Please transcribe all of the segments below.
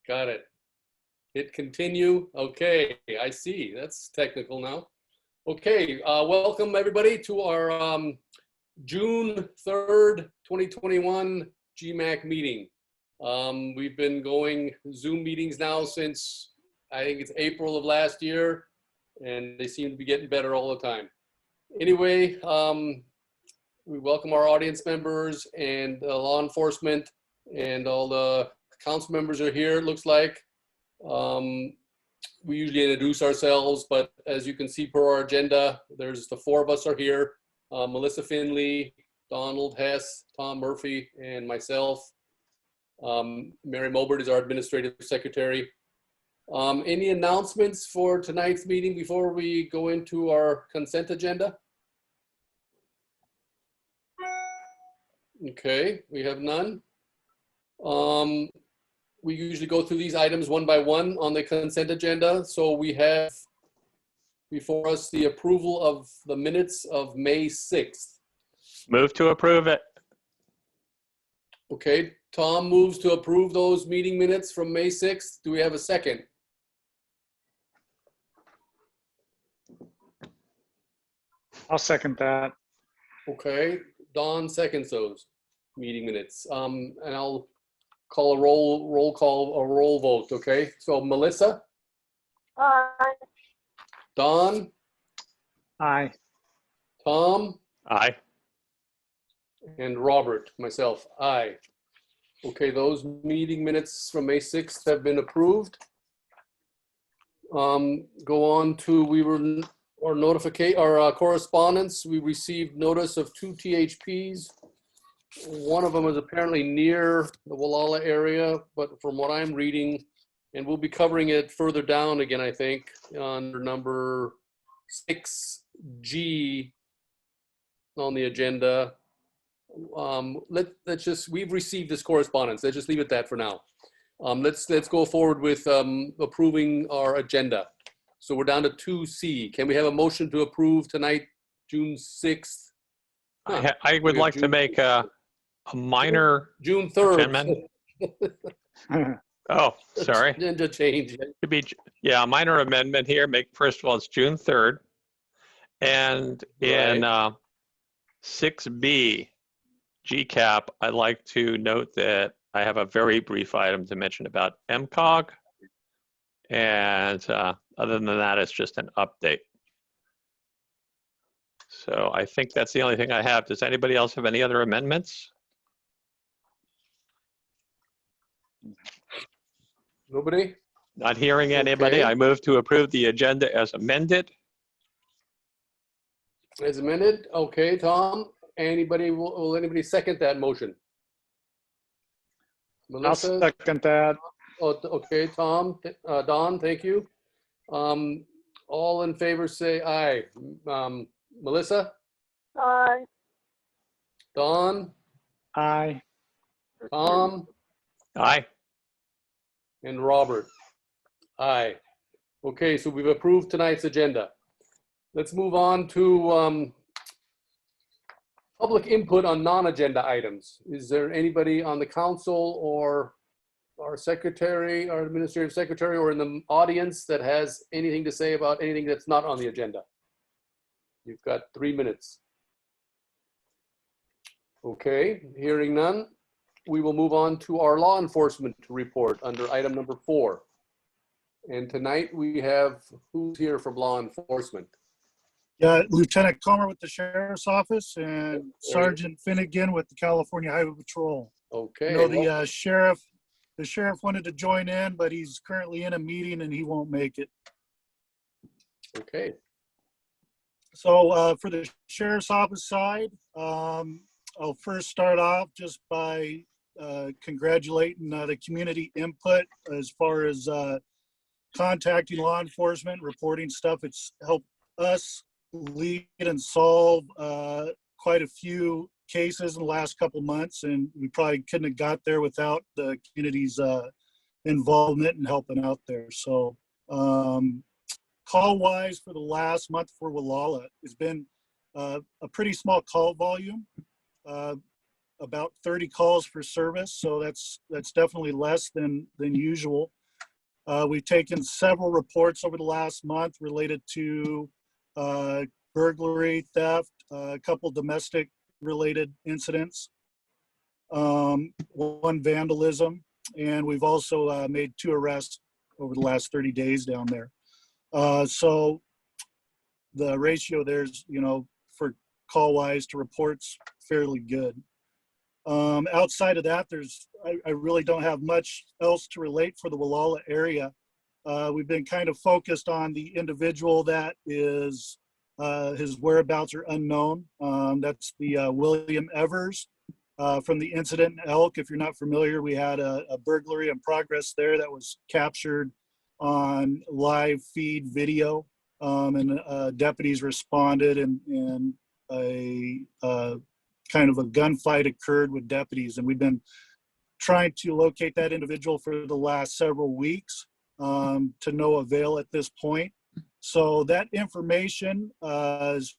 Got it. Hit continue. Okay, I see. That's technical now. Okay, welcome everybody to our June 3rd, 2021 GMAC meeting. We've been going Zoom meetings now since I think it's April of last year, and they seem to be getting better all the time. Anyway, we welcome our audience members and law enforcement, and all the council members are here, it looks like. We usually introduce ourselves, but as you can see per our agenda, there's the four of us are here. Melissa Finley, Donald Hess, Tom Murphy, and myself. Mary Mobert is our administrative secretary. Any announcements for tonight's meeting before we go into our consent agenda? Okay, we have none. We usually go through these items one by one on the consent agenda. So we have before us the approval of the minutes of May 6th. Move to approve it. Okay, Tom moves to approve those meeting minutes from May 6th. Do we have a second? I'll second that. Okay, Don seconds those meeting minutes. And I'll call a roll vote, okay? So Melissa? Aye. Don? Aye. Tom? Aye. And Robert, myself, aye. Okay, those meeting minutes from May 6th have been approved. Go on to, our correspondence. We received notice of 2 THPs. One of them is apparently near the Gualala area, but from what I'm reading, and we'll be covering it further down again, I think, under number 6G on the agenda. We've received this correspondence. Let's just leave it at that for now. Let's go forward with approving our agenda. So we're down to 2C. Can we have a motion to approve tonight, June 6th? I would like to make a minor June 3rd. amendment. Oh, sorry. Agenda change. Could be, yeah, a minor amendment here. First of all, it's June 3rd. And in 6B, GCAP, I'd like to note that I have a very brief item to mention about MCOG. And other than that, it's just an update. So I think that's the only thing I have. Does anybody else have any other amendments? Nobody? Not hearing anybody. Okay. I move to approve the agenda as amended. As amended? Okay, Tom. Will anybody second that motion? Melissa? I'll second that. Oh, okay, Tom. Don, thank you. All in favor say aye. Melissa? Aye. Don? Aye. Tom? Aye. And Robert? Aye. Okay, so we've approved tonight's agenda. Let's move on to public input on non-agenda items. Is there anybody on the council or our secretary, our administrative secretary, or in the audience that has anything to say about anything that's not on the agenda? You've got 3 minutes. Okay, hearing none, we will move on to our law enforcement report under item number 4. And tonight we have, who's here from law enforcement? Yeah, Lieutenant Comer with the Sheriff's Office and Sergeant Finnegan with the California Highway Patrol. Okay. I know the sheriff wanted to join in, but he's currently in a meeting and he won't make it. Okay. So for the Sheriff's Office side, I'll first start off just by congratulating the community input as far as contacting law enforcement, reporting stuff. It's helped us lead and solve quite a few cases in the last couple months, and we probably couldn't have got there without the community's involvement and helping out there. So call-wise for the last month for Gualala, it's been a pretty small call volume, about 30 calls for service, so that's definitely less than usual. We've taken several reports over the last month related to burglary, theft, a couple domestic related incidents, one vandalism, and we've also made 2 arrests over the last 30 days down there. So the ratio there's, for call wise to reports, fairly good. Outside of that, I really don't have much else to relate for the Gualala area. We've been kind of focused on the individual that is, his whereabouts are unknown. That's the William Evers from the incident in Elk. If you're not familiar, we had a burglary in progress there that was captured on live feed video, and deputies responded, and a kind of a gunfight occurred with deputies, and we've been trying to locate that individual for the last several weeks, to no avail at this point. So that information, as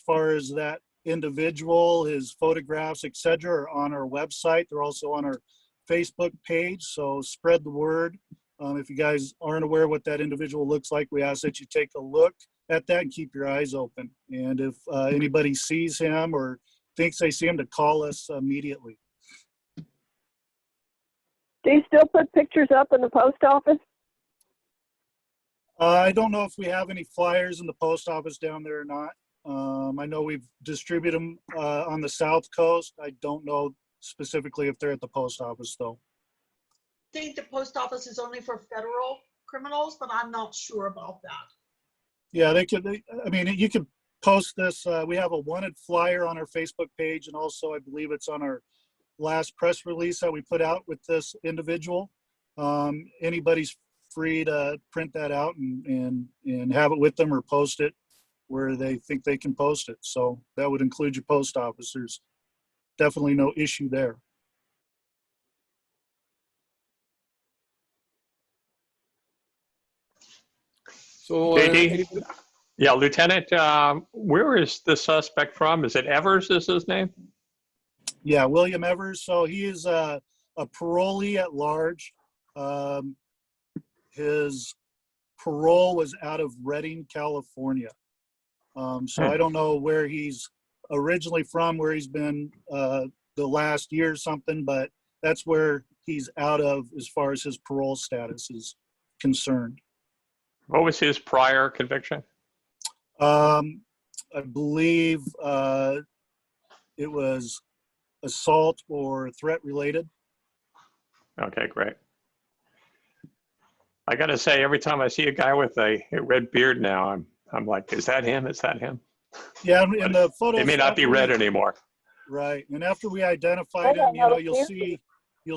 far as that individual, his photographs, etc., are on our website. They're also on our Facebook page, so spread the word. If you guys aren't aware what that individual looks like, we ask that you take a look at that and keep your eyes open. And if anybody sees him or thinks they see him, to call us immediately. Do you still put pictures up in the post office? I don't know if we have any flyers in the post office down there or not. I know we've distributed them on the South Coast. I don't know specifically if they're at the post office, though. I think the post office is only for federal criminals, but I'm not sure about that. Yeah, I mean, you could post this. We have a wanted flyer on our Facebook page, and also I believe it's on our last press release that we put out with this individual. Anybody's free to print that out and have it with them, or post it where they think they can post it. So that would include your post office. There's definitely no issue there. So, JD? Yeah, Lieutenant, where is the suspect from? Is it Evers is his name? Yeah, William Evers. So he is a parolee at large. His parole was out of Redding, California. So I don't know where he's originally from, where he's been the last year or something, but that's where he's out of as far as his parole status is concerned. What was his prior conviction? I believe it was assault or threat related. Okay, great. I got to say, every time I see a guy with a red beard now, I'm like, is that him? Is that him? Yeah, and the photos. It may not be red anymore. Right, and after we identified him, you'll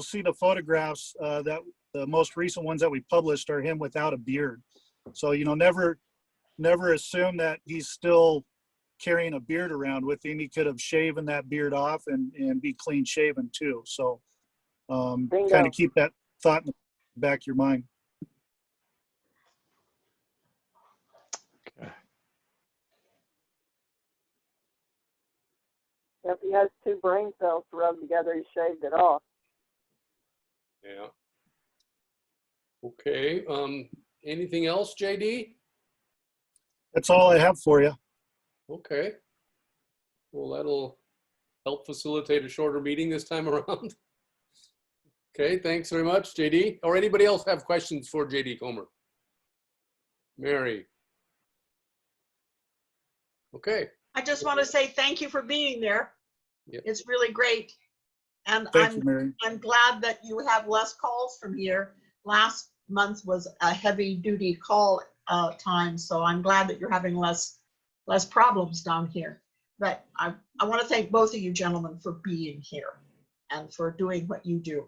see the photographs that the most recent ones that we published are him without a beard. So never assume that he's still carrying a beard around with him. He could have shaven that beard off and be clean shaven too. So kind of keep that thought in the back of your mind. Okay. If he has 2 brain cells to rub together, he shaved it off. yeah. Okay. Anything else, JD? That's all I have for you. Okay. Well, that'll help facilitate a shorter meeting this time around. Okay, thanks very much, JD. Or anybody else have questions for JD Comer? Mary? Okay. I just want to say thank you for being there. Yep. It's really great. And Thank you, Mary. I'm glad that you have less calls from here. Last month was a heavy duty call time, so I'm glad that you're having less problems down here. But I want to thank both of you gentlemen for being here and for doing what you do.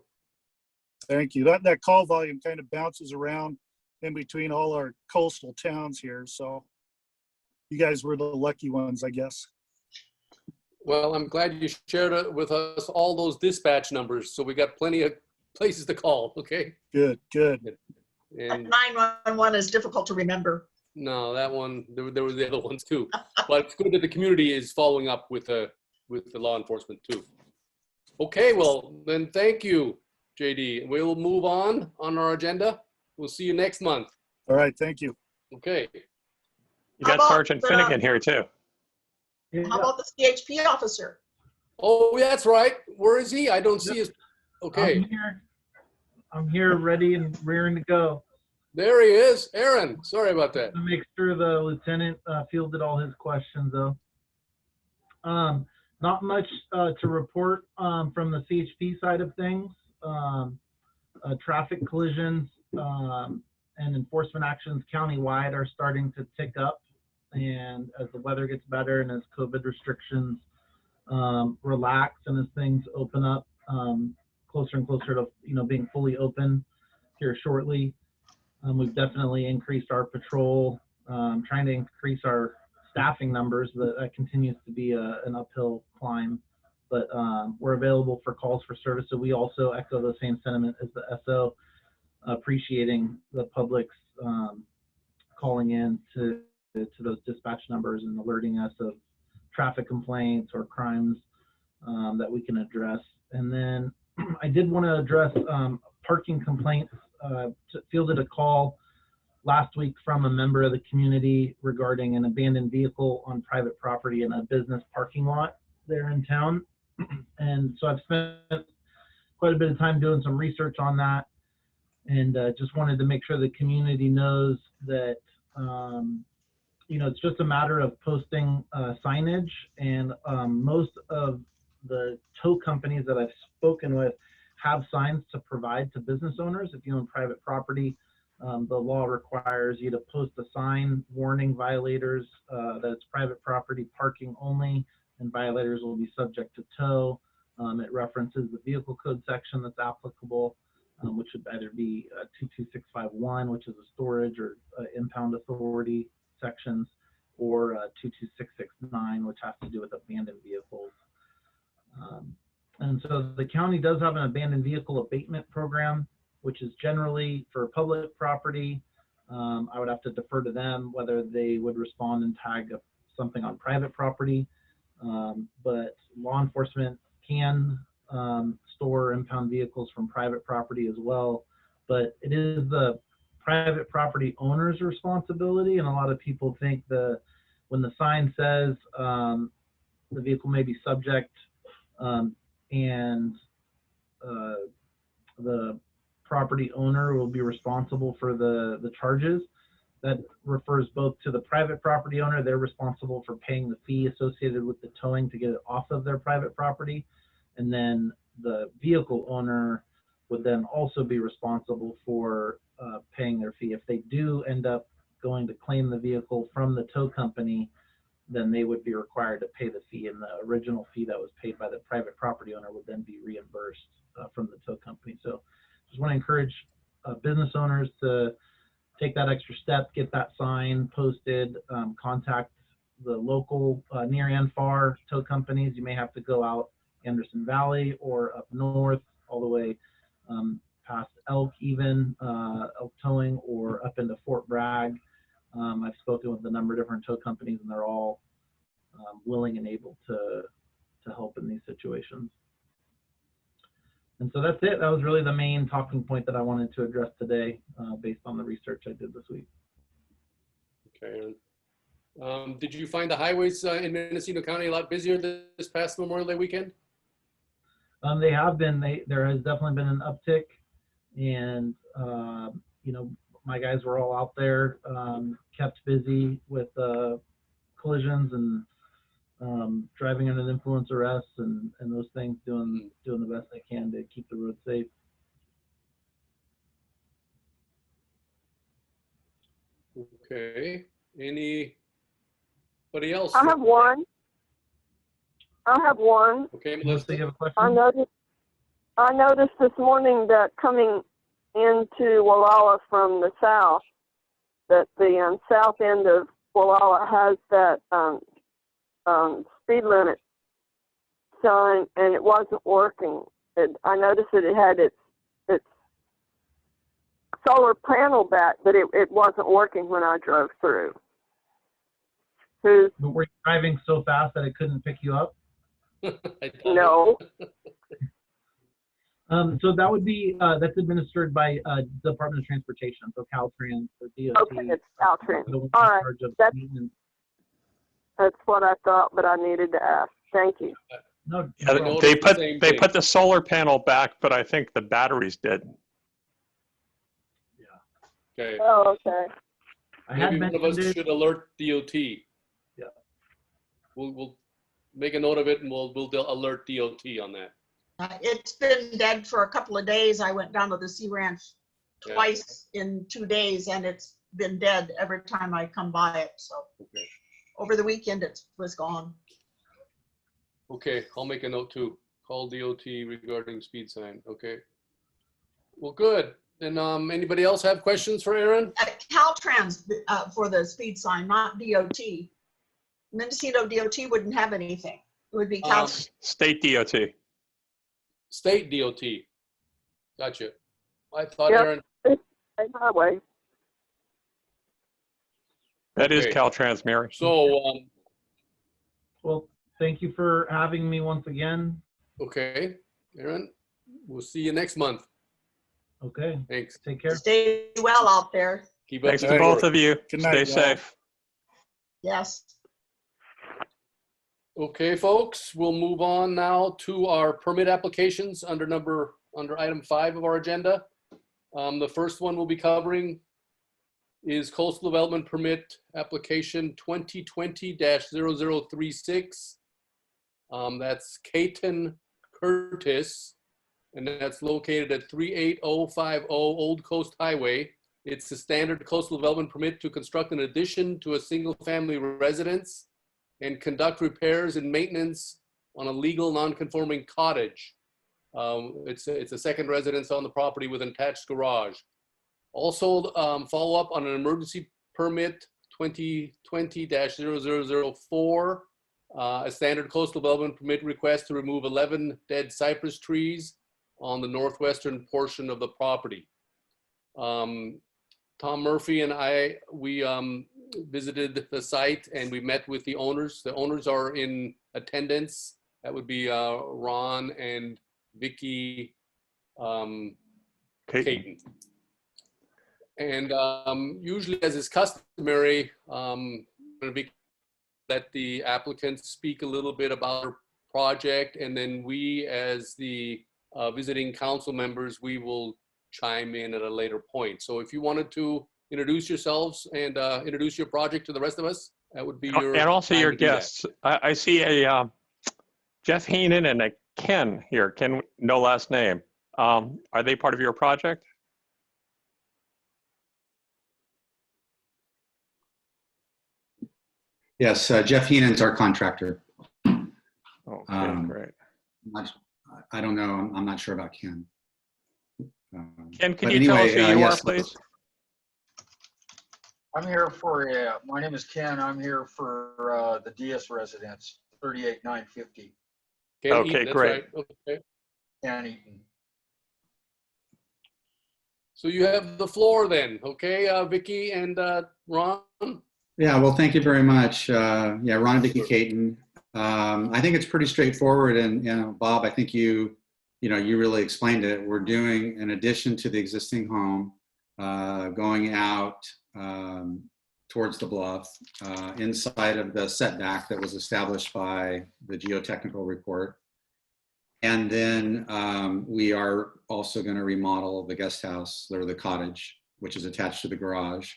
Thank you. That call volume kind of bounces around in between all our coastal towns here. So you guys were the lucky ones, I guess. Well, I'm glad you shared it with us, all those dispatch numbers. So we got plenty of places to call. Okay. Good, good. And 911 is difficult to remember. no, that one, there were the other ones too. But it's good that the community is following up with the law enforcement too. Okay, well, then thank you, JD. We'll move on our agenda. We'll see you next month. All right, thank you. Okay. You How got about, Sergeant Finnegan here too. How about the CHP officer? Oh, that's right. Where is he? I don't see his. Okay, I'm here ready and rearing to go. there he is. Aaron, sorry about that. To make sure the lieutenant fielded all his questions though. Not much to report from the CHP side of things. Traffic collisions and enforcement actions countywide are starting to tick up, and as the weather gets better and as COVID restrictions relax and as things open up closer and closer to being fully open here shortly, we've definitely increased our patrol, trying to increase our staffing numbers. That continues to be an uphill climb, but we're available for calls for service. So we also echo the same sentiment as the SO, appreciating the public's calling in to those dispatch numbers and alerting us of traffic complaints or crimes that we can address. And then I did want to address parking complaints. Fielded a call last week from a member of the community regarding an abandoned vehicle on private property in a business parking lot there in town. And so I've spent quite a bit of time doing some research on that, and just wanted to make sure the community knows that it's just a matter of posting signage, and most of the tow companies that I've spoken with have signs to provide to business owners. If you own private property, the law requires you to post a sign warning violators that it's private property parking only, and violators will be subject to tow. It references the vehicle code section that's applicable, which would either be 22651, which is a storage or impound authority sections, or 22669, which has to do with abandoned vehicles. And so the county does have an abandoned vehicle abatement program, which is generally for public property. I would have to defer to them whether they would respond and tag something on private property. But law enforcement can store impound vehicles from private property as well. But it is the private property owner's responsibility, and a lot of people think when the sign says the vehicle may be subject and the property owner will be responsible for the charges, that refers both to the private property owner. They're responsible for paying the fee associated with the towing to get it off of their private property, and then the vehicle owner would then also be responsible for paying their fee. If they do end up going to claim the vehicle from the tow company, then they would be required to pay the fee, and the original fee that was paid by the private property owner would then be reimbursed from the tow company. So just want to encourage business owners to take that extra step, get that sign posted, contact the local near and far tow companies. You may have to go out Anderson Valley or up north all the way past Elk even, Elk Towing, or up into Fort Bragg. I've spoken with a number of different tow companies, and they're all willing and able to help in these situations. And so that's it. That was really the main talking point that I wanted to address today based on the research I did this week. Okay. Did you find the highways in Mendocino County a lot busier this past Memorial Day weekend? They have been. There has definitely been an uptick, and my guys were all out there, kept busy with collisions and driving under the influence arrests and those things, doing the best they can to keep the road safe. Okay. Anybody else? I have one. Okay, Melissa, Melissa. you have a question? I noticed this morning that coming into Gualala from the south, that the south end of Gualala has that speed limit sign, and it wasn't working. I noticed that it had its solar panel back, but it wasn't working when I drove through. But were you driving so fast that it couldn't pick you up? I thought No. So that would be, that's administered by Department of Transportation, so Caltrans or DOT. Okay, it's Caltrans. the ones All in right, charge of that's- maintenance. That's what I thought, but I needed to ask. Thank you. No, Yeah, no problem. they Noticed the put same they thing. put the solar panel back, but I think the batteries did. Okay. Oh, okay. I had Maybe one of us mentioned it. should alert DOT. Yeah. We'll make a note of it and we'll alert DOT on that. It's been dead for a couple of days. I went down to the Sea Ranch Yeah. twice in 2 days, and it's been dead every time I come by it. So Okay. over the weekend, it was gone. Okay, I'll make a note too. Call DOT regarding speed sign. Okay. Well, good. And anybody else have questions for Aaron? Caltrans for the speed sign, not DOT. Mendocino DOT wouldn't have anything. It would be Caltrans. State DOT. State DOT. Gotcha. I thought Yep. Aaron. State highway. That is Okay. Caltrans, Mary. So, Well, thank you for having me once again. okay, Aaron, we'll see you next month. Okay, Thanks. take care. Stay well out there. Keep up Thanks the to good both work. of you. Good night, Stay y'all. safe. Yes. Okay, folks, we'll move on now to our permit applications under item 5 of our agenda. The first one we'll be covering is coastal development permit application 2020-0036. That's Caton Curtis, and that's located at 38050 Old Coast Highway. It's a standard coastal development permit to construct an addition to a single-family residence and conduct repairs and maintenance on a legal non-conforming cottage. It's a second residence on the property with an attached garage. Also, follow up on an emergency permit 2020-0004, a standard coastal development permit request to remove 11 dead cypress trees on the northwestern portion of the property. Tom Murphy and we visited the site and we met with the owners. The owners are in attendance. That would be Ron and Vicky Caton. And usually, as is customary, I'm going to let the applicants speak a little bit about their project, and then we, as the visiting council members, we will chime in at a later point. So if you wanted to introduce yourselves and introduce your project to the rest of us, that would be your And also time your to do that. guests. I see a Jeff Heenan and a Ken here. Ken, no last name. Are they part of your project? Yes, Jeff Heenan's our contractor. Okay, great. I don't know. I'm not sure about Ken. Ken, can But you tell us anyway, who you yes. are, please? I'm here for, my name is Ken. I'm here for the DS residence, 38950 Ken Okay, Eaton, that's great. right. Okay. Can Eaton. So you have the floor then, okay, Vicky and Ron? Yeah, well, thank you very much. Yeah, Ron and Vicky Caton. I think it's pretty straightforward, and Bob, I think you really explained it. We're doing an addition to the existing home, going out towards the bluff, inside of the setback that was established by the geotechnical report. And then we are also going to remodel the guest house or the cottage, which is attached to the garage.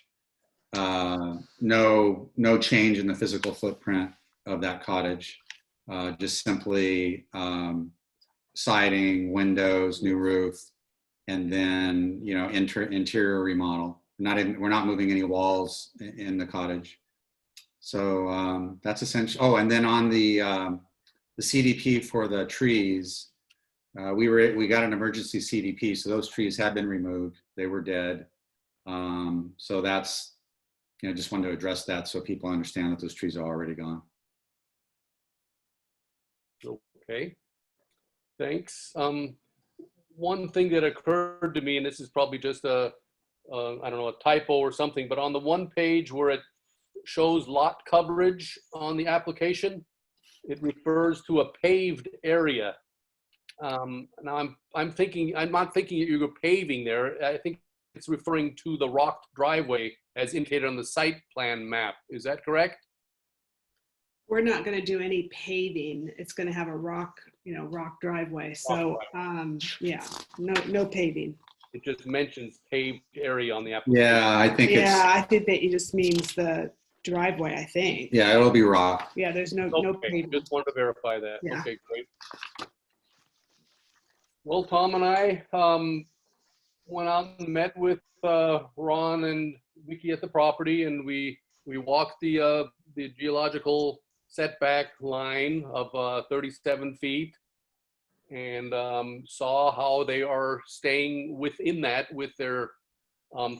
No change in the physical footprint of that cottage. Just simply siding, windows, new roof, and then interior remodel. We're not moving any walls in the cottage. So that's essential. Oh, and then on the CDP for the trees, we got an emergency CDP, so those trees have been removed. They were dead. So that's, just wanted to address that so people understand that those trees are already gone. Okay, thanks. One thing that occurred to me, and this is probably just I don't know, a typo or something, but on the one page where it shows lot coverage on the application, it refers to a paved area. Now I'm thinking, I'm not thinking you're paving there. I think it's referring to the rock driveway as indicated on the site plan map. Is that correct? We're not going to do any paving. It's going to have a rock, rock driveway. So, yeah, no paving. It just mentions paved area on the application. Yeah, I think it's, Yeah, I think that it just means the driveway, I think. yeah, it'll be rock. Yeah, there's no Okay, paving. just wanted to verify that. Yeah. Okay, great. Well, Tom and I went out and met with Ron and Vicky at the property, and we walked the geological setback line of 37 feet and saw how they are staying within that with their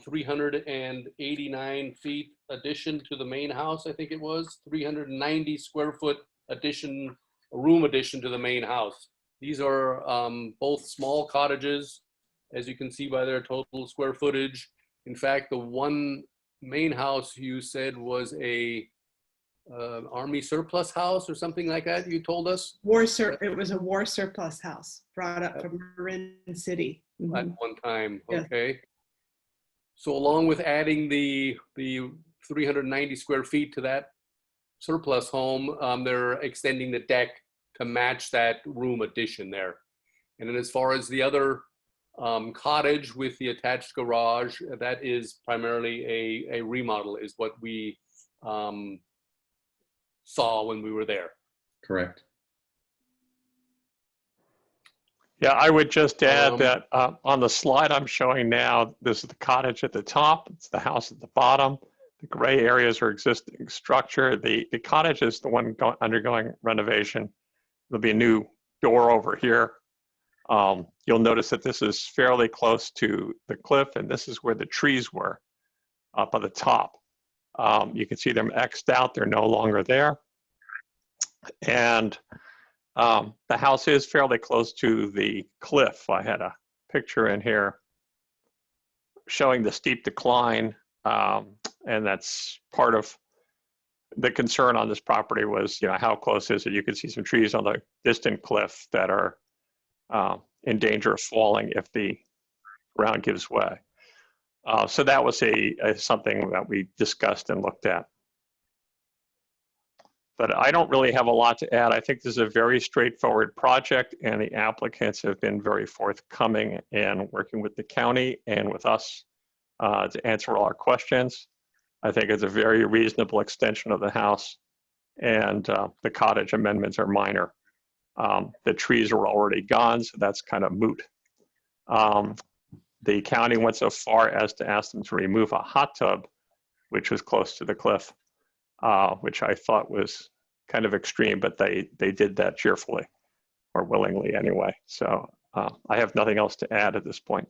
389 feet addition to the main house. I think it was 390 square foot addition, room addition to the main house. These are both small cottages, as you can see by their total square footage. In fact, the one main house you said was a Army surplus house or something like that, you told us? It was a war surplus house brought up from Marin City. At one time, Yeah. okay. So along with adding the 390 square feet to that surplus home, they're extending the deck to match that room addition there. And then as far as the other cottage with the attached garage, that is primarily a remodel, is what we saw when we were there. Correct. Yeah, I would just add that on the slide I'm showing now, this is the cottage at the top, it's the house at the bottom. The gray areas are existing structure. The cottage is the one undergoing renovation. There'll be a new door over here. You'll notice that this is fairly close to the cliff, and this is where the trees were up at the top. You can see them X'd out, they're no longer there. And the house is fairly close to the cliff. I had a picture in here showing the steep decline, and that's part of the concern on this property was, how close is it? You can see some trees on the distant cliff that are in danger of falling if the ground gives way. So that was something that we discussed and looked at. But I don't really have a lot to add. I think this is a very straightforward project, and the applicants have been very forthcoming in working with the county and with us to answer all our questions. I think it's a very reasonable extension of the house, and the cottage amendments are minor. The trees are already gone, so that's kind of moot. The county went so far as to ask them to remove a hot tub, which was close to the cliff, which I thought was kind of extreme, but they did that cheerfully or willingly anyway. So I have nothing else to add at this point.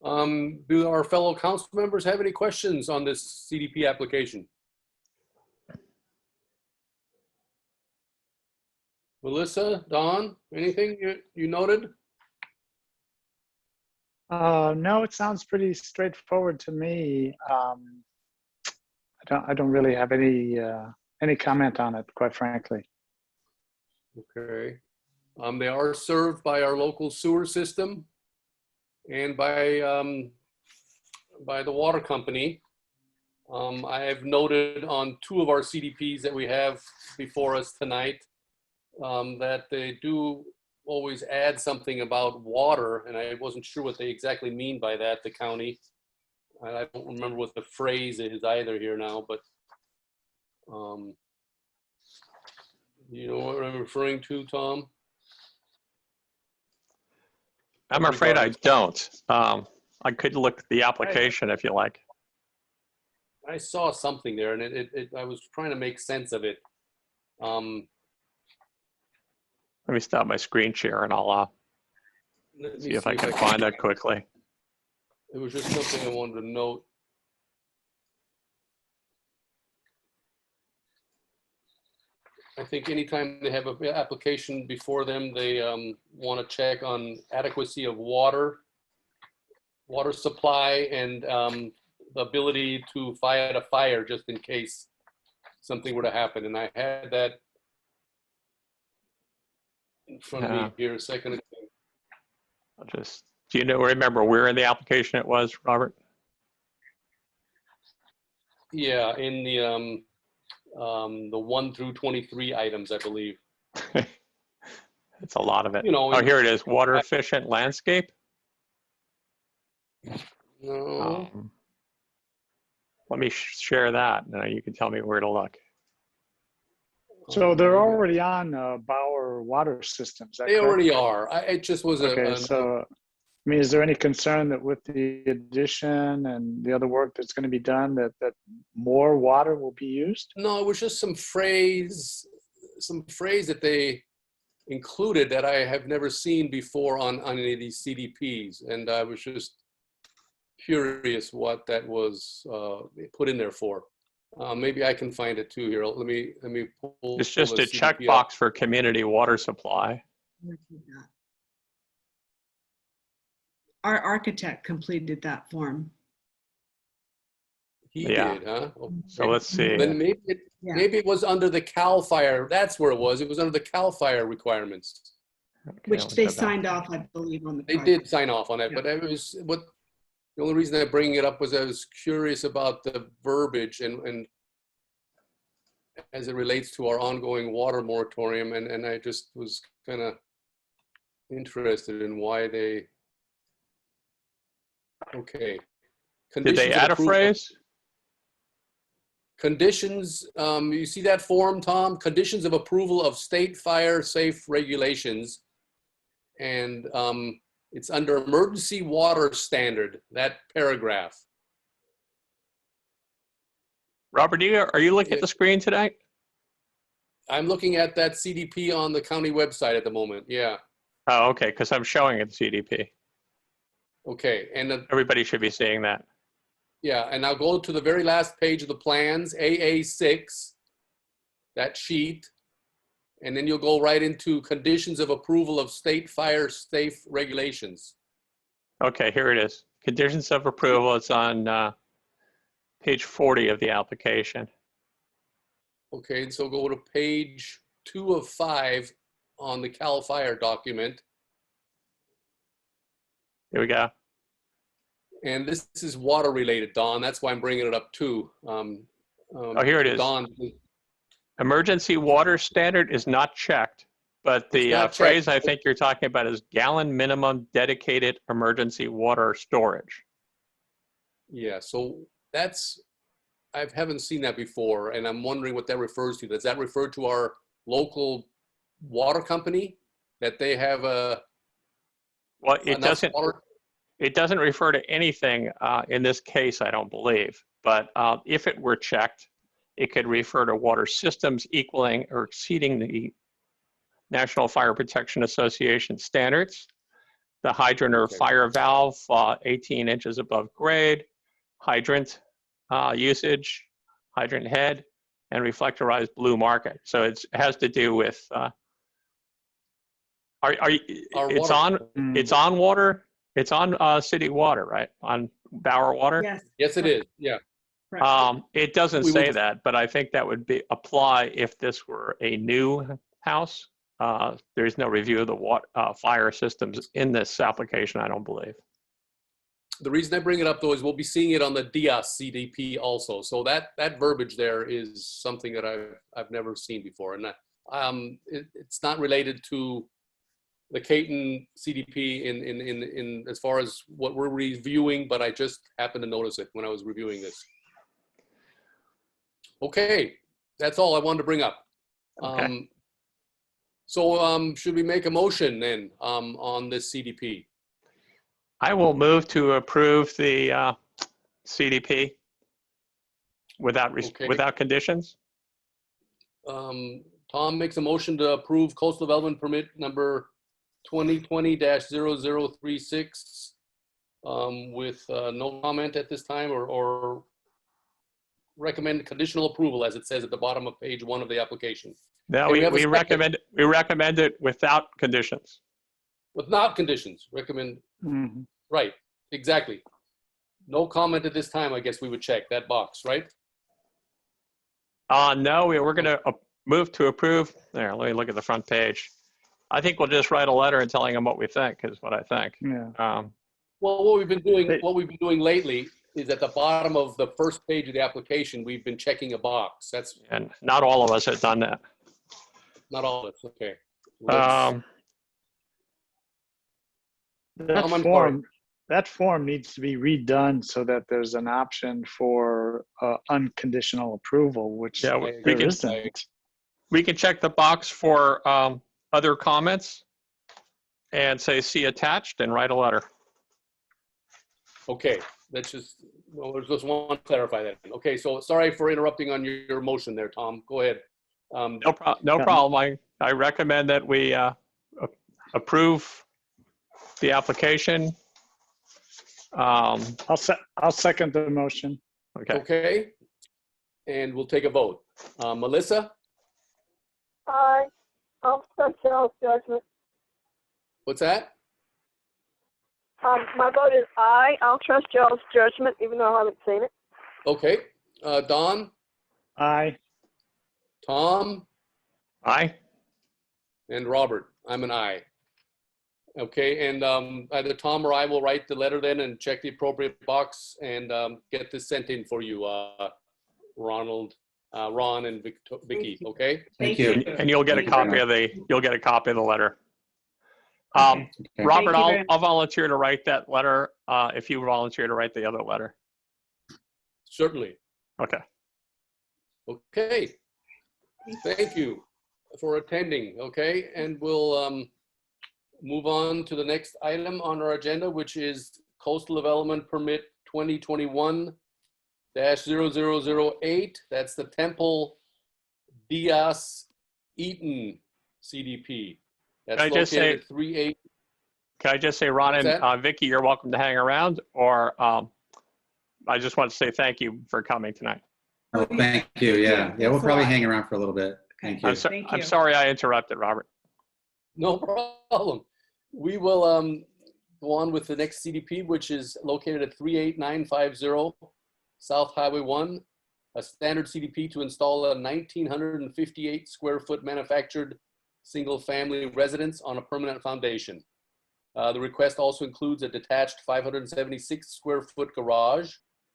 Do our fellow council members have any questions on this CDP application? Melissa, Don, anything you noted? No, it sounds pretty straightforward to me. I don't really have any comment on it, quite frankly. Okay. They are served by our local sewer system and by the water company. I have noted on 2 of our CDPs that we have before us tonight that they do always add something about water, and I wasn't sure what they exactly mean by that, the county. I don't remember what the phrase is either here now, but you know what I'm referring to, Tom? I'm afraid I don't. I could look at the application if you like. I saw something there, and I was trying to make sense of it. Let me stop my screen share and I'll see if I can find that quickly. It was just something I wanted to note. I think anytime they have an application before them, they want to check on adequacy of water supply, and the ability to fight a fire just in case something were to happen. And I had that in front of me here a second ago. Do you remember where in the application it was, Robert? Yeah, in the 1 through 23 items, I believe. It's a lot of it. You know, Oh, here it is. Water efficient landscape. No. Let me share that. And you can tell me where to look. So they're already on Bauer water systems. They already are. It just was okay. So, I mean, is there any concern that with the addition and the other work that's going to be done, that more water will be used? No, it was just some phrase that they included that I have never seen before on any of these CDPs, and I was just curious what that was put in there for. Maybe I can find it too here. Let me pull. It's just a checkbox for community water supply. Our architect completed that form. He Yeah. did, huh? Okay. So let's see. Then maybe it was under the CAL FIRE. That's where it was. It was under the CAL FIRE requirements. Okay, Which they signed off, I believe, on the They project. did sign off on it, Yeah. but the only reason I bring it up was I was curious about the verbiage and as it relates to our ongoing water moratorium, and I just was kind of interested in why they. Okay. Did they Conditions of add a approval. phrase? Conditions, you see that form, Tom? Conditions of approval of state fire safe regulations. And it's under emergency water standard, that paragraph. Robert, are you looking at the screen today? I'm looking at that CDP on the county website at the moment, yeah. Oh, okay, because I'm showing it CDP. Okay, and Everybody should be seeing that. yeah, and I'll go to the very last page of the plans, AA6, that sheet. And then you'll go right into conditions of approval of state fire safe regulations. Okay, here it is. Conditions of approval. It's on page 40 of the application. Okay, and so go to page 2 of 5 on the CAL FIRE document. Here we go. And this is water related, Don. That's why I'm bringing it up too. Oh, here it is. Don, Emergency water standard is not checked, but the phrase I think you're talking about is gallon minimum dedicated emergency water storage. yeah, so I haven't seen that before, and I'm wondering what that refers to. Does that refer to our local water company, that they have Well, it doesn't. Water? It doesn't refer to anything in this case, I don't believe. But if it were checked, it could refer to water systems equaling or exceeding the National Fire Protection Association standards, the hydrant or fire valve 18 inches above grade, hydrant usage, hydrant head, and reflectorized blue market. So it has to do with, it's on water? It's on city water, right? On Bauer water? Yes. Yes, it is, yeah. It doesn't say that, but I think that would apply if this were a new house. There's no review of the fire systems in this application, I don't believe. The reason I bring it up though is we'll be seeing it on the DIAS CDP also. So that verbiage there is something that I've never seen before, and it's not related to the Caton CDP in as far as what we're reviewing, but I just happened to notice it when I was reviewing this. Okay, that's all I wanted to bring up. Okay. So should we make a motion then on this CDP? I will move to approve the CDP without conditions. Tom makes a motion to approve coastal development permit number 2020-0036 with no comment at this time, or recommend conditional approval as it says at the bottom of page 1 of the application. No, we recommend it without conditions. Without conditions, recommend. Mm-hmm. Right, exactly. No comment at this time, I guess we would check that box, right? No, we're going to move to approve. There, let me look at the front page. I think we'll just write a letter and telling them what we think is what I think. Yeah. Well, what we've been doing lately is at the bottom of the first page of the application, we've been checking a box. That's And not all of us have done that. not all of us. Okay. That I'm form, that form needs to be redone so that there's an option for unconditional approval, which Yeah, there isn't. we can check the box for other comments and say see attached and write a letter. Okay, let's just, well, there's just one to clarify that. Okay, so sorry for interrupting on your motion there, Tom. Go ahead. No problem. I recommend that we approve the application. I'll second the motion. Okay. Okay, and we'll take a vote. Melissa, Aye. I'll trust Cheryl's judgment. what's that? My vote is aye. I'll trust Cheryl's judgment, even though I haven't seen it. Okay, Don, Aye. Tom, Aye. and Robert. I'm an aye. Okay, and either Tom or I will write the letter then and check the appropriate box and get this sent in for you, Ron and Vicky. Okay. Thank you. And you'll get a copy of the letter. Robert, I'll volunteer to write that letter if you volunteer to write the other letter. Certainly. Okay. Okay. Thank you for attending. Okay, and we'll move on to the next item on our agenda, which is Coastal Development Permit 2021-0008. That's the Temple Diaz Eaton CDP. That's Can I just located say- at 38. Can I just say, Ron What's and Vicky, you're welcome to hang around, or I just want to say thank you for coming tonight. Oh, thank you. Yeah. Yeah. We'll probably hang around for a little bit. Thank you. I'm sorry I interrupted, Robert. No problem. We will go on with the next CDP, which is located at 38950 South Highway 1, a standard CDP to install a 1,958 square foot manufactured single family residence on a permanent foundation. The request also includes a detached 576 square foot garage,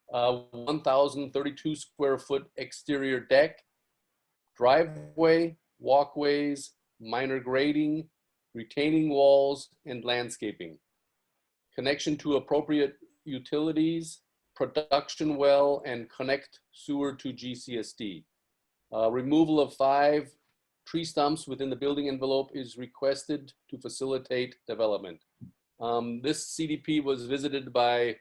1,032 square foot exterior deck, driveway, walkways, minor grading, retaining walls, and landscaping. Connection to appropriate utilities, production well, and connect sewer to GCSD. Removal of 5 tree stumps within the building envelope is requested to facilitate development. This CDP was visited by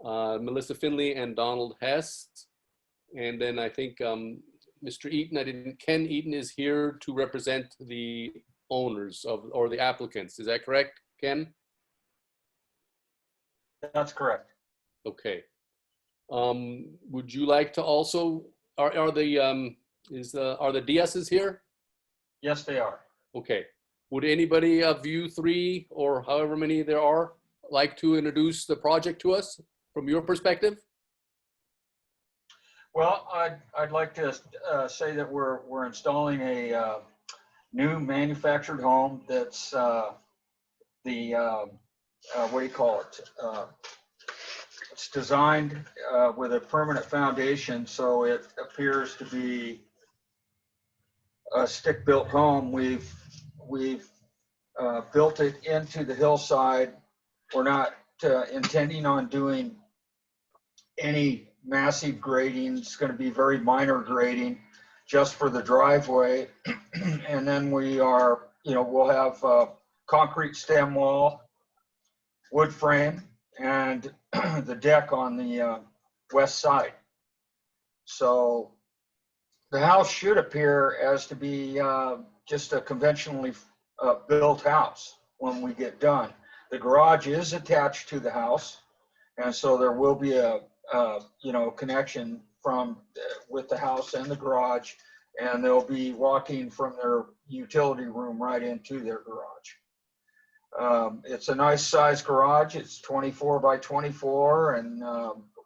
Melissa Finley and Donald Hess. And then I think Mr. Eaton, Ken Eaton is here to represent the owners or the applicants. Is that correct, Ken? That's correct. Okay. Would you like to also, are the DSs here? Yes, they are. Okay. Would anybody of you three, or however many there are, like to introduce the project to us from your perspective? Well, I'd like to say that we're installing a new manufactured home that's what do you call it? It's designed with a permanent foundation, so it appears to be a stick-built home. We've built it into the hillside. We're not intending on doing any massive grading. It's going to be very minor grading just for the driveway. And then we are, we'll have a concrete stem wall, wood frame, and the deck on the west side. So the house should appear as to be just a conventionally built house when we get done. The garage is attached to the house, and so there will be a connection with the house and the garage, and they'll be walking from their utility room right into their garage. It's a nice size garage. It's 24 by 24 and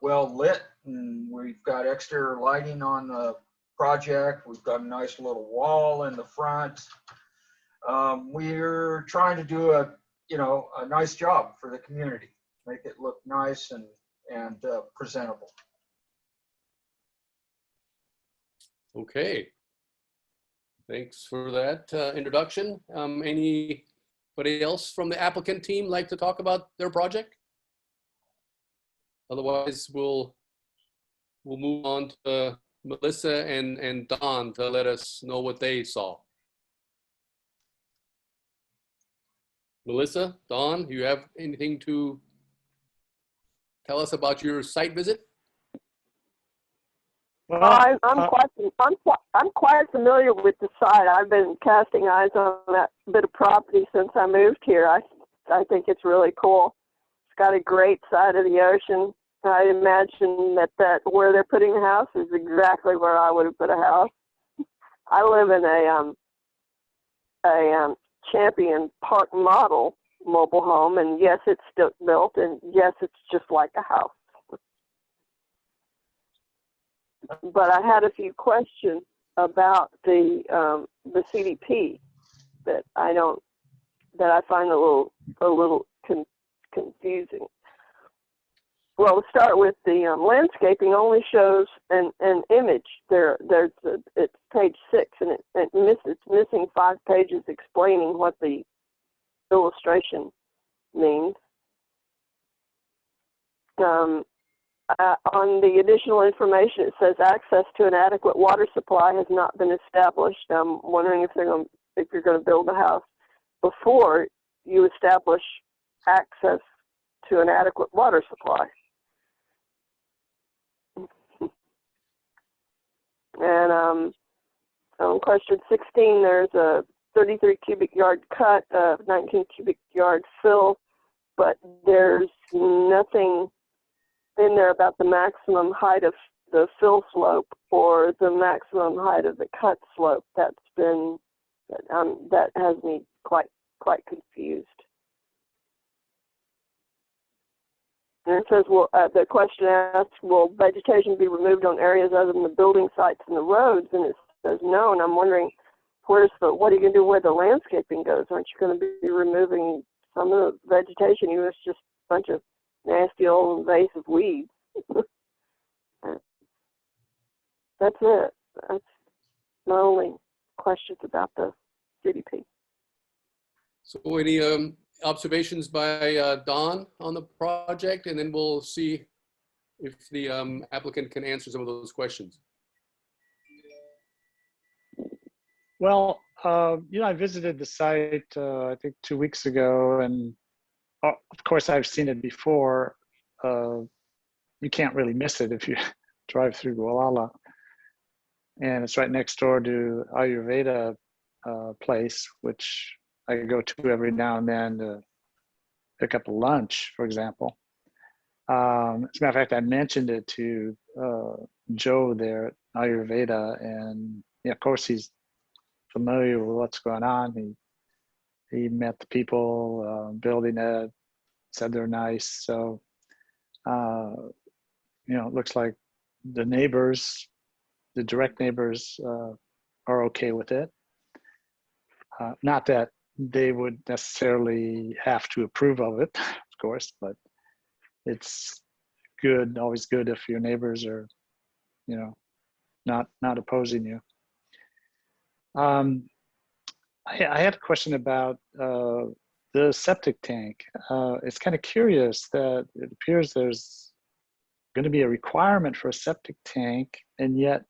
well lit, and we've got exterior lighting on the project. We've got a nice little wall in the front. We're trying to do a nice job for the community, make it look nice and presentable. Okay. Thanks for that introduction. Anybody else from the applicant team like to talk about their project? Otherwise, we'll move on to Melissa and Don to let us know what they saw. Melissa, Don, do you have anything to tell us about your site visit? Well, I'm quite familiar with the site. I've been casting eyes on that bit of property since I moved here. I think it's really cool. It's got a great side of the ocean. I imagine that where they're putting the house is exactly where I would have put a house. I live in a Champion Park model mobile home, and yes, it's still built, and yes, it's just like a house. But I had a few questions about the CDP that I find a little confusing. Well, to start with, the landscaping only shows an image. It's page 6, and it's missing 5 pages explaining what the illustration means. On the additional information, it says access to an adequate water supply has not been established. I'm wondering if you're going to build a house before you establish access to an adequate water supply. And on question 16, there's a 33 cubic yard cut, 19 cubic yard fill, but there's nothing in there about the maximum height of the fill slope or the maximum height of the cut slope. That has me quite confused. And it says, well, the question asks, will vegetation be removed on areas other than the building sites and the roads? And it says no. And I'm wondering, what are you going to do where the landscaping goes? Aren't you going to be removing some of the vegetation? Even if it's just a bunch of nasty old invasive weeds. That's it. That's my only questions about the CDP. So any observations by Don on the project, and then we'll see if the applicant can answer some of those questions. well, I visited the site, I think 2 weeks ago, and of course I've seen it before. You can't really miss it if you drive through Gualala. And it's right next door to Ayurveda place, which I go to every now and then to pick up a lunch, for example. As a matter of fact, I mentioned it to Joe there at Ayurveda, and yeah, of course he's familiar with what's going on. He met the people building it, said they're nice. So, it looks like the neighbors, the direct neighbors, are okay with it. Not that they would necessarily have to approve of it, of course, but it's good, always good if your neighbors are, not opposing you. I had a question about the septic tank. It's kind of curious that it appears there's going to be a requirement for a septic tank, and yet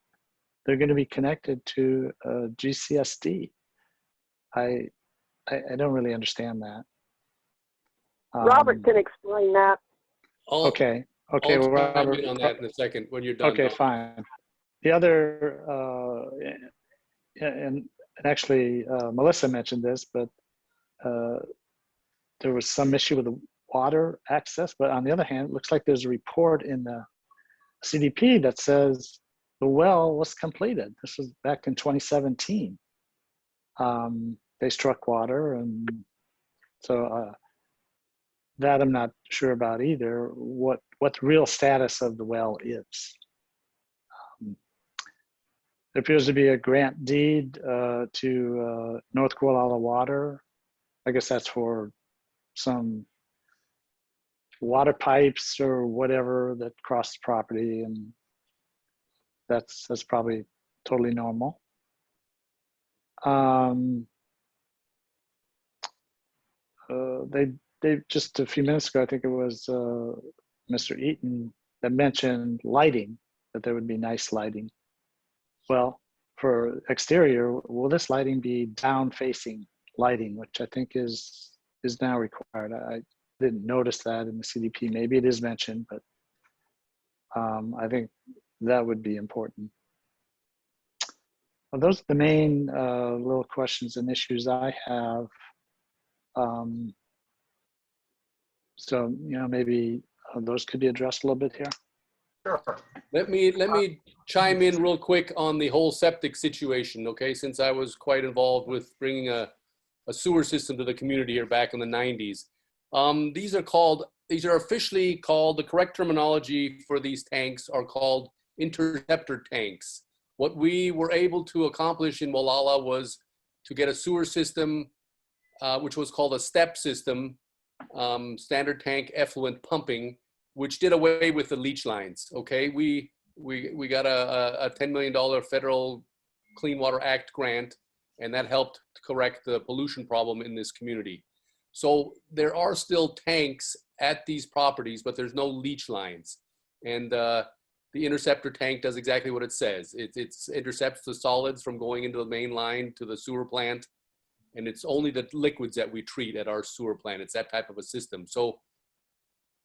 they're going to be connected to GCSD. I don't really understand that. Robert can explain that. Okay. I'll Well, chime Robert, in on that in a second when you're done. okay, Don. fine. The other, and actually Melissa mentioned this, but there was some issue with the water access. But on the other hand, it looks like there's a report in the CDP that says the well was completed. This was back in 2017. They struck water, and so that I'm not sure about either. What the real status of the well is. there appears to be a grant deed to North Gualala Water. I guess that's for some water pipes or whatever that cross the property, and that's probably totally normal. They just a few minutes ago, I think it was Mr. Eaton that mentioned lighting, that there would be nice lighting. Well, for exterior, will this lighting be down-facing lighting, which I think is now required? I didn't notice that in the CDP. Maybe it is mentioned, but I think that would be important. Well, those are the main little questions and issues I have. So, maybe those could be addressed a little bit here. Sure. Let me chime in real quick on the whole septic situation, okay? Since I was quite involved with bringing a sewer system to the community here back in the 90s. These are officially called, the correct terminology for these tanks are called interceptor tanks. What we were able to accomplish in Gualala was to get a sewer system, which was called a STEP system, standard tank effluent pumping, which did away with the leach lines. Okay, we got a $10 million federal Clean Water Act grant, and that helped correct the pollution problem in this community. So there are still tanks at these properties, but there's no leach lines. And the interceptor tank does exactly what it says. It intercepts the solids from going into the main line to the sewer plant. And it's only the liquids that we treat at our sewer plant. It's that type of a system. So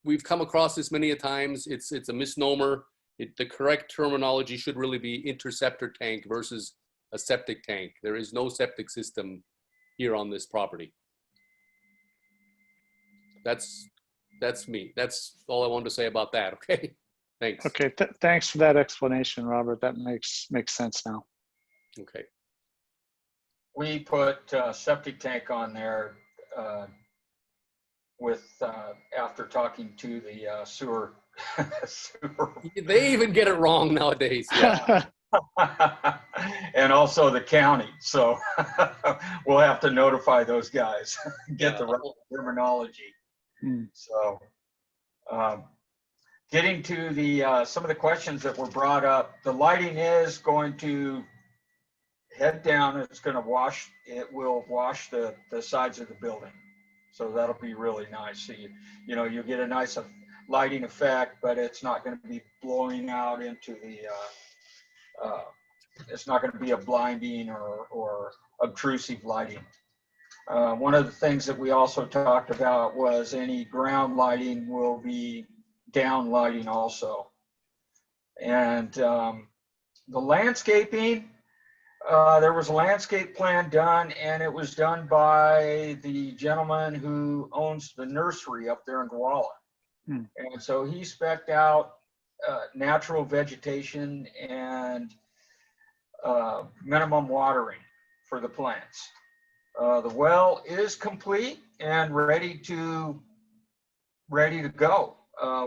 we've come across this many a times. It's a misnomer. The correct terminology should really be interceptor tank versus a septic tank. There is no septic system here on this property. That's me. That's all I wanted to say about that. Okay. Thanks. Okay. Thanks for that explanation, Robert. That makes sense now. Okay. We put septic tank on there after talking to the sewer. They even get it wrong nowadays. Yeah. And also the county. So we'll have to notify those guys, get the right terminology. So getting to the some of the questions that were brought up, the lighting is going to head down. It's going to wash, it will wash the sides of the building. So that'll be really nice. So you get a nice lighting effect, but it's not going to be blowing out into the, it's not going to be a blinding or obtrusive lighting. One of the things that we also talked about was any ground lighting will be down lighting also. And the landscaping, there was a landscape plan done, and it was done by the gentleman who owns the nursery up there in Gualala. And so he spec'd out natural vegetation and minimum watering for the plants. The well is complete and ready to go.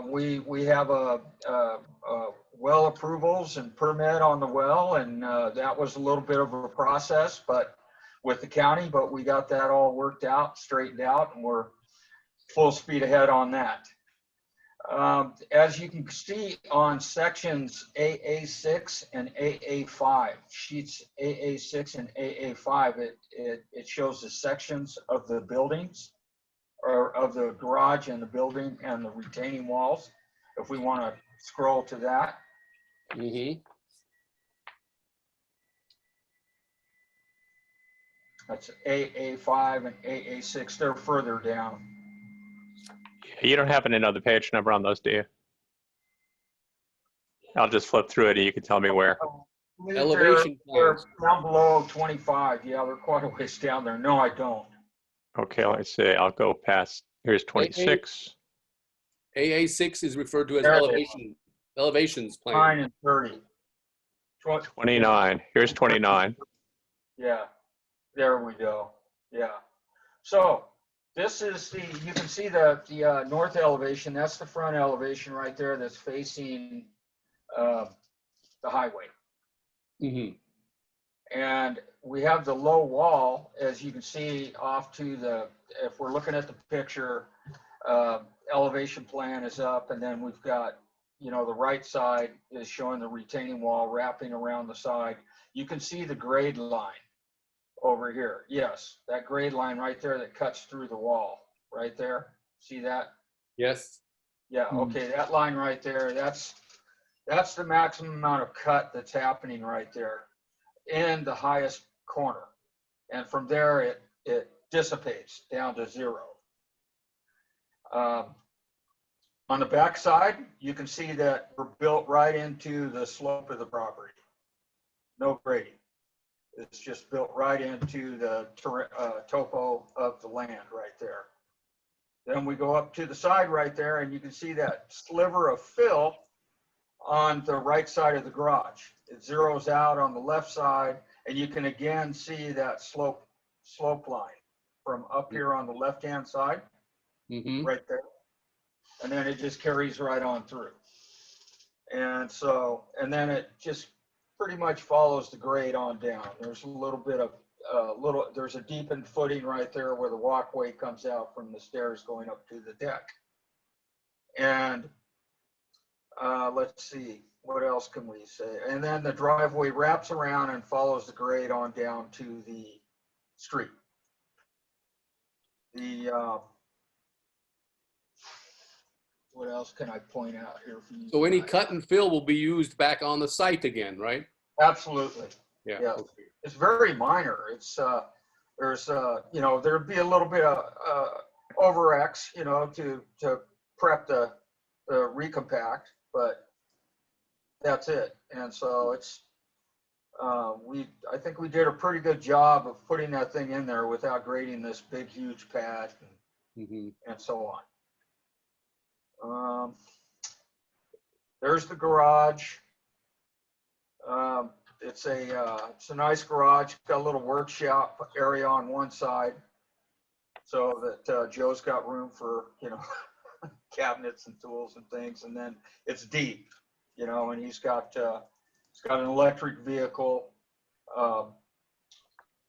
We have a well approvals and permit on the well, and that was a little bit of a process, but with the county, but we got that all worked out, straightened out, and we're full speed ahead on that. As you can see on sections AA6 and AA5, sheets AA6 and AA5, it shows the sections of the buildings, or of the garage and the building and the retaining walls. If we want to scroll to that. That's AA5 and AA6, they're further down. You don't have another page number on those, do you? I'll just flip through it and you can tell me where. Elevation they're plans. down below 25. Yeah, they're quite a ways down there. No, I don't. Okay, let's see. I'll go past. Here's 26. AA6 is referred to as There it elevations plan. 9 and 30. 29. Here's 29. Yeah, there we go. Yeah. So this is you can see the north elevation. That's the front elevation right there that's facing the highway. And we have the low wall, as you can see off to the, if we're looking at the picture, elevation plan is up, and then we've got, you know, the right side is showing the retaining wall wrapping around the side. You can see the grade line over here. Yes, that grade line right there that cuts through the wall, right there. See that? Yes. Yeah, okay, that line right there, that's the maximum amount of cut that's happening right there in the highest corner. And from there, it dissipates down to 0. On the back side, you can see that we're built right into the slope of the property. No grading. It's just built right into the topo of the land right there. Then we go up to the side right there, and you can see that sliver of fill on the right side of the garage. It zeroes out on the left side, and you can again see that slope line from up here on the left-hand side, right there. And then it just carries right on through. And so, and then it just pretty much follows the grade on down. There's a little bit of, there's a deepened footing right there where the walkway comes out from the stairs going up to the deck. And let's see, what else can we say? And then the driveway wraps around and follows the grade on down to the street. What else can I point out here for you? So any cut and fill will be used back on the site again, right? Absolutely. Yeah. Yeah. Okay. It's very minor. It's there's you know, there'd be a little bit of over-X, you know, to prep the recompact, but that's it. And so it's I think we did a pretty good job of putting that thing in there without grading this big huge pad and so on. There's the garage. It's a nice garage. Got a little workshop area on one side, so that Joe's got room for, you know, cabinets and tools and things. And then it's deep, you know, and he's got an electric vehicle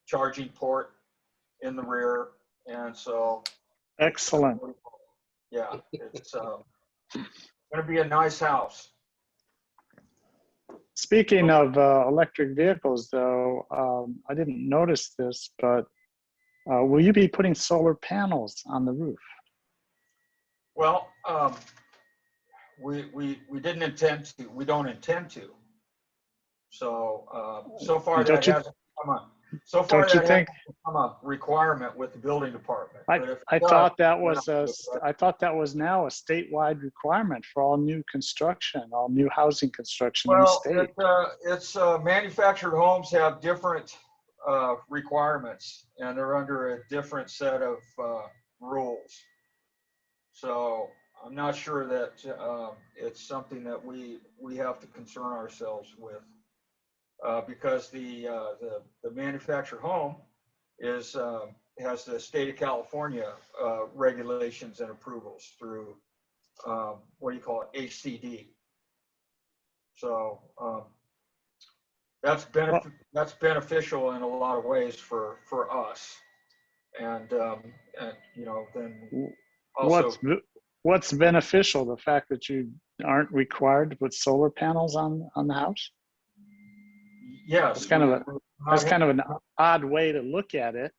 charging port in the rear, and so Excellent. yeah, it's going to be a nice house. Speaking of electric vehicles, though, I didn't notice this, but will you be putting solar panels on the roof? Well, we didn't intend to. We don't intend to. So so far that hasn't come on. So far that hasn't become a requirement with the building department. I thought that was I thought that was now a statewide requirement for all new construction, all new housing construction in the state. It's manufactured homes have different requirements, and they're under a different set of rules. So I'm not sure that it's something that we have to concern ourselves with. Because the manufactured home has the state of California regulations and approvals through what do you call it, HCD. So that's beneficial in a lot of ways for us, and you know, then also what's beneficial, the fact that you aren't required to put solar panels on the house? Yes, it's kind of an odd way to look at it.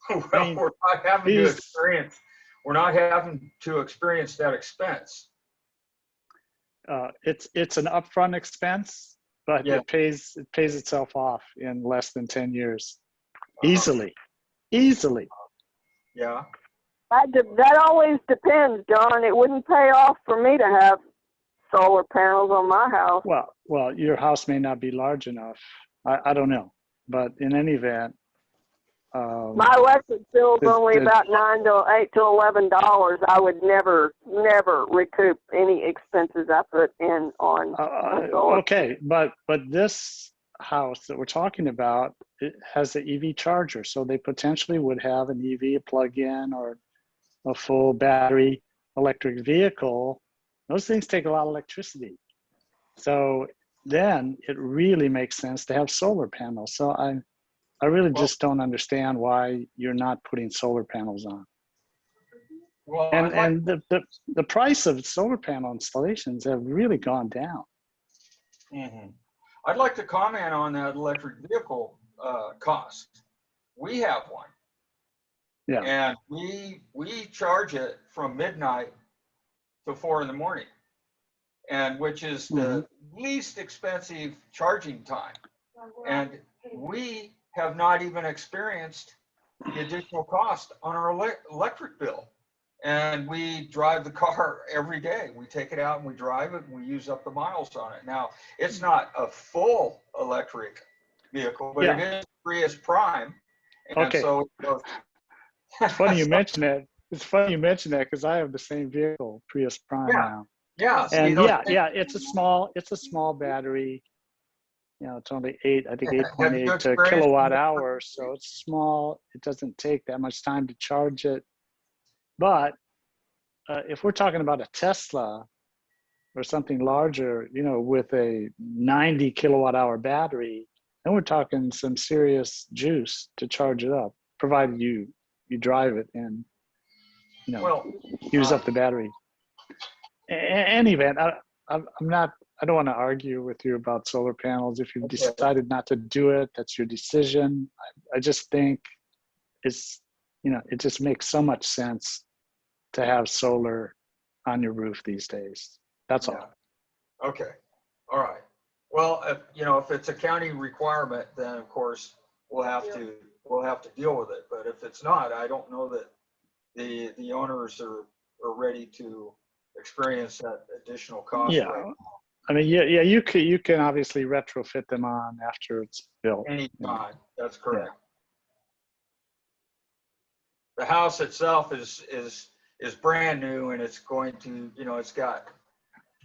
Well, we're not having to experience. We're not having to experience that expense. It's an upfront expense, but yeah, it pays itself off in less than 10 years, easily. Yeah. That always depends, John. It wouldn't pay off for me to have solar panels on my house. Well, your house may not be large enough. I don't know, but in any event, my electric bill's only about $8 to $11. I would never recoup any expenses I put in on. Okay, but this house that we're talking about, it has an EV charger, so they potentially would have an EV plug-in or a full battery electric vehicle. Those things take a lot of electricity, so then it really makes sense to have solar panels. So I really just don't understand why you're not putting solar panels on. Well, And the price of solar panel installations have really gone down. I'd like to comment on that electric vehicle cost. We have one. Yeah. And we charge it from midnight to 4 in the morning, and which is the least expensive charging time. And we have not even experienced the additional cost on our electric bill. And we drive the car every day. We take it out and we drive it and we use up the miles on it. Now, it's not a full electric vehicle, but it is Prius Prime. And Okay. so it goes. It's funny you mention that. It's funny you mention that because I have the same vehicle, Prius Prime now. Yeah. And it's a small battery. You know, it's only 8.8 kilowatt hours. So it's small. It doesn't take that much time to charge it. But if we're talking about a Tesla or something larger, you know, with a 90 kilowatt hour battery, then we're talking some serious juice to charge it up, provided you drive it and, you know, use up the battery. Any event, I don't want to argue with you about solar panels. If you've decided not to do it, that's your decision. I just think it's, you know, it just makes so much sense to have solar on your roof these days. That's all. Okay. All right. Well, you know, if it's a county requirement, then of course we'll have to deal with it. But if it's not, I don't know that the owners are ready to experience that additional cost. Yeah. Right now. I mean, you can obviously retrofit them on after it's built. Anytime. That's correct. The house itself is brand new, and it's going to, you know, it's got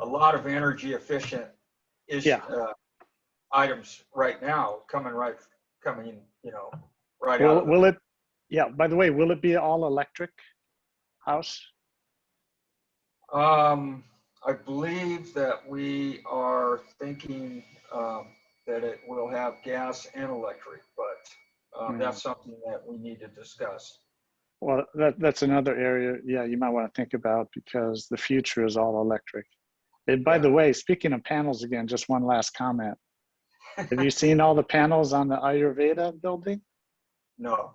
a lot of energy efficient items right now coming, you know, right out. Will it? Yeah. By the way, will it be all electric house? I believe that we are thinking that it will have gas and electric, but that's something that we need to discuss. Well, that's another area, you might want to think about, because the future is all electric. And by the way, speaking of panels again, just one last comment. Have you seen all the panels on the Ayurveda building? No.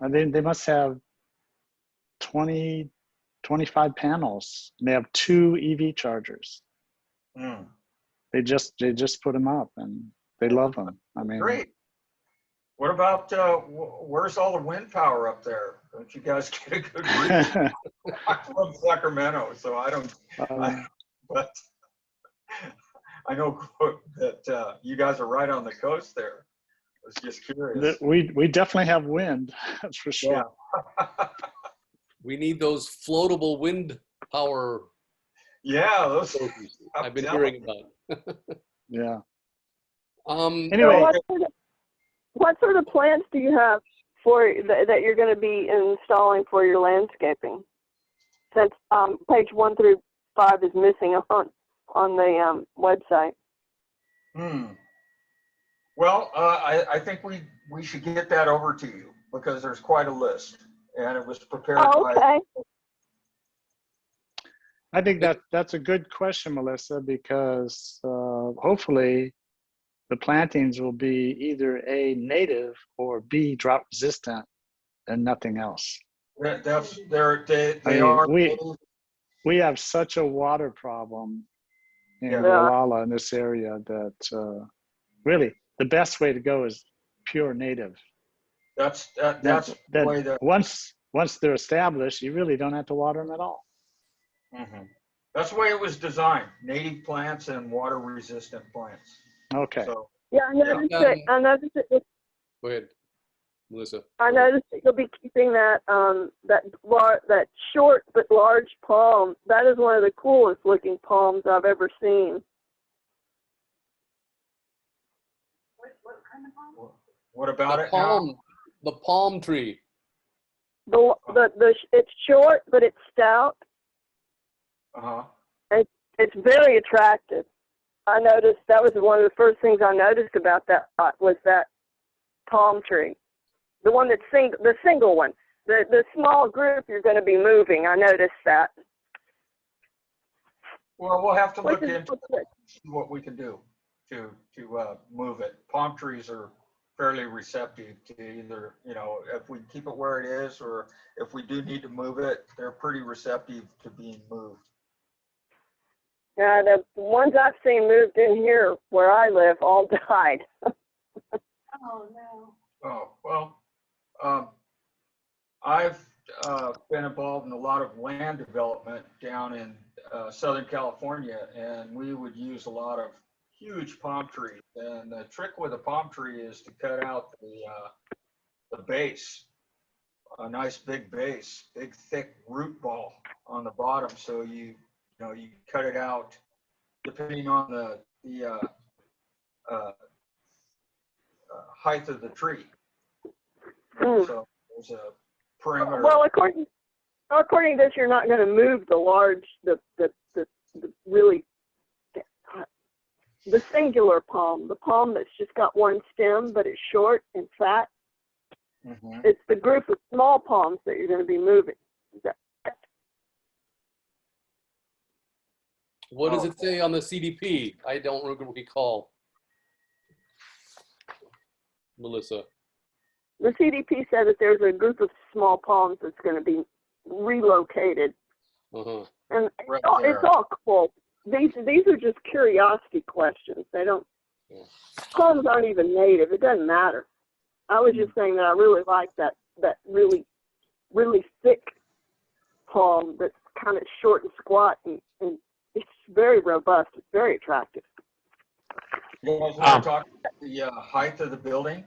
I mean, they must have 20, 25 panels. And they have 2 EV chargers. They just put them up and they love them. I mean, great. What about where's all the wind power up there? Don't you guys get a good breeze? I love Sacramento, so I don't. But I know that you guys are right on the coast there. I was just curious. We definitely have wind, that's for sure. Yeah. We need those floatable wind power. Yeah, those I've been hearing about. Yeah. Anyway, so what sort of plans do you have for that you're going to be installing for your landscaping? Since page 1 through 5 is missing on the website. Well, I think we should get that over to you because there's quite a list, and it was prepared by. I think that's a good question, Melissa, because hopefully the plantings will be either A, native, or B, drought resistant, and nothing else. We have such a water problem in Gualala in this area that really the best way to go is pure native. That's the way that once they're established, you really don't have to water them at all. That's the way it was designed: native plants and water resistant plants. Okay. So, I noticed it. Go ahead, Melissa. I noticed that you'll be keeping that that short but large palm. That is one of the coolest looking palms I've ever seen. What kind of palm? What about it? The palm tree. It's short but it's stout. It's very attractive. I noticed that was one of the first things I noticed about that was that palm tree. The one that's the single one. The small group you're going to be moving. I noticed that. Well, we'll have to look Which is into what we can do to move it. Palm trees are fairly receptive to either, you know, if we keep it where it is, or if we do need to move it, they're pretty receptive to being moved. The ones I've seen moved in here where I live all died. Oh, no. Oh, well, I've been involved in a lot of land development down in Southern California, and we would use a lot of huge palm trees. And the trick with a palm tree is to cut out the base, a nice big base, big thick root ball on the bottom. So you cut it out depending on the height of the tree. So there's a perimeter. Well, according to this, you're not going to move the large, the really, the singular palm, the palm that's just got one stem, but it's short and fat. Mm-hmm. It's the group of small palms that you're going to be moving. What does it say on the CDP? I don't recall. Melissa. The CDP said that there's a group of small palms that's going to be relocated. Uh-huh. And Right it's all cool. These are just curiosity questions. They don't, palms aren't even native. It doesn't matter. I was just saying that I really like that really, really thick palm that's kind of short and squat, and it's very robust. It's very attractive. You guys want to talk about the height of the building?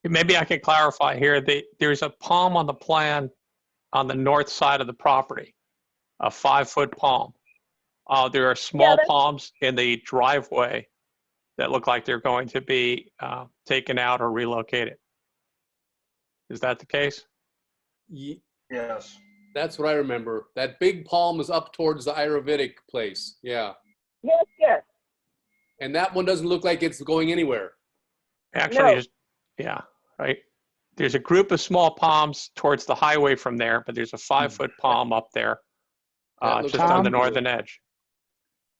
Maybe I can clarify here. There's a palm on the plan on the north side of the property, a 5-foot palm. There are small palms in the driveway that look like they're going to be taken out or relocated. Is that the case? Yes. That's what I remember. That big palm is up towards the Ayurvedic place. Yeah. Yes. And that one doesn't look like it's going anywhere. Actually, right. There's a group of small palms towards the highway from there, but there's a 5-foot palm up there, just on the northern edge.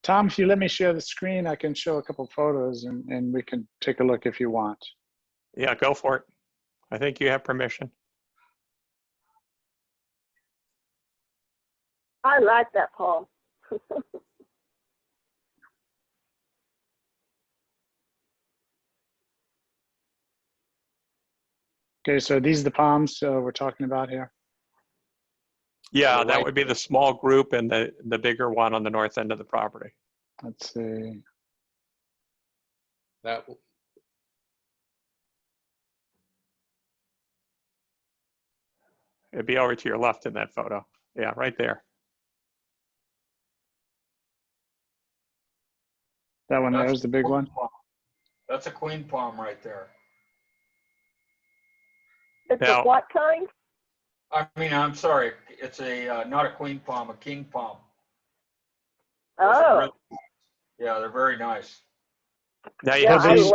Tom, if you let me share the screen, I can show a couple photos and we can take a look if you want. Yeah, go for it. I think you have permission. I like that palm. Okay, so these are the palms we're talking about here. Yeah, that would be the small group and the bigger one on the north end of the property. Let's see. It'd be over to your left in that photo. Yeah, right there. That one there's the big one. That's a queen palm right there. It's a what kind? I mean, I'm sorry. It's not a queen palm, a king palm. Oh. Yeah, they're very nice. Now you have these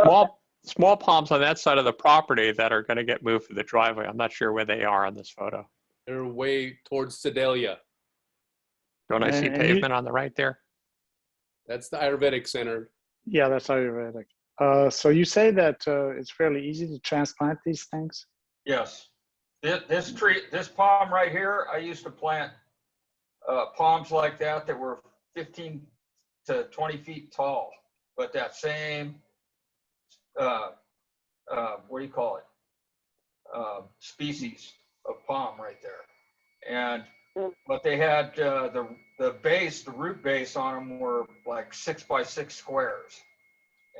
small palms on that side of the property that are going to get moved to the driveway. I'm not sure where they are on this photo. They're way towards Sedalia. Don't I see pavement on the right there? That's the Ayurvedic Center. Yeah, that's Ayurvedic. So you say that it's fairly easy to transplant these things? Yes. This tree, this palm right here, I used to plant palms like that were 15 to 20 feet tall. But that same, what do you call it? Species of palm right there. And but they had the base, the root base on them were like 6x6 squares.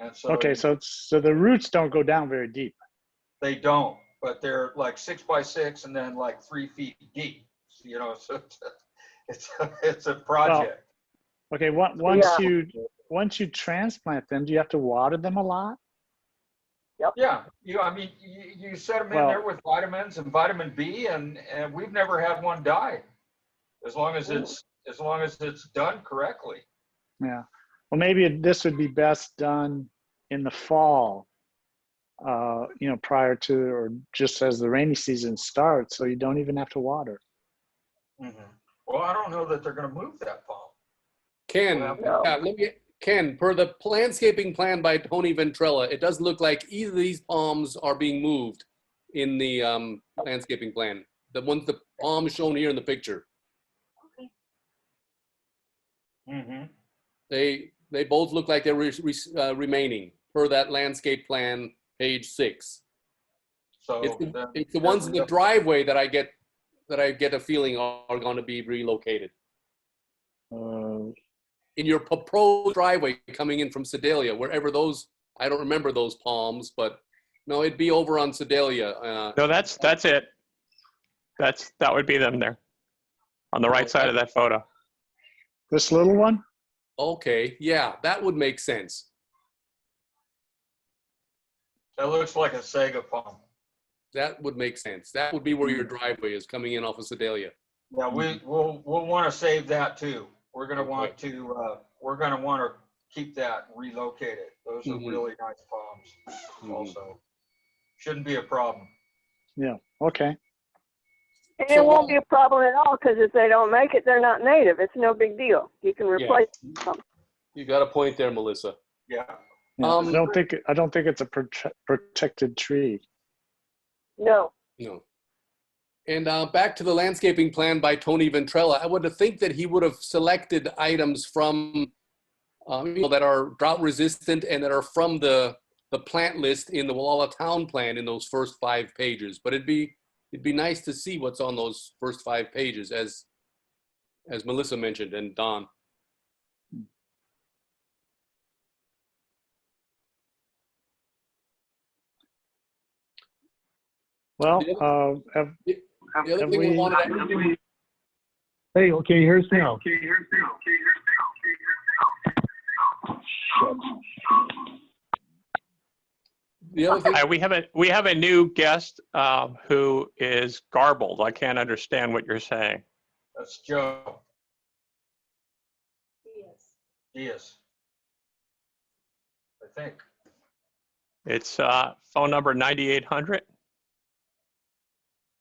And so okay, so the roots don't go down very deep. They don't, but they're like 6x6 and then like 3 feet deep. You know, so it's a project. Well, okay, once you transplant them, do you have to water them a lot? Yep. Yeah, you set them in there with vitamins and vitamin B, and we've never had one die, as long as it's done correctly. Yeah. Well, maybe this would be best done in the fall, prior to or just as the rainy season starts, so you don't even have to water. Well, I don't know that they're going to move that palm. Ken, Well, Ken, per the landscaping plan by Tony Ventrella, it doesn't look like either of these palms are being moved in the landscaping plan. The palms shown here in the picture. They both look like they're remaining per that landscape plan, page 6. So It's the ones in the driveway that I get a feeling are going to be relocated. In your proposed driveway coming in from Sedalia, wherever those, I don't remember those palms, but no, it'd be over on Sedalia. No, that's it. That would be them there on the right side of that photo. This little one? Okay, yeah, that would make sense. that looks like a Sega palm. That would make sense. That would be where your driveway is coming in off of Sedalia. Yeah, we'll want to save that too. We're going to want to keep that relocated. Those are really nice palms also. Shouldn't be a problem. Yeah, okay. And it won't be a problem at all, because if they don't make it, they're not native. It's no big deal. You can replace them. You got a point there, Melissa. Yeah. Yeah, I don't think it's a protected tree. No. No. And back to the landscaping plan by Tony Ventrella, I would think that he would have selected items from, that are drought resistant and that are from the plant list in the Gualala Town Plan in those first 5 pages. But it'd be nice to see what's on those first 5 pages, as Melissa mentioned and Don. Well, The other thing I wanted to Hey, okay, here's now. the other thing, Hi, we have a new guest who is garbled. I can't understand what you're saying. That's Joe. Yes. I think. It's phone number 9800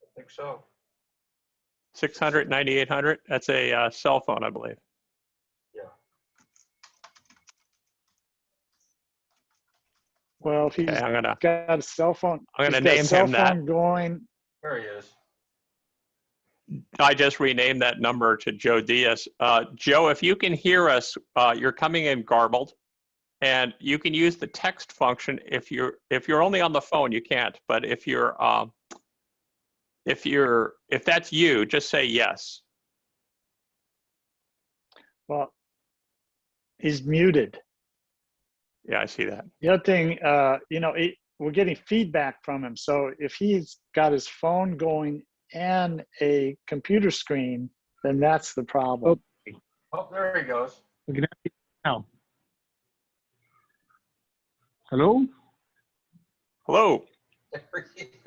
I think so. 600 9800. That's a cell phone, I believe. Yeah. well, if he's Okay, got a cell phone, I'm gonna he's got a name cell him that. phone going. There he is. I just renamed that number to Joe Diaz. Joe, if you can hear us, you're coming in garbled, and you can use the text function. If you're only on the phone, you can't. But if that's you, just say yes. Well, he's muted. Yeah, I see that. The other thing, we're getting feedback from him. So if he's got his phone going and a computer screen, then that's the problem. Oh, there he goes. We can have you now. Hello? Hello.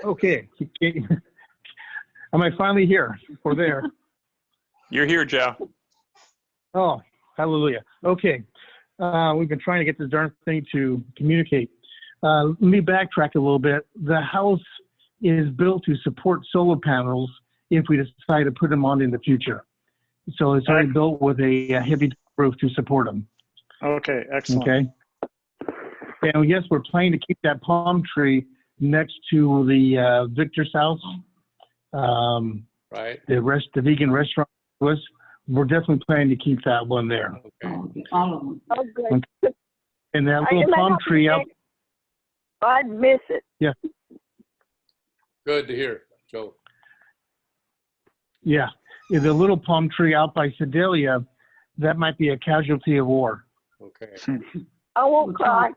Okay. Am I finally here or there? You're here, Joe. Oh, hallelujah. Okay. We've been trying to get this darn thing to communicate. Let me backtrack a little bit. The house is built to support solar panels if we decide to put them on in the future. So it's already built with a heavy roof to support them. Okay, excellent. Okay. And yes, we're planning to keep that palm tree next to the Victor's house. right? The vegan restaurant was. We're definitely planning to keep that one there. Okay. Oh, good. And that little palm tree up. I'd miss it. Yeah. Good to hear, Joe. Yeah. The little palm tree out by Sedalia, that might be a casualty of war. Okay. I won't cry.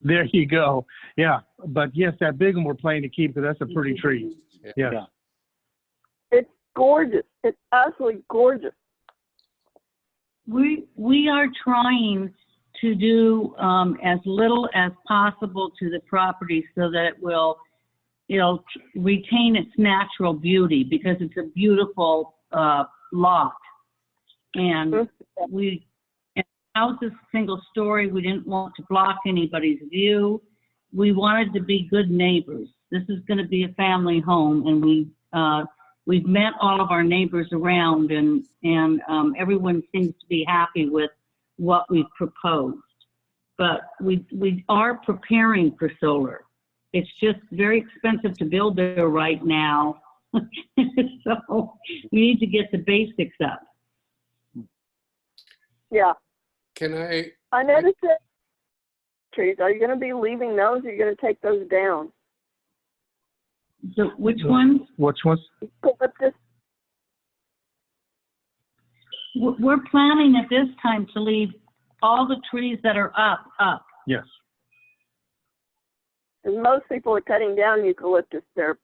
There you go. Yeah. But yes, that big one we're planning to keep because that's a pretty tree. Yeah. Yeah. It's gorgeous. It's absolutely gorgeous. We are trying to do as little as possible to the property so that it will, retain its natural beauty, because it's a beautiful lot. And we house is single story. We didn't want to block anybody's view. We wanted to be good neighbors. This is going to be a family home, and we've met all of our neighbors around, and everyone seems to be happy with what we've proposed. But we are preparing for solar. It's just very expensive to build there right now. So we need to get the basics up. Yeah. Can I noticed that trees. Are you going to be leaving those, or are you going to take those down? So which ones? Which ones? Eucalyptus. We're planning at this time to leave all the trees that are up. Yes. And most people are cutting down eucalyptus. They're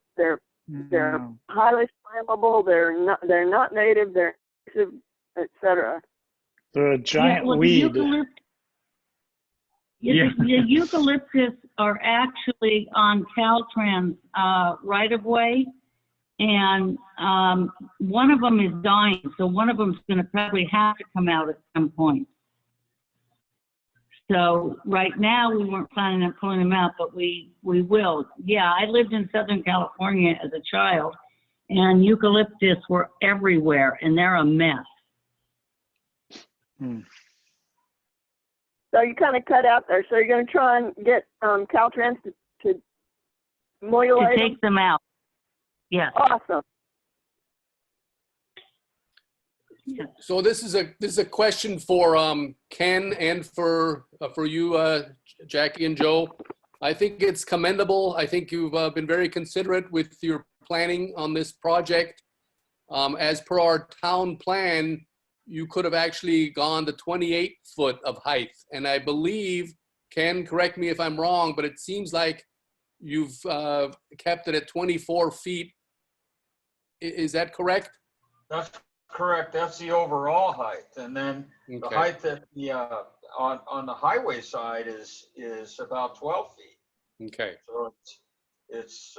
highly flammable. They're not native. They're invasive, etc. They're a giant well, weed. The eucalyptus are actually on Caltrans right of way, and one of them is dying, so one of them is going to probably have to come out at some point. So right now we weren't planning on pulling them out, but we will. Yeah, I lived in Southern California as a child, and eucalyptus were everywhere, and they're a mess. So you kind of cut out there. So you're going to try and get Caltrans to To molulate take them out. Yes. Awesome. Yes. So this is a question for Ken and for you, Jackie and Joe. I think it's commendable. I think you've been very considerate with your planning on this project. As per our town plan, you could have actually gone to 28 foot of height. And I believe, Ken, correct me if I'm wrong, but it seems like you've kept it at 24 feet. Is that correct? That's correct. That's the overall height. And then the height that the on the highway side is about 12 feet. Okay. So it's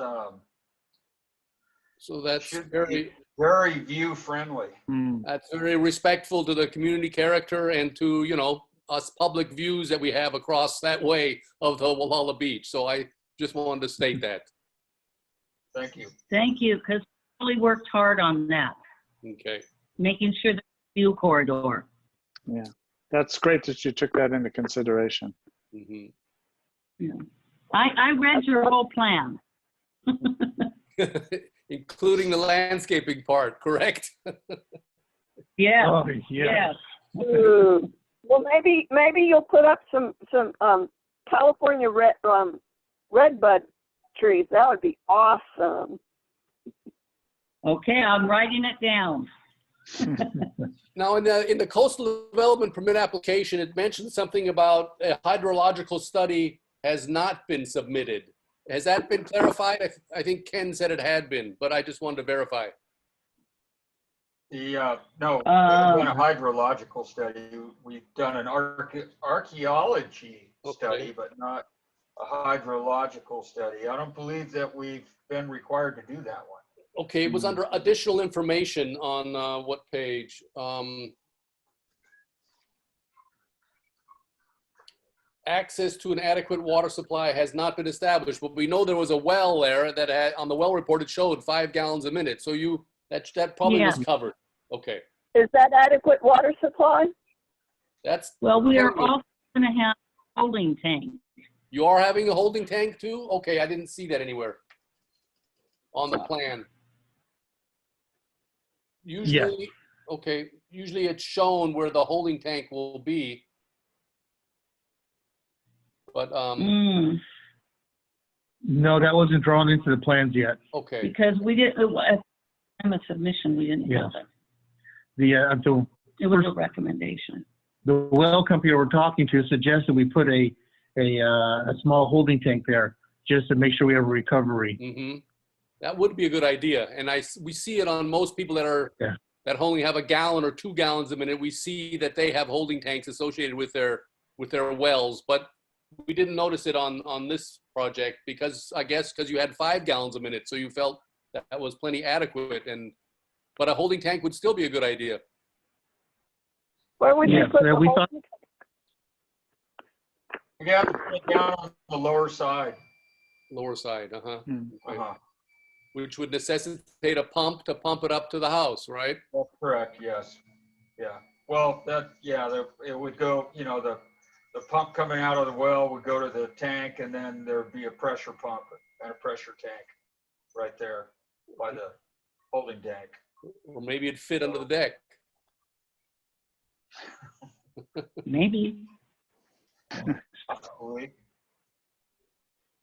so that's very view friendly. That's very respectful to the community character and to, you know, us public views that we have across that way of the Gualala Beach. So I just wanted to state that. Thank you. Thank you, because we really worked hard on that. Okay. Making sure the view corridor. Yeah, that's great that you took that into consideration. Mm-hmm. Yeah. I read your whole plan. Including the landscaping part, correct? Yeah. Oh, yes. Well, maybe you'll put up some California redbud trees. That would be awesome. Okay, I'm writing it down. Now, in the coastal development permit application, it mentioned something about a hydrological study has not been submitted. Has that been clarified? I think Ken said it had been, but I just wanted to verify. No, we've done a hydrological study. We've done an archaeology study, but not a hydrological study. I don't believe that we've been required to do that one. Okay, it was under additional information on what page? Access to an adequate water supply has not been established, but we know there was a well there that had, on the well report it showed 5 gallons a minute. So that probably was covered. Okay. Is that adequate water supply? That's well, we are also going to have a holding tank. You are having a holding tank too? Okay, I didn't see that anywhere on the plan. Usually, okay, usually it's shown where the holding tank will be. But no, that wasn't drawn into the plans yet. Okay. Because we didn't, at the time of submission, we didn't have it. It was a recommendation. The well company we're talking to suggested we put a small holding tank there just to make sure we have a recovery. Mm-hmm. That would be a good idea. And we see it on most people that only have a gallon or 2 gallons a minute. We see that they have holding tanks associated with their wells, but we didn't notice it on this project because I guess because you had 5 gallons a minute, so you felt that was plenty adequate. But a holding tank would still be a good idea. Where would you put the holding tank? You have to put it down on the lower side. Lower side, uh-huh. Okay. Uh-huh. Which would necessitate a pump to pump it up to the house, right? That's correct, yes. Yeah. Well, it would go, the pump coming out of the well would go to the tank, and then there'd be a pressure pump and a pressure tank right there by the holding tank. Or maybe it'd fit under the deck. Maybe. Probably.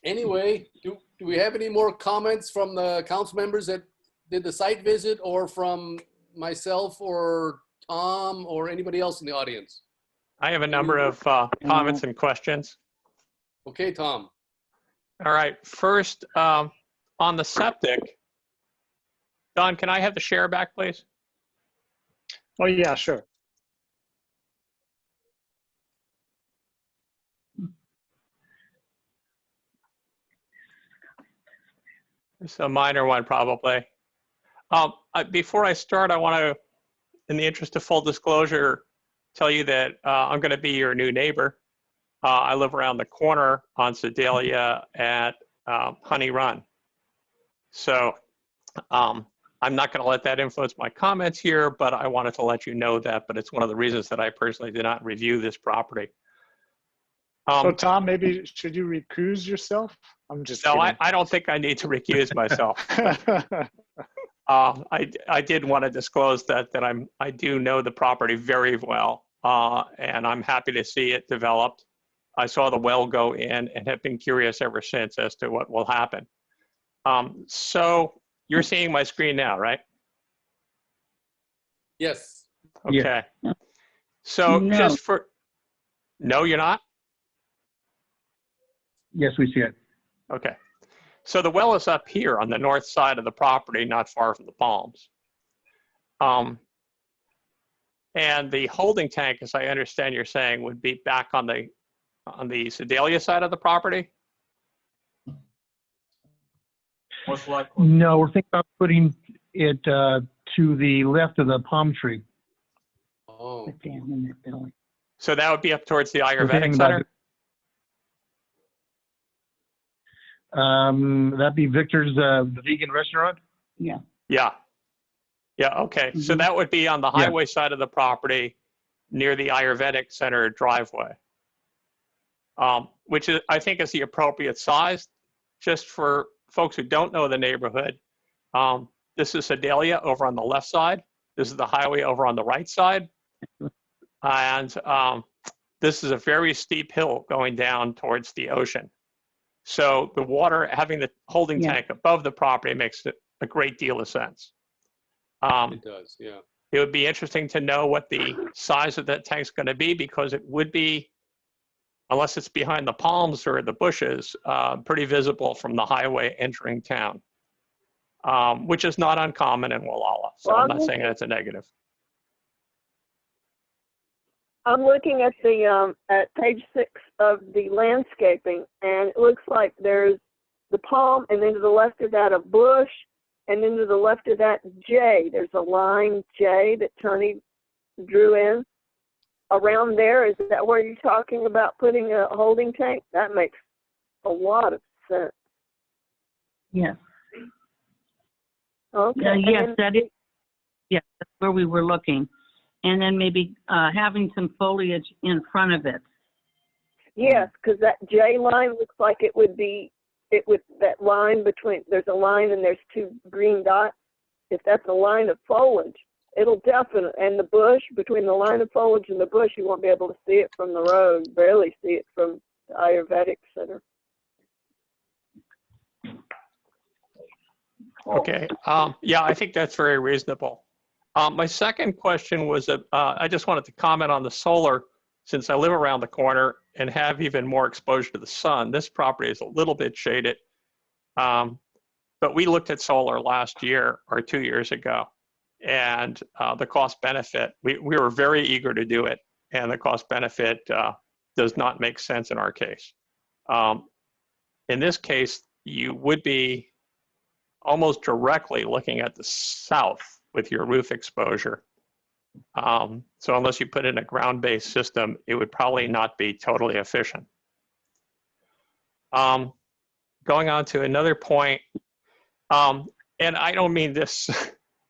Anyway, do we have any more comments from the council members that did the site visit, or from myself or Tom or anybody else in the audience? I have a number of comments and questions. Okay, Tom. All right, first, on the septic, Don, can I have the share back, please? Oh, yeah, sure. It's a minor one, probably. Before I start, I want to, in the interest of full disclosure, tell you that I'm going to be your new neighbor. I live around the corner on Sedalia at Honey Run. So I'm not going to let that influence my comments here, but I wanted to let you know that. But it's one of the reasons that I personally did not review this property. So Tom, maybe should you recuse yourself? I'm just No, kidding. I don't think I need to recuse myself. I did want to disclose that I do know the property very well, and I'm happy to see it developed. I saw the well go in and have been curious ever since as to what will happen. So you're seeing my screen now, right? Yes. Okay. So No. just for, no, you're not? Yes, we see it. Okay. So the well is up here on the north side of the property, not far from the palms. And the holding tank, as I understand you're saying, would be back on the Sedalia side of the property? Most likely. No, we're thinking about putting it to the left of the palm tree. Oh. Down in that building. So that would be up towards the We're Ayurvedic thinking about Center? That'd be Victor's, the vegan restaurant? Yeah. Yeah. Yeah, okay. So Mhm. that would be on the highway side of the property near the Ayurvedic Center driveway, which is, I think is the appropriate size. Just for folks who don't know the neighborhood, this is Sedalia over on the left side. This is the highway over on the right side. And this is a very steep hill going down towards the ocean. So the water, having the holding tank above the property makes it a great deal of sense. It does, yeah. It would be interesting to know what the size of that tank's going to be, because it would be, unless it's behind the palms or the bushes, pretty visible from the highway entering town, which is not uncommon in Gualala. So Well, I'm not saying that's a negative. I'm looking at the at page 6 of the landscaping, and it looks like there's the palm, and then to the left of that a bush, and then to the left of that J. There's a line J that Tony drew in. Around there, is that where you're talking about putting a holding tank? That makes a lot of sense. Yes. Okay. Yeah, and yes, then- that is. Yes, that's where we were looking, and then maybe having some foliage in front of it. Yes, because that J line looks like it would that line between, there's a line and there's 2 green dots. If that's a line of foliage, it'll definitely, and the bush, between the line of foliage and the bush, you won't be able to see it from the road, barely see it from the Ayurvedic Center. Okay. Yeah, I think that's very reasonable. My second question was, I just wanted to comment on the solar, since I live around the corner and have even more exposure to the sun. This property is a little bit shaded, but we looked at solar last year or 2 years ago, and the cost benefit, we were very eager to do it, and the cost benefit does not make sense in our case. In this case, you would be almost directly looking at the south with your roof exposure. So unless you put in a ground-based system, it would probably not be totally efficient. Going on to another point, and I don't mean this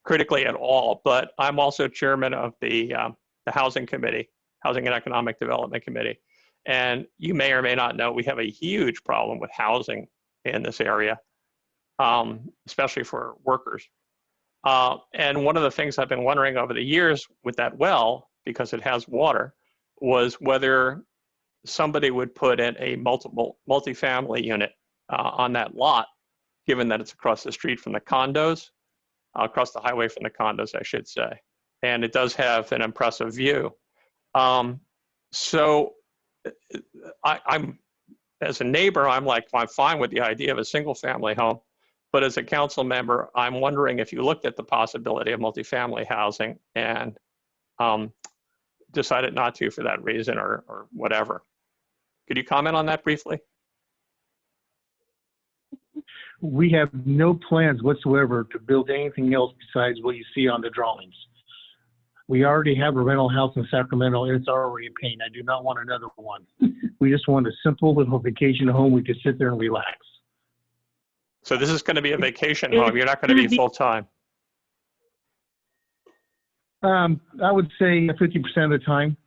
critically at all, but I'm also chairman of the Housing Committee, Housing and Economic Development Committee. And you may or may not know, we have a huge problem with housing in this area, especially for workers. And one of the things I've been wondering over the years with that well, because it has water, was whether somebody would put in a multifamily unit on that lot, given that it's across the street from the condos, across the highway from the condos, I should say. And it does have an impressive view. So I'm, as a neighbor, I'm fine with the idea of a single family home. But as a council member, I'm wondering if you looked at the possibility of multifamily housing and decided not to for that reason or whatever. Could you comment on that briefly? We have no plans whatsoever to build anything else besides what you see on the drawings. We already have a rental house in Sacramento, and it's already a pain. I do not want another one. We just want a simple little vacation home we can sit there and relax. So this is going to be a vacation home. You're not going to be full-time. I would say 50% of the time,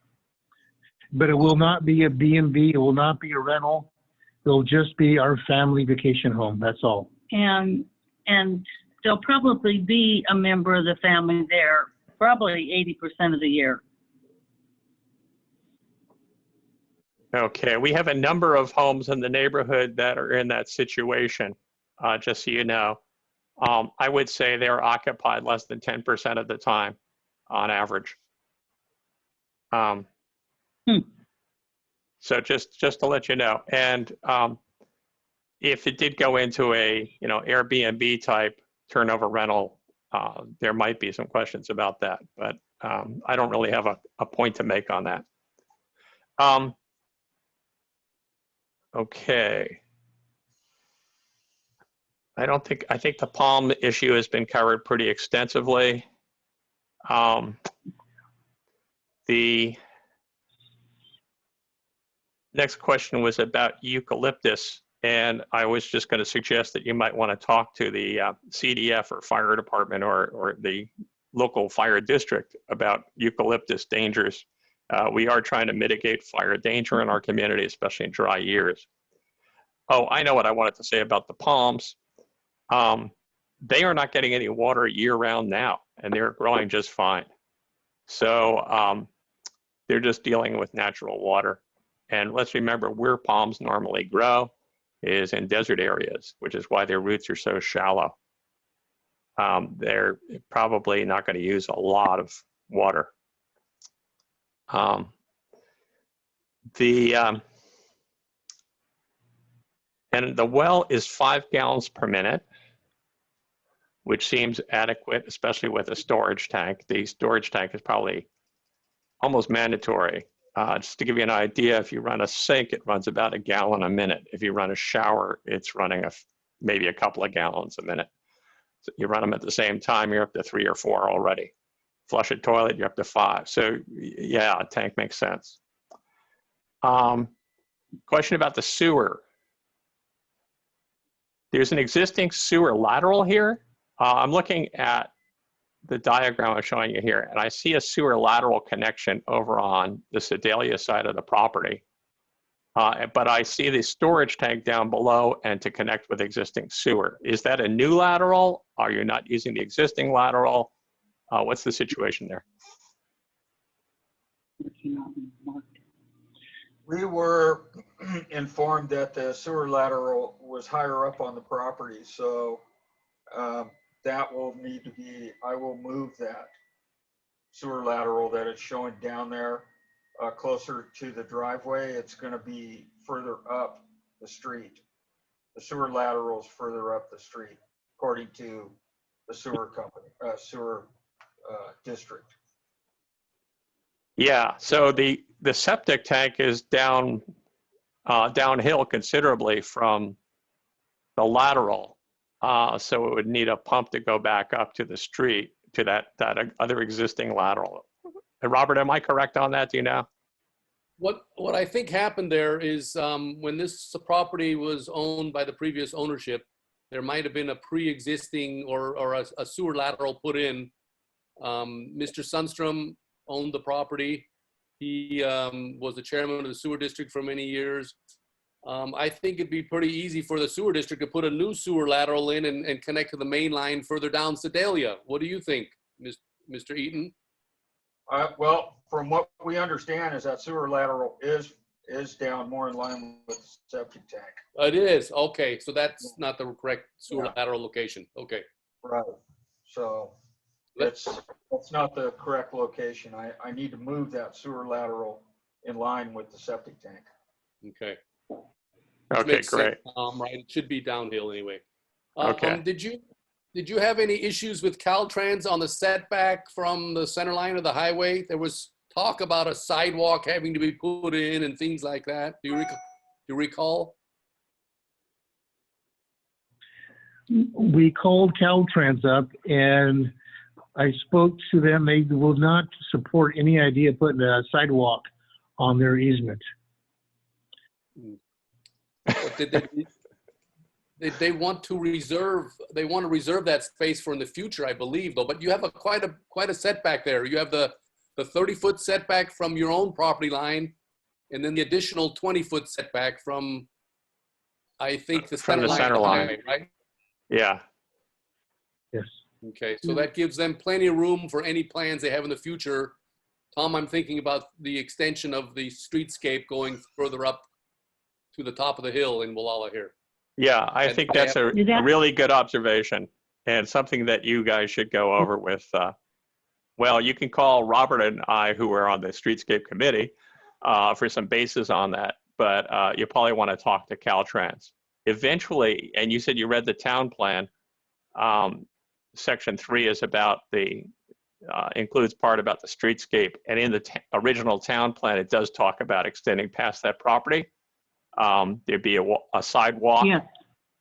but it will not be a B&B. It will not be a rental. It'll just be our family vacation home. That's all. And there'll probably be a member of the family there, probably 80% of the year. Okay, we have a number of homes in the neighborhood that are in that situation, just so you know. I would say they're occupied less than 10% of the time on average. So just to let you know, and if it did go into a Airbnb type turnover rental, there might be some questions about that, but I don't really have a point to make on that. Okay. I think the palm issue has been covered pretty extensively. The next question was about eucalyptus, and I was just going to suggest that you might want to talk to the CDF or fire department or the local fire district about eucalyptus dangers. We are trying to mitigate fire danger in our community, especially in dry years. Oh, I know what I wanted to say about the palms. They are not getting any water year-round now, and they're growing just fine. So they're just dealing with natural water. And let's remember, where palms normally grow is in desert areas, which is why their roots are so shallow. They're probably not going to use a lot of water. And the well is 5 gallons per minute, which seems adequate, especially with a storage tank. The storage tank is probably almost mandatory. Just to give you an idea, if you run a sink, it runs about 1 gallon a minute. If you run a shower, it's running maybe a couple of gallons a minute. So you run them at the same time, you're up to 3 or 4 already. Flush a toilet, you're up to 5. So yeah, a tank makes sense. Question about the sewer. There's an existing sewer lateral here. I'm looking at the diagram I'm showing you here, and I see a sewer lateral connection over on the Sedalia side of the property. But I see the storage tank down below and to connect with existing sewer. Is that a new lateral? Are you not using the existing lateral? What's the situation there? We were informed that the sewer lateral was higher up on the property, so that will need to be, I will move that sewer lateral that is showing down there closer to the driveway. It's going to be further up the street. The sewer lateral is further up the street, according to the sewer company, sewer district. Yeah, so the septic tank is downhill considerably from the lateral. So it would need a pump to go back up to the street, to that other existing lateral. And Robert, am I correct on that? Do you know? What I think happened there is when this property was owned by the previous ownership, there might have been a pre-existing or a sewer lateral put in. Mr. Sundstrom owned the property. He was the chairman of the sewer district for many years. I think it'd be pretty easy for the sewer district to put a new sewer lateral in and connect to the main line further down Sedalia. What do you think, Mr. Eaton? Well, from what we understand is that sewer lateral is down more in line with the septic tank. It is, okay, so that's not the correct sewer lateral location, okay. Right. So that's not the correct location. I need to move that sewer lateral in line with the septic tank. Okay. Okay, Makes great. sense, right, it should be downhill anyway. Okay. Did you have any issues with Caltrans on the setback from the center line of the highway? There was talk about a sidewalk having to be put in and things like that. Do you recall? We called Caltrans up and I spoke to them. They will not support any idea of putting a sidewalk on their easement. But they want to reserve that space for in the future, I believe, though. But you have quite a setback there. You have the 30-foot setback from your own property line, and then the additional 20-foot setback from, I think, the center line, right? Yeah. Yes. Okay, so that gives them plenty of room for any plans they have in the future. Tom, I'm thinking about the extension of the streetscape going further up to the top of the hill in Gualala here. Yeah, I think that's a really good observation and something that you guys should go over with. Well, you can call Robert and I, who are on the streetscape committee, for some bases on that, but you probably want to talk to Caltrans. Eventually, and you said you read the town plan, section 3 is about includes part about the streetscape, and in the original town plan, it does talk about extending past that property. There'd be a sidewalk,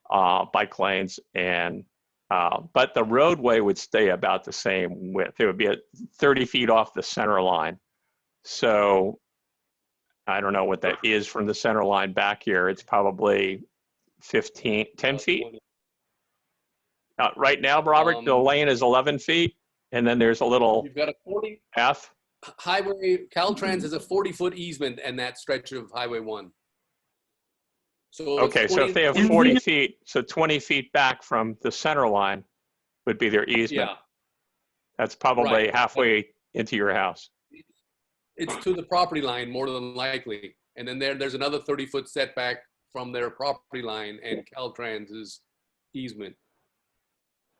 bike lanes, and but the roadway would stay about the same width. It would be 30 feet off the center line. So I don't know what that is from the center line back here. It's probably 10 feet. Right now, Robert, the lane is 11 feet, and then there's a little You've got a 40 F. highway. Caltrans has a 40-foot easement and that stretch of Highway 1. So okay, so if they have 40 feet, so 20 feet back from the center line would be their easement. Yeah. That's probably halfway into your house. It's to the property line more than likely. And then there's another 30-foot setback from their property line and Caltrans's easement.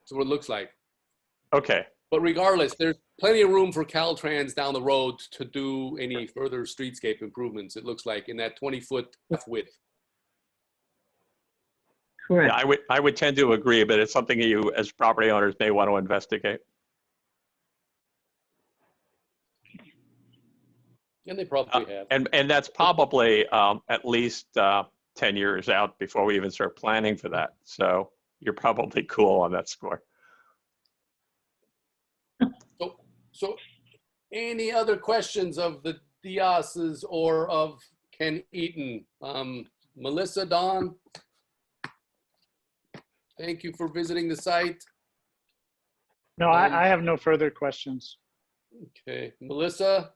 So what it looks like. Okay. But regardless, there's plenty of room for Caltrans down the road to do any further streetscape improvements, it looks like, in that 20-foot width. Correct. Yeah, I would tend to agree, but it's something you as property owners may want to investigate. And they probably have. And that's probably at least 10 years out before we even start planning for that. So you're probably cool on that score. So any other questions of the Diaz's or of Ken Eaton? Melissa, Don? Thank you for visiting the site. No, I have no further questions. Okay, Melissa?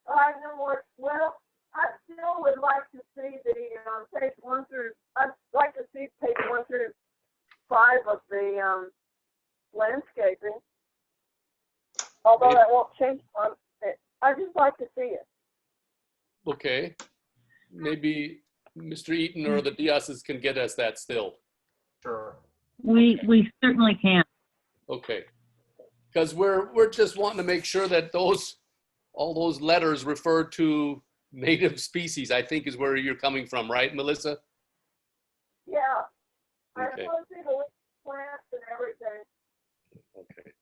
I know what, well, I still would like to see the page 1 through, I'd like to see page 1 through 5 of the landscaping. Although that won't change on it. I'd just like to see it. Okay, maybe Mr. Eaton or the Diaz's can get us that still. Sure. We certainly can. Okay, because we're just wanting to make sure that all those letters refer to native species, I think is where you're coming from, right, Melissa? Yeah. I Okay. want to see the plants and everything. Okay.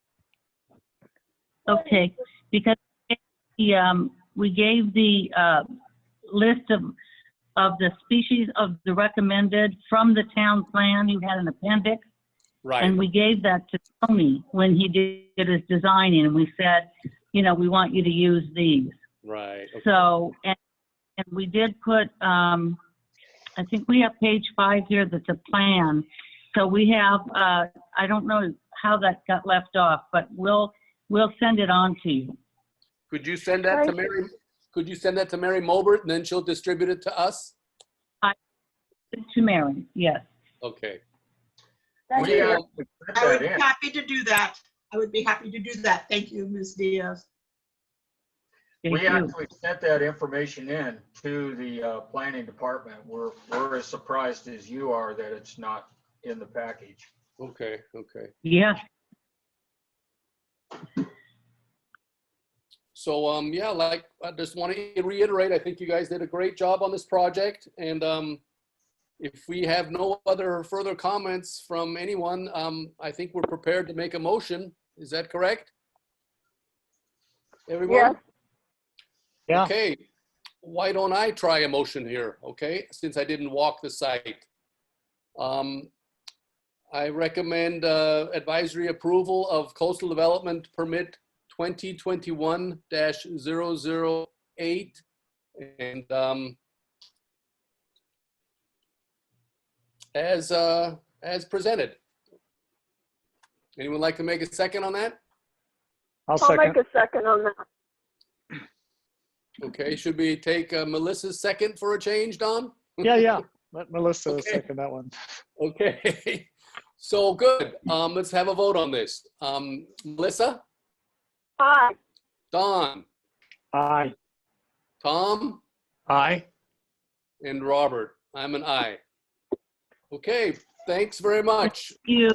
Okay, because we gave the list of the species of the recommended from the town plan. You had an appendix. Right. And we gave that to Tony when he did his designing, and we said, you know, we want you to use these. Right. Okay. So, and we did put, I think we have page 5 here that's a plan. So we have, I don't know how that got left off, but we'll send it on to you. Could you send that to Mary? Could you send that to Mary Mulbert and then she'll distribute it to us? To Mary, yes. Okay. Thank We you. actually sent I would that be in. happy to do that. I would be happy to do that. Thank you, Ms. Diaz. Thank We you. actually sent that information in to the planning department. We're as surprised as you are that it's not in the package. Okay. Okay. Yes. So, yeah, like, I just want to reiterate, I think you guys did a great job on this project. And if we have no other further comments from anyone, I think we're prepared to make a motion. Is that correct? Everyone? Yes. Yeah. Okay. Why don't I try a motion here, okay, since I didn't walk the site? I recommend advisory approval of coastal development permit 2021-008 and as presented. Anyone like to make a second on that? I'll I'll make second. a second on that. Okay, should we take Melissa's second for a change, Don? Yeah. Let Melissa Okay. second that one. Okay, so good. Let's have a vote on this. Melissa, Aye. Don, Aye. Tom, Aye. and Robert. I'm an aye. Okay, thanks very much Thank you.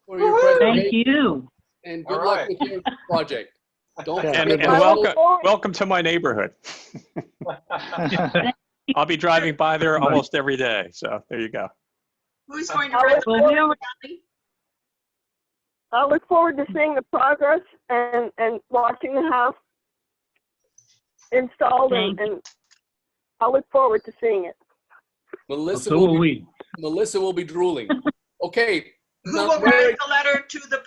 for your Thank presentation you. and good All luck right. with your project. Don't Yeah, And, forget and I to look welcome, forward- welcome to my neighborhood. I'll be driving by there almost every day. So there you go. Who's going to I rent look Well, the we'll, county? I look forward to seeing the progress and watching the house installed Thank and I look forward to seeing it. Melissa So will we. Melissa will be drooling. Okay, Who now, will Mary, write the letter to the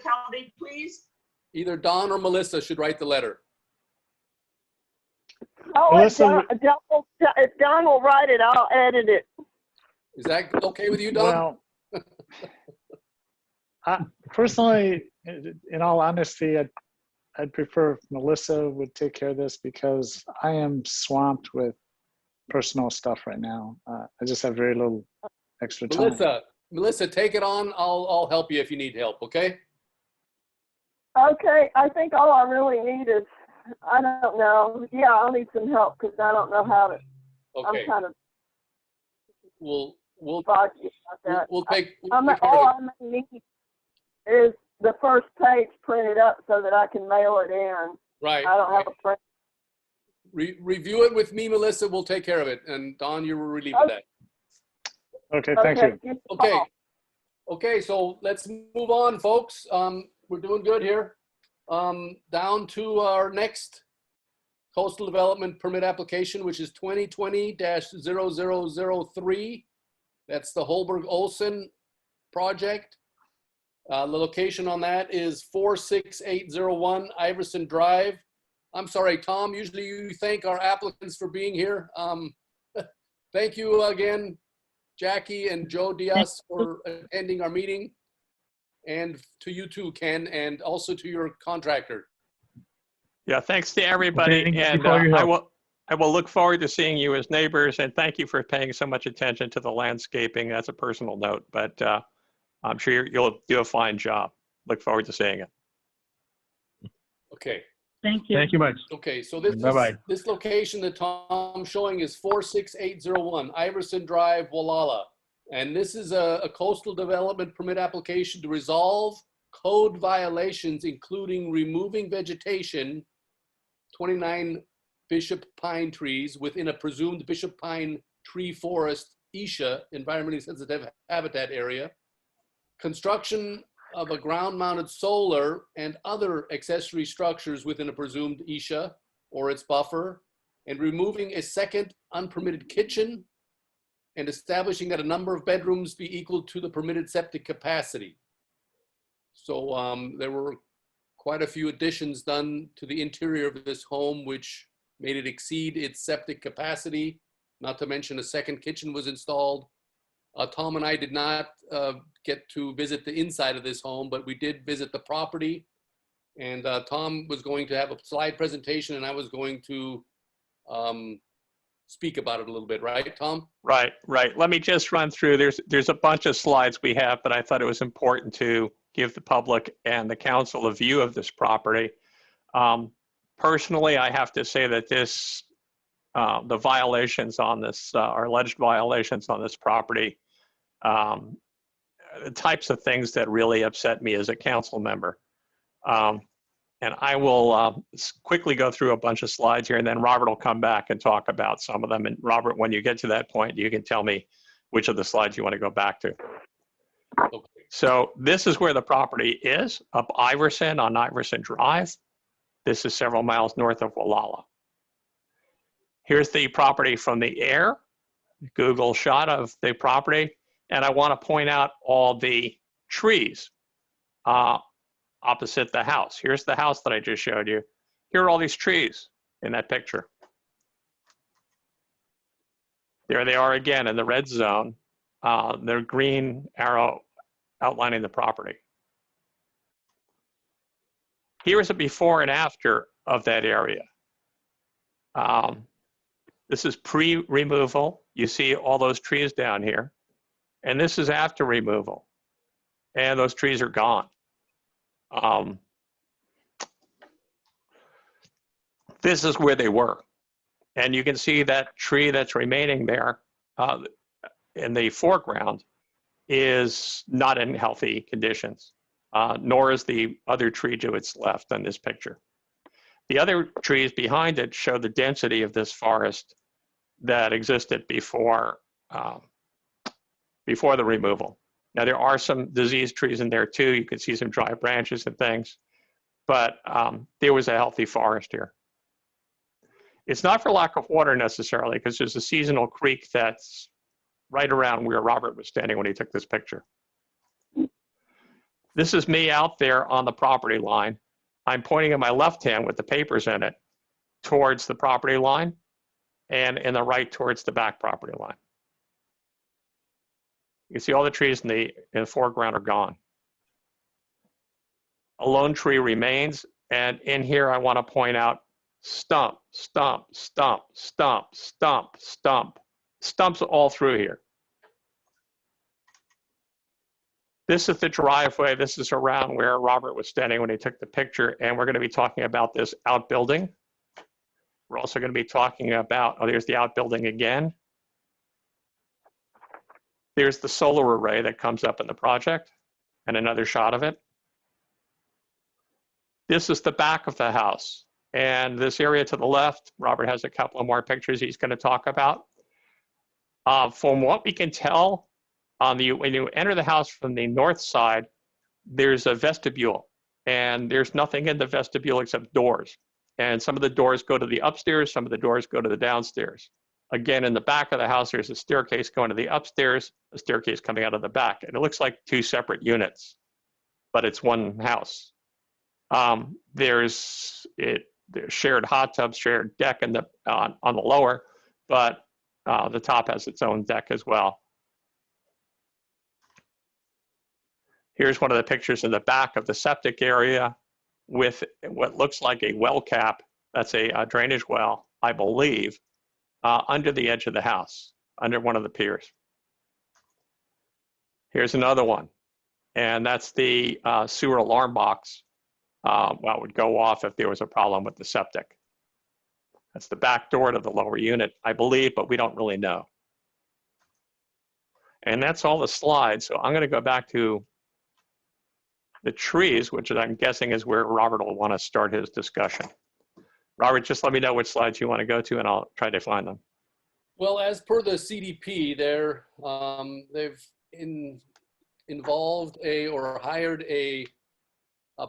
county, please? either Don or Melissa should write the letter. If Melissa- Don will write it, I'll edit it. Is that okay with you, Don? Well, personally, in all honesty, I'd prefer if Melissa would take care of this because I am swamped with personal stuff right now. I just have very little extra time. Melissa, take it on. I'll help you if you need help, okay? Okay, I think all I really need is, I don't know. Yeah, I'll need some help because I don't know how to, Okay, I'm kind of we'll foggy about that. we'll take care All of it. I need is the first page printed up so that I can mail it in. Right. I don't have a print. Review it with me, Melissa. We'll take care of it. And Don, you're relieved of that. Okay, thank you. Okay. Okay, so let's move on, folks. We're doing good here. Down to our next coastal development permit application, which is 2020-0003. That's the Holberg-Olson project. The location on that is 46801 Iverson Drive. I'm sorry, Tom, usually you thank our applicants for being here. Thank you again, Jackie and Joe Diaz, for attending our meeting. And to you too, Ken, and also to your contractor. Yeah, thanks to everybody. Thank you And for all your help. I will look forward to seeing you as neighbors. And thank you for paying so much attention to the landscaping. That's a personal note, but I'm sure you'll do a fine job. Look forward to seeing it. Okay. Thank you. Thank you much. Okay, so this Bye-bye. this location that Tom's showing is 46801 Iverson Drive, Gualala. And this is a coastal development permit application to resolve code violations, including removing vegetation, 29 bishop pine trees within a presumed bishop pine tree forest, ESHA, environmentally sensitive habitat area, construction of a ground-mounted solar and other accessory structures within a presumed ESHA or its buffer, and removing a second unpermitted kitchen, and establishing that a number of bedrooms be equal to the permitted septic capacity. So there were quite a few additions done to the interior of this home, which made it exceed its septic capacity. Not to mention a second kitchen was installed. Tom and I did not get to visit the inside of this home, but we did visit the property. And Tom was going to have a slide presentation, and I was going to speak about it a little bit, right, Tom? Right, right. Let me just run through. There's a bunch of slides we have, but I thought it was important to give the public and the council a view of this property. Personally, I have to say that this, the violations on this, or alleged violations on this property, the types of things that really upset me as a council member. And I will quickly go through a bunch of slides here, and then Robert will come back and talk about some of them. And Robert, when you get to that point, you can tell me which of the slides you want to go back to. Okay. So this is where the property is, up Iverson on Iverson Drive. This is several miles north of Gualala. Here's the property from the air, Google shot of the property. And I want to point out all the trees opposite the house. Here's the house that I just showed you. Here are all these trees in that picture. There they are again in the red zone. The green arrow outlining the property. Here is a before and after of that area. This is pre-removal. You see all those trees down here. And this is after removal. And those trees are gone. This is where they were. And you can see that tree that's remaining there in the foreground is not in healthy conditions, nor is the other tree to its left on this picture. The other trees behind it show the density of this forest that existed before the removal. Now, there are some diseased trees in there too. You can see some dry branches and things, but there was a healthy forest here. It's not for lack of water necessarily, because there's a seasonal creek that's right around where Robert was standing when he took this picture. This is me out there on the property line. I'm pointing in my left hand with the papers in it towards the property line, and in the right towards the back property line. You can see all the trees in the foreground are gone. A lone tree remains, and in here I want to point out stump, stump, stump, stump, stump, stump, stumps all through here. This is the driveway. This is around where Robert was standing when he took the picture, and we're going to be talking about this outbuilding. We're also going to be talking about, oh, there's the outbuilding again. There's the solar array that comes up in the project, and another shot of it. This is the back of the house. And this area to the left, Robert has a couple of more pictures he's going to talk about. From what we can tell, when you enter the house from the north side, there's a vestibule, and there's nothing in the vestibule except doors. And some of the doors go to the upstairs, some of the doors go to the downstairs. Again, in the back of the house, there's a staircase going to the upstairs, a staircase coming out of the back. And it looks like two separate units, but it's one house. There's shared hot tubs, shared deck on the lower, but the top has its own deck as well. Here's one of the pictures in the back of the septic area with what looks like a well cap. That's a drainage well, I believe, under the edge of the house, under one of the piers. Here's another one, and that's the sewer alarm box. Well, it would go off if there was a problem with the septic. That's the back door to the lower unit, I believe, but we don't really know. And that's all the slides. So I'm going to go back to the trees, which I'm guessing is where Robert will want to start his discussion. Robert, just let me know which slides you want to go to, and I'll try to find them. Well, as per the CDP, they've involved or hired a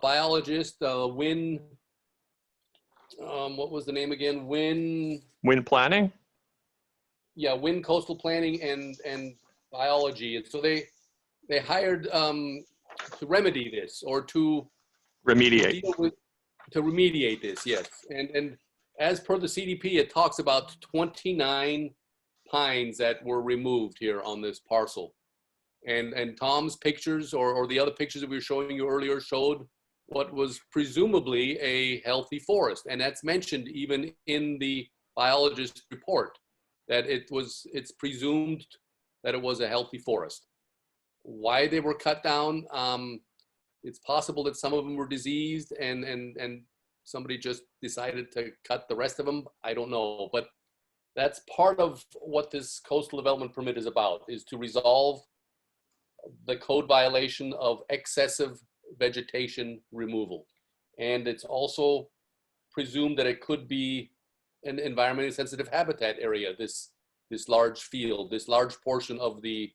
biologist, Wynn, what was the name again? Wynn Planning? Yeah, Wynn Coastal Planning and Biology. And so they hired to remedy this, or to Remediate. to remediate this, yes. And as per the CDP, it talks about 29 pines that were removed here on this parcel. And Tom's pictures or the other pictures that we were showing you earlier showed what was presumably a healthy forest. And that's mentioned even in the biologist's report, that it's presumed that it was a healthy forest. Why they were cut down, it's possible that some of them were diseased and somebody just decided to cut the rest of them. I don't know, but that's part of what this coastal development permit is about, is to resolve the code violation of excessive vegetation removal. And it's also presumed that it could be an environmentally sensitive habitat area, this large field, this large portion of the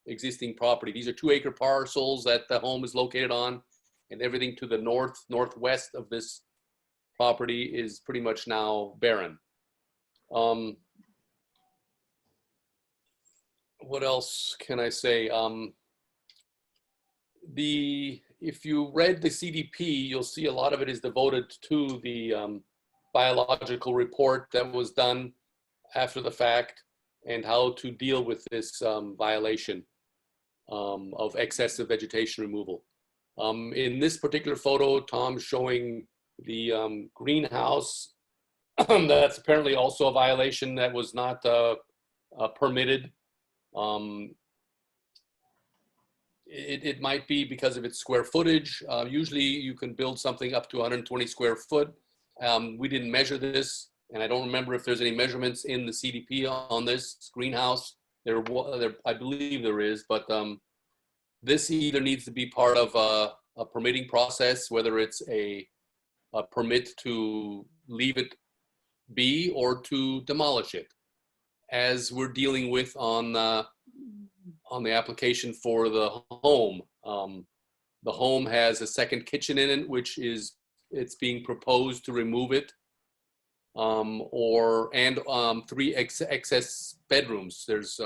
existing property. These are 2-acre parcels that the home is located on, and everything to the northwest of this property is pretty much now barren. What else can I say? If you read the CDP, you'll see a lot of it is devoted to the biological report that was done after the fact and how to deal with this violation of excessive vegetation removal. In this particular photo, Tom's showing the greenhouse. That's apparently also a violation that was not permitted. It might be because of its square footage. Usually you can build something up to 120 square foot. We didn't measure this, and I don't remember if there's any measurements in the CDP on this greenhouse. I believe there is, but this either needs to be part of a permitting process, whether it's a permit to leave it be or to demolish it, as we're dealing with on the application for the home. The home has a second kitchen in it, which it's being proposed to remove it, and 3 excess bedrooms. It's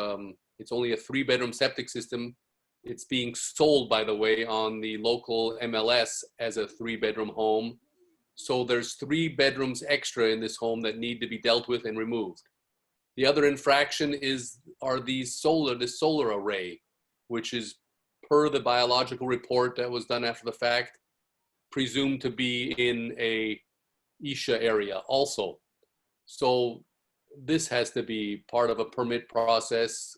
only a 3-bedroom septic system. It's being sold, by the way, on the local MLS as a 3-bedroom home. So there's 3 bedrooms extra in this home that need to be dealt with and removed. The other infraction this solar array, which is per the biological report that was done after the fact, presumed to be in a Isha area also. So this has to be part of a permit process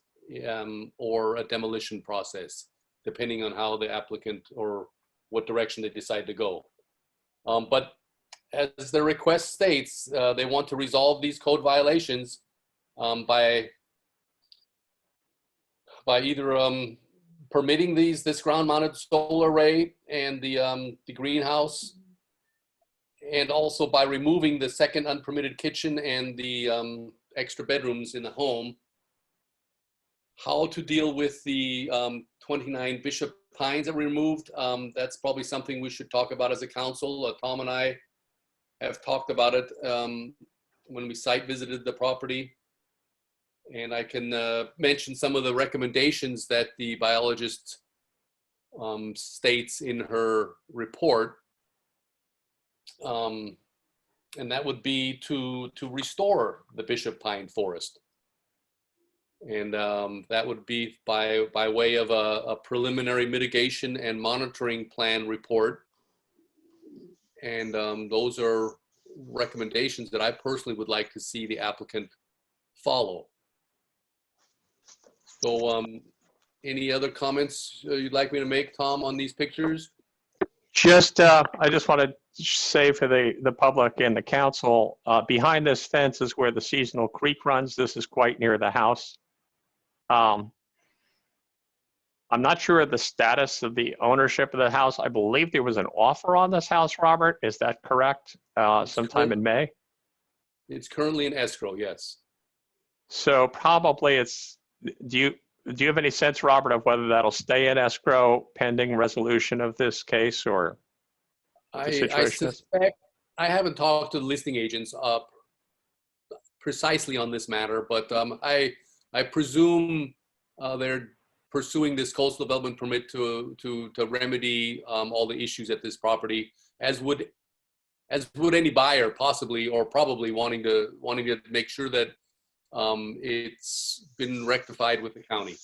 or a demolition process, depending on how the applicant or what direction they decide to go. But as the request states, they want to resolve these code violations by either permitting this ground-mounted solar array and the greenhouse, and also by removing the second unpermitted kitchen and the extra bedrooms in the home. How to deal with the 29 bishop pines that were removed, that's probably something we should talk about as a council. Tom and I have talked about it when we site visited the property. And I can mention some of the recommendations that the biologist states in her report. And that would be to restore the bishop pine forest. And that would be by way of a preliminary mitigation and monitoring plan report. And those are recommendations that I personally would like to see the applicant follow. So any other comments you'd like me to make, Tom, on these pictures? I just want to say for the public and the council, behind this fence is where the seasonal creek runs. This is quite near the house. I'm not sure of the status of the ownership of the house. I believe there was an offer on this house, Robert. Is that correct? Sometime in May? It's currently in escrow, yes. So probably do you have any sense, Robert, of whether that'll stay in escrow pending resolution of this case, or I suspect, I haven't talked to the listing agents precisely on this matter, but I presume they're pursuing this coastal development permit to remedy all the issues at this property, as would any buyer possibly or probably wanting to make sure that it's been rectified with the county,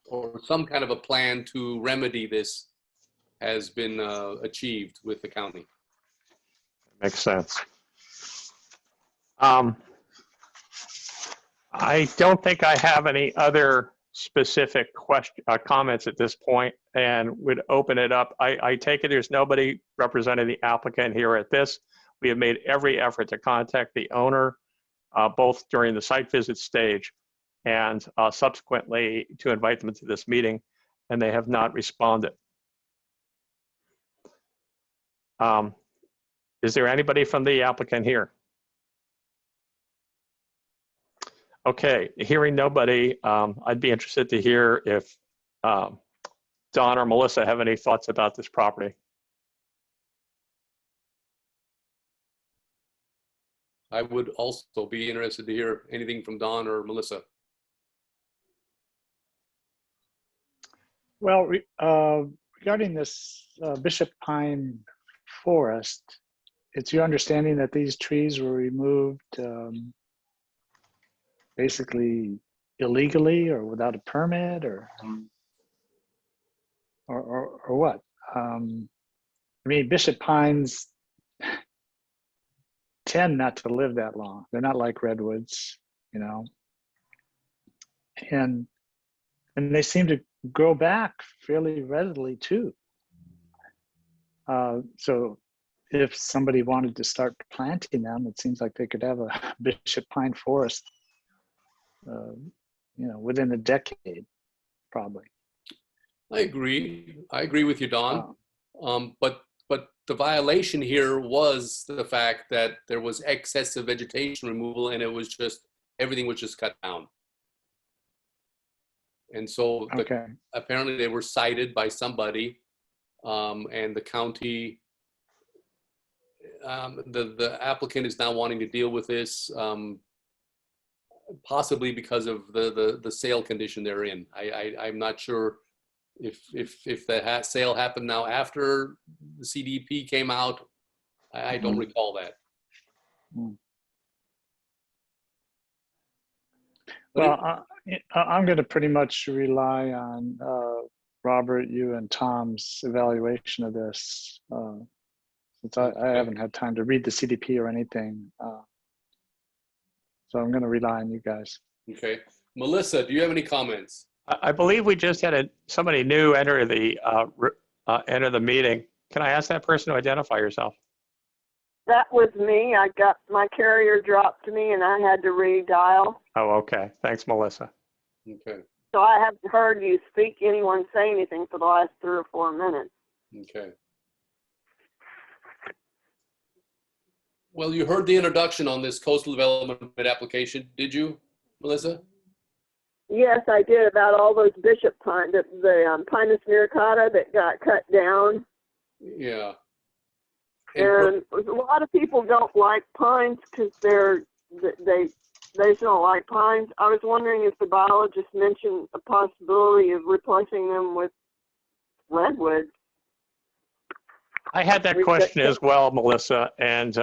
or some kind of a plan to remedy this has been achieved with the county. Makes sense. I don't think I have any other specific comments at this point, and would open it up. I take it there's nobody representing the applicant here at this. We have made every effort to contact the owner, both during the site visit stage and subsequently to invite them to this meeting, and they have not responded. Is there anybody from the applicant here? Okay, hearing nobody, I'd be interested to hear if Don or Melissa have any thoughts about this property. I would also be interested to hear anything from Don or Melissa. Well, regarding this Bishop Pine Forest, it's your understanding that these trees were removed basically illegally or without a permit, or what? I mean, Bishop Pines tend not to live that long. They're not like redwoods, you know, and they seem to grow back fairly readily too. So if somebody wanted to start planting them, it seems like they could have a Bishop Pine Forest, you know, within a decade, probably. I agree. I agree with you, Don. But the violation here was the fact that there was excessive vegetation removal, and it was just, everything was just cut down. And so apparently they were cited by somebody, and the county, the applicant is now wanting to deal with this, possibly because of the sale condition they're in. I'm not sure if the sale happened now after the CDP came out. I don't recall that. Well, I'm going to pretty much rely on Robert, you, and Tom's evaluation of this, since I haven't had time to read the CDP or anything. So I'm going to rely on you guys. Okay. Melissa, do you have any comments? I believe we just had somebody new enter the meeting. Can I ask that person to identify yourself? That was me. I got my carrier dropped to me and I had to redial. Oh, okay. Thanks, Melissa. Okay. So I haven't heard you speak, anyone say anything for the last 3 or 4 minutes. Okay. Well, you heard the introduction on this coastal development application, did you, Melissa? Yes, I did, about all those bishop pine, the Pinus muricata that got cut down. Yeah. And a lot of people don't like pines because they just don't like pines. I was wondering if the biologist mentioned a possibility of replacing them with redwoods. I had that question as well, Melissa, and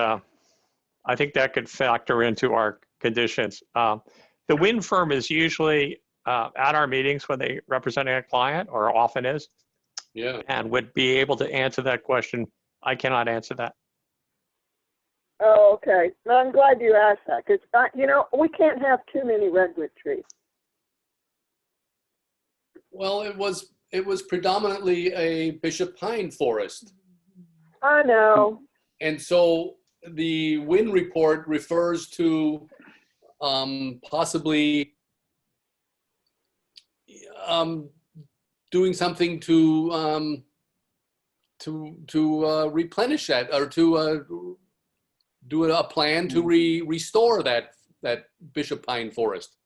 I think that could factor into our conditions. The wind firm is usually at our meetings when they're representing a client, or often is, and would be able to answer that question. I cannot answer that. Oh, okay. Well, I'm glad you asked that, because, you know, we can't have too many redwood trees. Well, it was predominantly a bishop pine forest. I know. And so the wind report refers to possibly doing something to replenish that, or to do a plan to restore that bishop pine forest.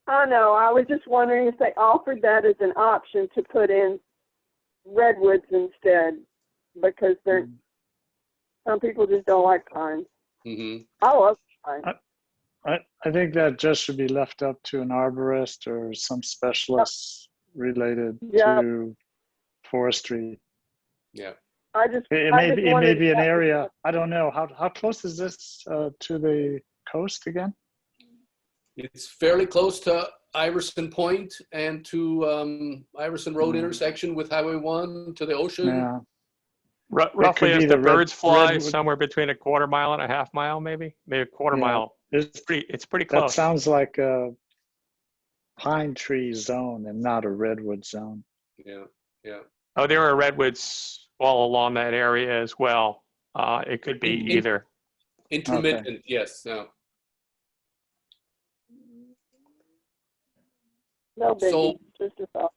I know. I was just wondering if they offered that as an option to put in redwoods instead, because some people just don't like pines. Mm-hmm. I love pines. I think that just should be left up to an arborist or some specialist related Yeah. to forestry. Yeah. I just, It I may just be, it may wondered be if an that was- area, I don't know, how close is this to the coast again? It's fairly close to Iverson Point and to Iverson Road intersection with Highway 1 to the ocean. Yeah, Roughly could as be the the birds fly, redwood. somewhere between a quarter mile and a half mile, maybe a quarter Yeah. mile. It's, It's pretty that close. sounds like a pine tree zone and not a redwood zone. Yeah. Yeah. Oh, there are redwoods all along that area as well. It could be either. Intermittent. Okay. Yes. No. No biggie, So- just a thought.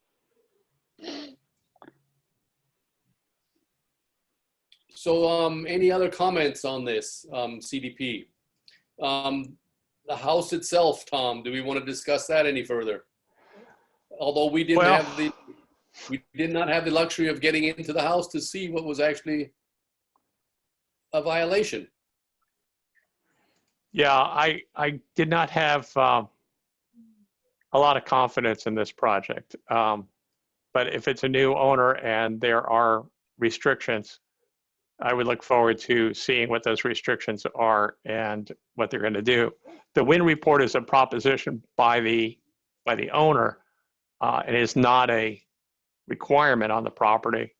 So, any other comments on this CDP? The house itself, Tom, do we want to discuss that any further? Although we didn't Well- have we did not have the luxury of getting into the house to see what was actually a violation. Yeah, I did not have a lot of confidence in this project. But if it's a new owner and there are restrictions, I would look forward to seeing what those restrictions are and what they're going to do. The wind report is a proposition by the owner. It is not a requirement on the property.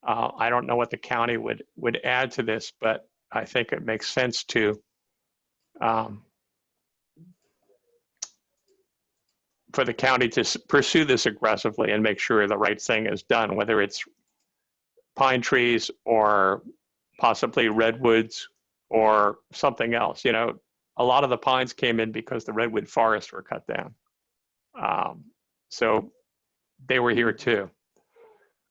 I don't know what the county would add to this, but I think it makes sense to for the county to pursue this aggressively and make sure the right thing is done, whether it's pine trees or possibly redwoods or something else. You know, a lot of the pines came in because the redwood forests were cut down. So they were here too.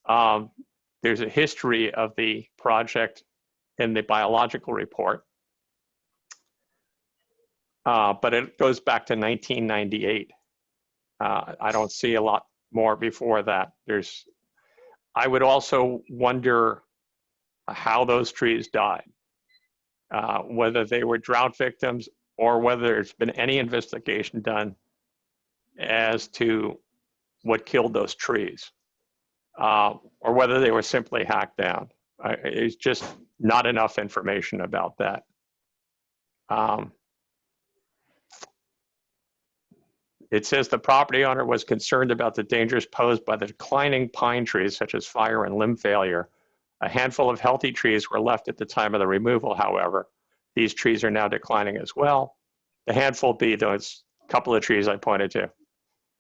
There's a history of the project in the biological report, but it goes back to 1998. I don't see a lot more before that. I would also wonder how those trees died, whether they were drought victims or whether there's been any investigation done as to what killed those trees, or whether they were simply hacked down. It's just not enough information about that. It says the property owner was concerned about the dangers posed by the declining pine trees, such as fire and limb failure. A handful of healthy trees were left at the time of the removal, however. These trees are now declining as well. The handful be those couple of trees I pointed to.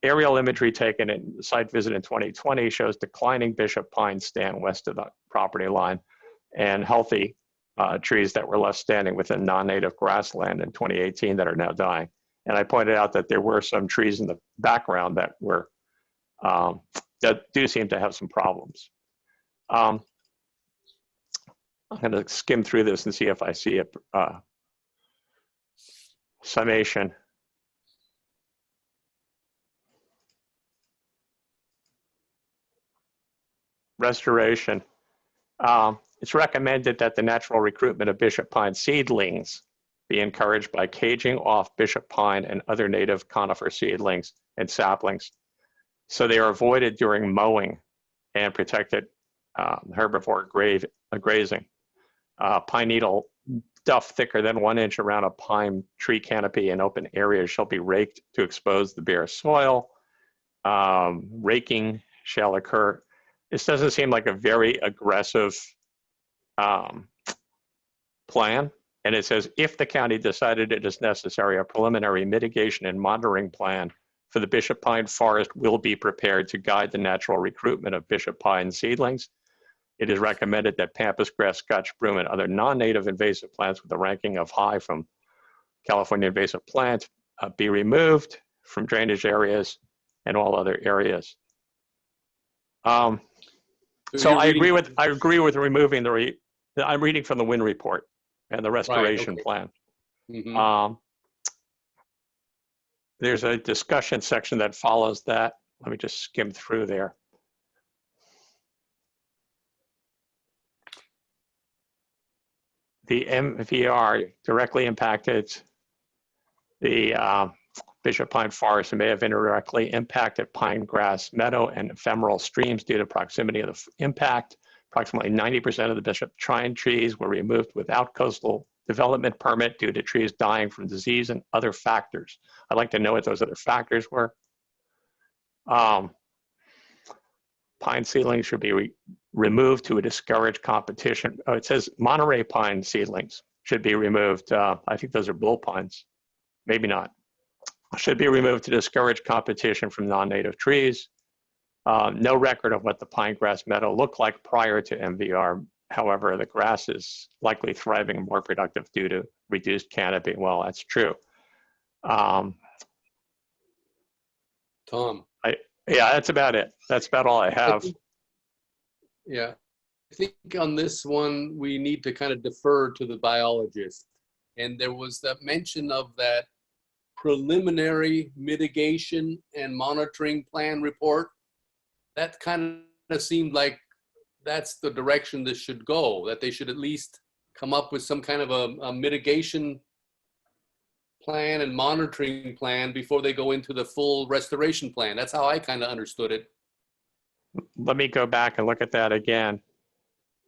Aerial imagery taken in the site visit in 2020 shows declining bishop pine stand west of the property line and healthy trees that were left standing within non-native grassland in 2018 that are now dying. And I pointed out that there were some trees in the background that were that do seem to have some problems. I'm going to skim through this and see if I see a summation. Restoration. It's recommended that the natural recruitment of bishop pine seedlings be encouraged by caging off bishop pine and other native conifer seedlings and saplings, so they are avoided during mowing and protected herbivore grazing. Pine needle duff thicker than 1 inch around a pine tree canopy in open areas shall be raked to expose the bare soil. Raking shall occur. This doesn't seem like a very aggressive plan. And it says, if the county decided it is necessary, a preliminary mitigation and monitoring plan for the bishop pine forest will be prepared to guide the natural recruitment of bishop pine seedlings. It is recommended that pampas grass, Scotch broom, and other non-native invasive plants with a ranking of high from California invasive plant be removed from drainage areas and all other areas. So I agree with removing I'm reading from the wind report and the restoration plan. Mm-hmm. There's a discussion section that follows that. Let me just skim through there. The MVR directly impacted the Bishop pine forest and may have indirectly impacted pine grass meadow and ephemeral streams due to proximity of the impact. Approximately 90% of the bishop pine trees were removed without coastal development permit due to trees dying from disease and other factors. I'd like to know what those other factors were. Pine seedlings should be removed to discourage competition. Oh, it says Monterey pine seedlings should be removed. I think those are bull pines. Maybe not. Should be removed to discourage competition from non-native trees. No record of what the pine grass meadow looked like prior to MVR. However, the grass is likely thriving and more productive due to reduced canopy. Well, that's true. Tom. Yeah, that's about it. That's about all I have. Yeah. I think on this one, we need to kind of defer to the biologist. And there was that mention of that preliminary mitigation and monitoring plan report. That kind of seemed like that's the direction this should go, that they should at least come up with some kind of a mitigation plan and monitoring plan before they go into the full restoration plan. That's how I kind of understood it. Let me go back and look at that again.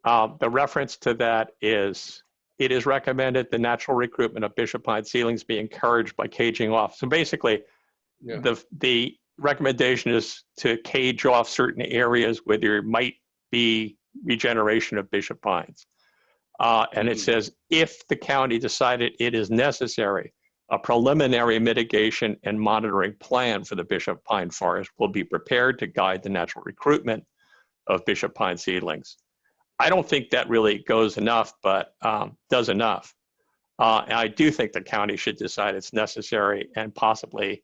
The reference to that is, it is recommended the natural recruitment of bishop pine seedlings be encouraged by caging off. So basically, Yeah. the recommendation is to cage off certain areas where there might be regeneration of bishop pines. And it says, if the county decided it is necessary, a preliminary mitigation and monitoring plan for the bishop pine forest will be prepared to guide the natural recruitment of bishop pine seedlings. I don't think that really goes enough, but does enough. And I do think the county should decide it's necessary, and possibly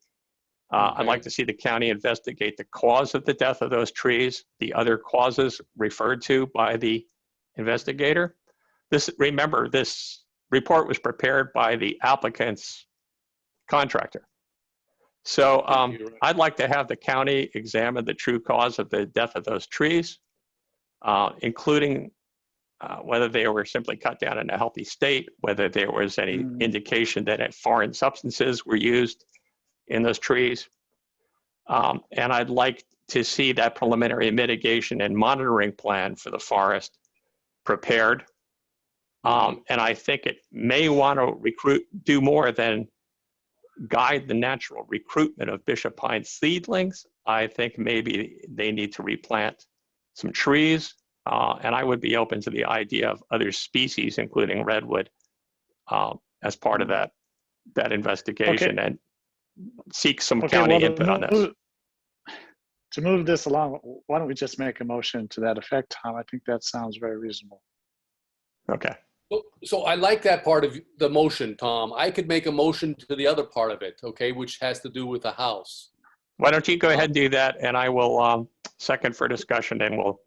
I'd like to see the county investigate the cause of the death of those trees, the other causes referred to by the investigator. Remember, this report was prepared by the applicant's contractor. So I'd like to have the county examine the true cause of the death of those trees, including whether they were simply cut down in a healthy state, whether there was any indication that foreign substances were used in those trees. And I'd like to see that preliminary mitigation and monitoring plan for the forest prepared. And I think it may want to do more than guide the natural recruitment of bishop pine seedlings. I think maybe they need to replant some trees. And I would be open to the idea of other species, including redwood, as part of that investigation, and seek some county input on this. To move this along, why don't we just make a motion to that effect, Tom? I think that sounds very reasonable. Okay. So I like that part of the motion, Tom. I could make a motion to the other part of it, okay, which has to do with the house. Why don't you go ahead and do that, and I will second for discussion, and we'll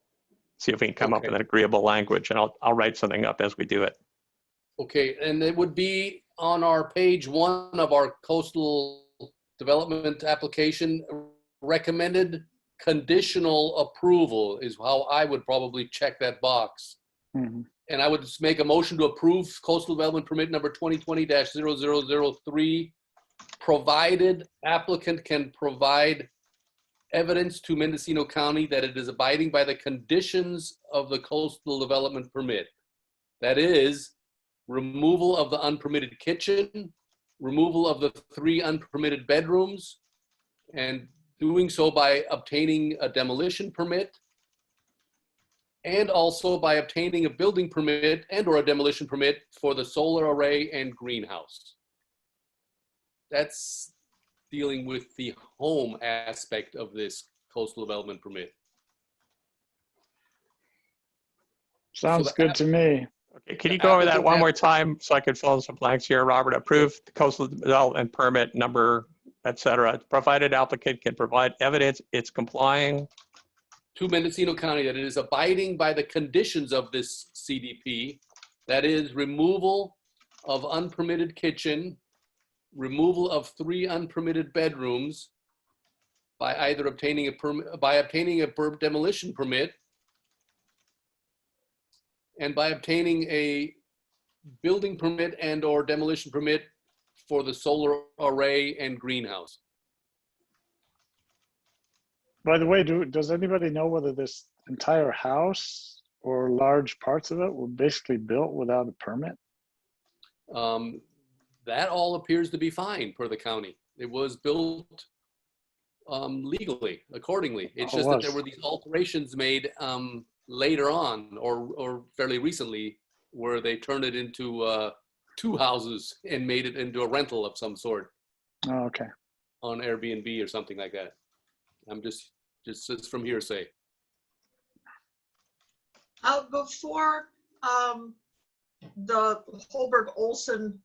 see if we can come up with an agreeable language, and I'll write something up as we do it. Okay, and it would be on our page 1 of our coastal development application. Recommended conditional approval is how I would probably check that box. And I would just make a motion to approve coastal development permit number 2020-0003, provided applicant can provide evidence to Mendocino County that it is abiding by the conditions of the coastal development permit. That is, removal of the unpermitted kitchen, removal of the 3 unpermitted bedrooms, and doing so by obtaining a demolition permit, and also by obtaining a building permit and/or a demolition permit for the solar array and greenhouse. That's dealing with the home aspect of this coastal development permit. Sounds good to me. Okay, can you go over that one more time so I can fill in some blanks here, Robert? Approve the coastal development permit number, et cetera, provided applicant can provide evidence it's complying to Mendocino County that it is abiding by the conditions of this CDP, that is removal of unpermitted kitchen, removal of 3 unpermitted bedrooms by either obtaining a demolition permit, and by obtaining a building permit and/or demolition permit for the solar array and greenhouse. By the way, does anybody know whether this entire house or large parts of it were basically built without a permit? That all appears to be fine per the county. It was built legally, accordingly. It's Oh, just it that there was. were these alterations made later on or fairly recently where they turned it into 2 houses and made it into a rental of some sort Oh, okay. on Airbnb or something like that. I'm just from hearsay. Before the Holberg Olson,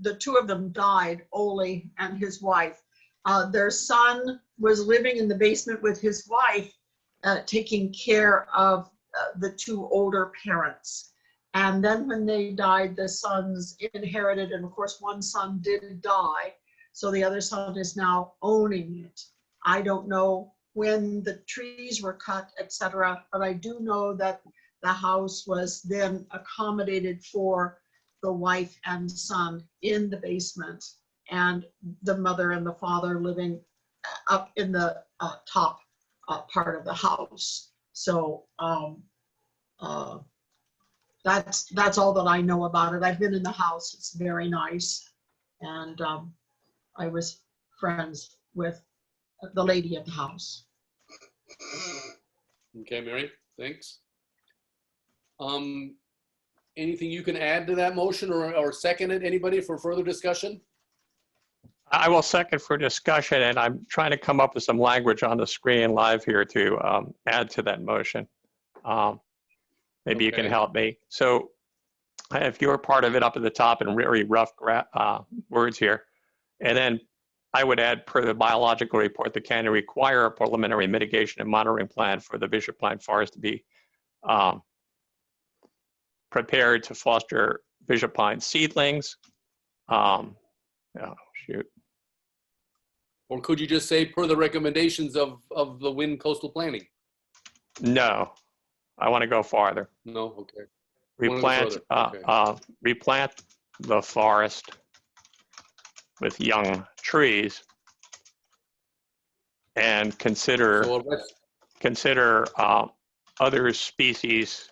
the two of them died, Ole and his wife. Their son was living in the basement with his wife, taking care of the 2 older parents. And then when they died, the sons inherited, and of course one son did die. So the other son is now owning it. I don't know when the trees were cut, etc., but I do know that the house was then accommodated for the wife and son in the basement, and the mother and the father living up in the top part of the house. So that's all that I know about it. I've been in the house. It's very nice. And I was friends with the lady at the house. Okay, Mary, thanks. Anything you can add to that motion or second it, anybody, for further discussion? I will second for discussion, and I'm trying to come up with some language on the screen live here to add to that motion. Maybe you can Okay. help me. So if you're part of it up at the top in very rough words here, and then I would add, per the biological report, the county require a preliminary mitigation and monitoring plan for the Bishop Pine Forest to be prepared to foster Bishop Pine seedlings. Oh, shoot. Or could you just say per the recommendations of the Wind Coastal Planning? No, I want to go farther. No, okay. Replant, Okay. replant the forest with young trees and consider So let's- other species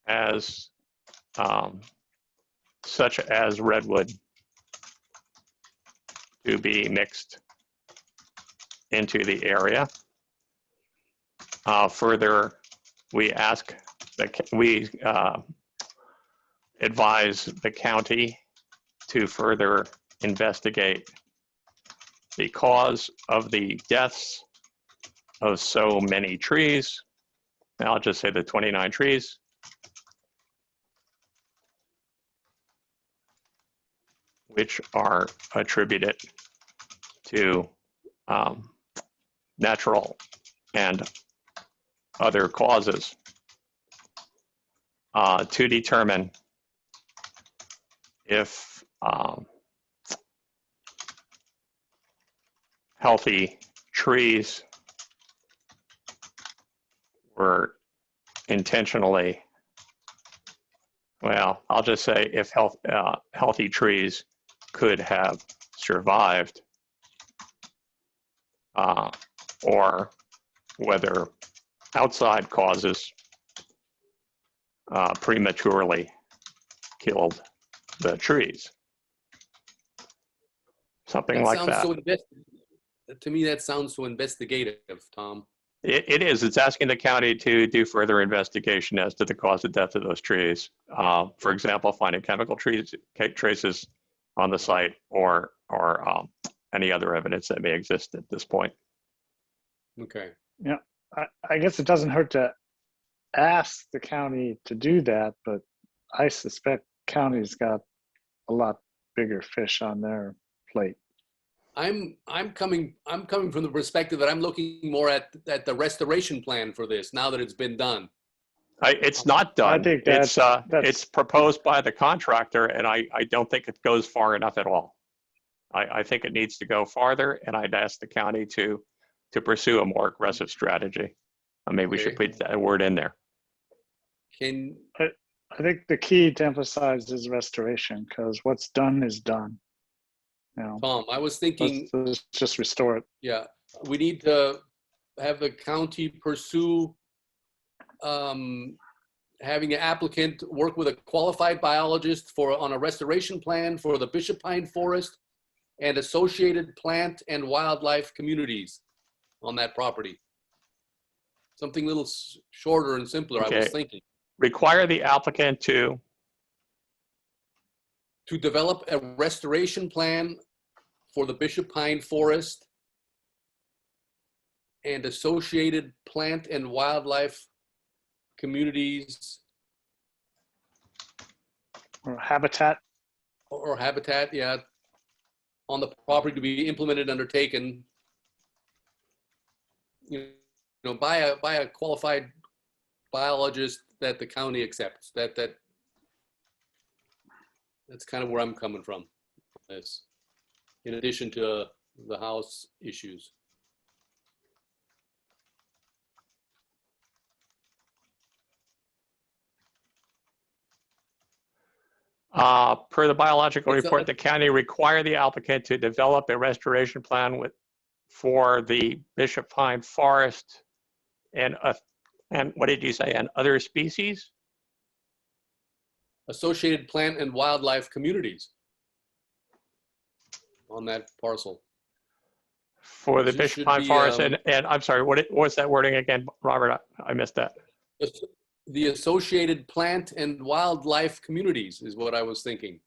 as such as redwood to be mixed into the area. Further, we ask that we advise the county to further investigate the cause of the deaths of so many trees. And I'll just say the 29 trees. Which are attributed to natural and other causes, to determine if healthy trees were intentionally, well, I'll just say if healthy trees could have survived, or whether outside causes prematurely killed the trees. Something like that. To me, that sounds so investigative, Tom. It is. It's asking the county to do further investigation as to the cause of death of those trees. For example, finding chemical traces on the site or any other evidence that may exist at this point. Okay. Yeah, I guess it doesn't hurt to ask the county to do that, but I suspect county's got a lot bigger fish on their plate. I'm coming from the perspective that I'm looking more at the restoration plan for this now that it's been done. It's not done. I think it's proposed by the contractor, and I don't think it goes far enough at all. I think it needs to go farther, and I'd ask the county to pursue a more aggressive strategy. Maybe we should put that word in there. I think the key to emphasize is restoration, because what's done is done. You know, Tom, I was thinking, let's just restore it. yeah, we need to have the county pursue having an applicant work with a qualified biologist on a restoration plan for the Bishop Pine Forest and associated plant and wildlife communities on that property. Something a little shorter and simpler, Okay. I was thinking. Require the applicant to Develop a restoration plan for the Bishop Pine Forest and associated plant and wildlife communities Or habitat. or habitat, yeah, on the property to be implemented, undertaken, you know, by a qualified biologist that the county accepts. That's kind of where I'm coming from. This, in addition to the house issues. Per the biological What's report, that? the county require the applicant to develop a restoration plan for the Bishop Pine Forest and what did you say, and other species? Associated plant and wildlife communities on that parcel. For the It Bishop should Pine be, Forest, and I'm sorry, what's that wording again, Robert? I missed that. The associated plant and wildlife communities is what I was thinking.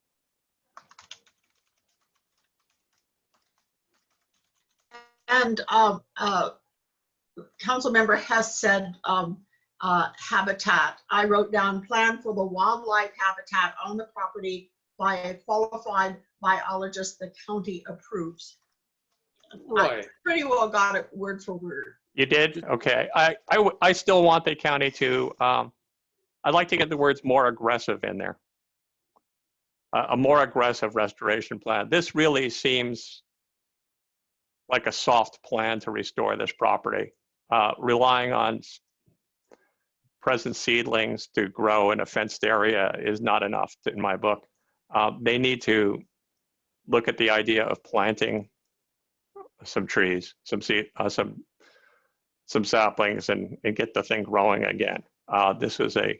And council member Hess said habitat. I wrote down plan for the wildlife habitat on the property by a qualified biologist the county approves. Right. I pretty well got it word for word. You did? Okay. I still want the county to, I'd like to get the words more aggressive in there. A more aggressive restoration plan. This really seems like a soft plan to restore this property, relying on present seedlings to grow in a fenced area is not enough in my book. They need to look at the idea of planting some trees, some saplings, and get the thing growing again. This is an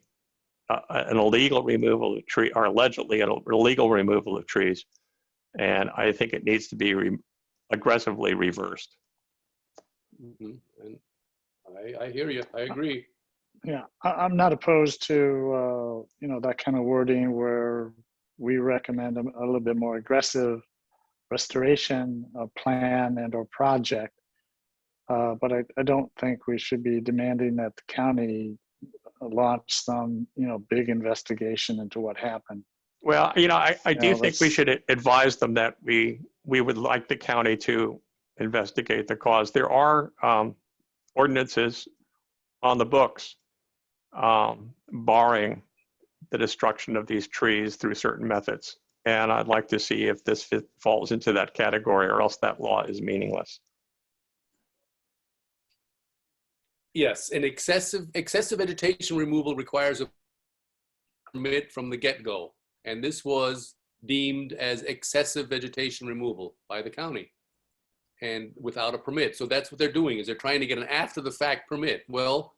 illegal removal of tree, or allegedly an illegal removal of trees, and I think it needs to be aggressively reversed. Mm-hmm. And I hear you. I agree. Yeah, I'm not opposed to you know, that kind of wording where we recommend a little bit more aggressive restoration plan and or project. But I don't think we should be demanding that the county launch some, you know, big investigation into what happened. Well, you know, I do know, think we should advise them that we would like the county to investigate the cause. There are ordinances on the books barring the destruction of these trees through certain methods. And I'd like to see if this falls into that category, or else that law is meaningless. Yes, and excessive vegetation removal requires a permit from the get-go. And this was deemed as excessive vegetation removal by the county and without a permit. So that's what they're doing, is they're trying to get an after-the-fact permit. Well,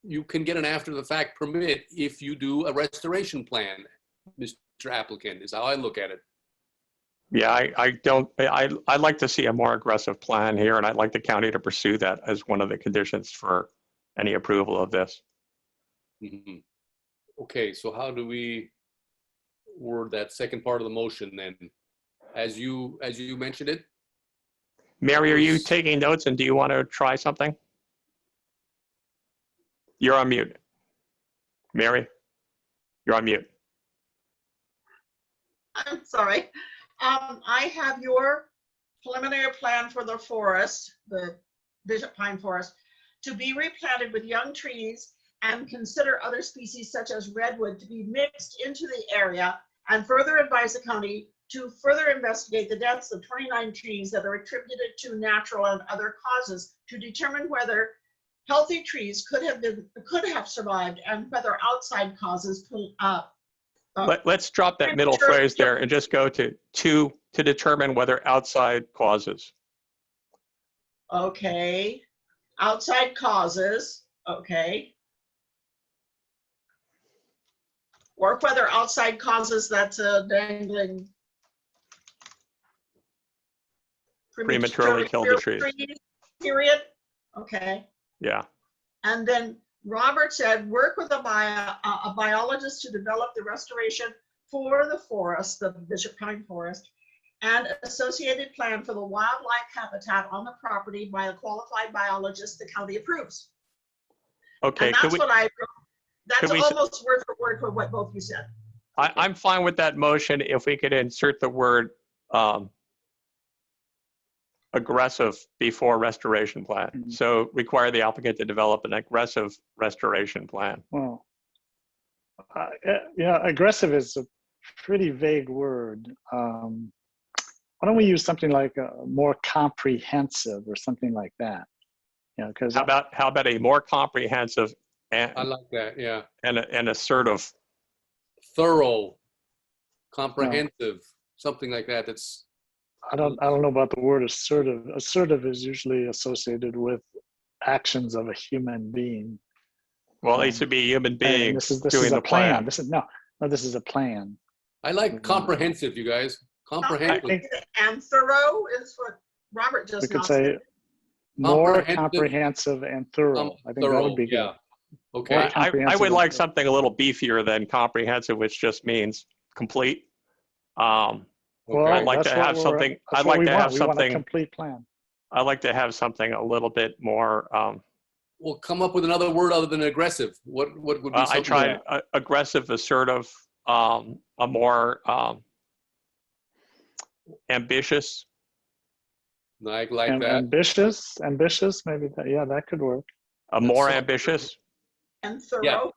you can get an after-the-fact permit if you do a restoration plan, Mr. Applicant, is how I look at it. Yeah, I'd like to see a more aggressive plan here, and I'd like the county to pursue that as one of the conditions for any approval of this. Mm-hmm. Okay, so how do we word that second part of the motion then? As you mentioned it? Mary, are you taking notes, and do you want to try something? You're on mute. Mary, you're on mute. I'm sorry. I have your preliminary plan for the forest, the Bishop Pine Forest, to be replanted with young trees and consider other species such as redwood to be mixed into the area, and further advise the county to further investigate the deaths of 29 trees that are attributed to natural and other causes to determine whether healthy trees could have survived, and whether outside causes Let's drop that middle phrase there and just go to determine whether outside causes. Okay, outside causes, okay. Or whether outside causes, that's a dangling. Prematurely killed the trees. Period, okay. Yeah. And then Robert said, work with a biologist to develop the restoration for the forest, the Bishop Pine Forest, and associated plan for the wildlife habitat on the property by a qualified biologist the county approves. Okay. And that's what I wrote. That's almost word for word for what both you said. I'm fine with that motion if we could insert the word aggressive before restoration plan. Mhm. So require the applicant to develop an aggressive restoration plan. Well, yeah, aggressive is a pretty vague word. Why don't we use something like a more comprehensive or something like that? Yeah, because How about a more comprehensive I and like that, yeah. and assertive? Thorough, comprehensive, something like that. That's, I don't know about the word assertive. Assertive is usually associated with actions of a human being. Well, it should be a human being This is doing a the plan. plan. This is this is a plan. I like comprehensive, you guys. Comprehensive. And thorough is what Robert just We could now say said. more comprehensive and thorough. I think that would be good. Yeah. Okay. I would like something a little beefier than comprehensive, which just means complete. Well, I'd like to have something. I'd like to have We want a something. complete plan. I'd like to have something a little bit more. We'll come up with another word other than aggressive. What would be something? I tried aggressive, assertive, a more ambitious. I like that. Ambitious, maybe that. Yeah, that could work. More ambitious. And thorough. Yeah.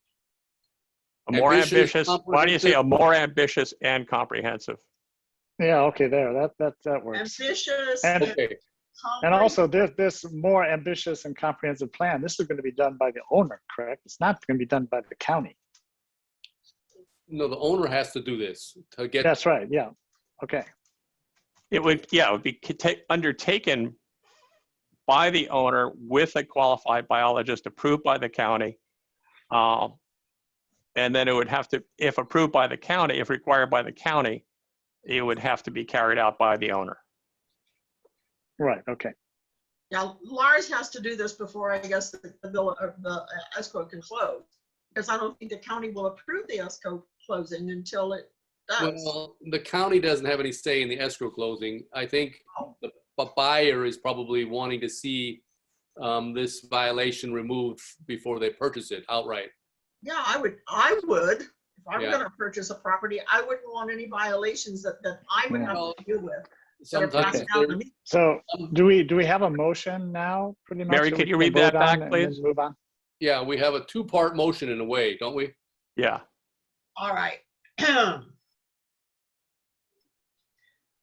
A more ambitious. Why do you say comprehensive. a more ambitious and comprehensive? Yeah, okay, there. That works. Ambitious. And, Okay. and also this more ambitious and comprehensive plan, this is going to be done by the owner, correct? It's not going to be done by the county. No, the owner has to do this to get. That's right, yeah. Okay. It would be undertaken by the owner with a qualified biologist approved by the county. And then it would have to, if approved by the county, if required by the county, it would have to be carried out by the owner. Right, okay. Now, Lars has to do this before, I guess, the escrow can close. Because I don't think the county will approve the escrow closing until it does. Well, the county doesn't have any say in the escrow closing. I think the buyer is probably wanting to see this violation removed before they purchase it outright. Yeah, I would. If I'm going to purchase a property, I wouldn't want any violations that I would have to deal with. Sometimes So do we have a motion now, pretty much? Mary, could you read that back, please? Move on. Yeah, we have a two-part motion in a way, don't we? Yeah. All right.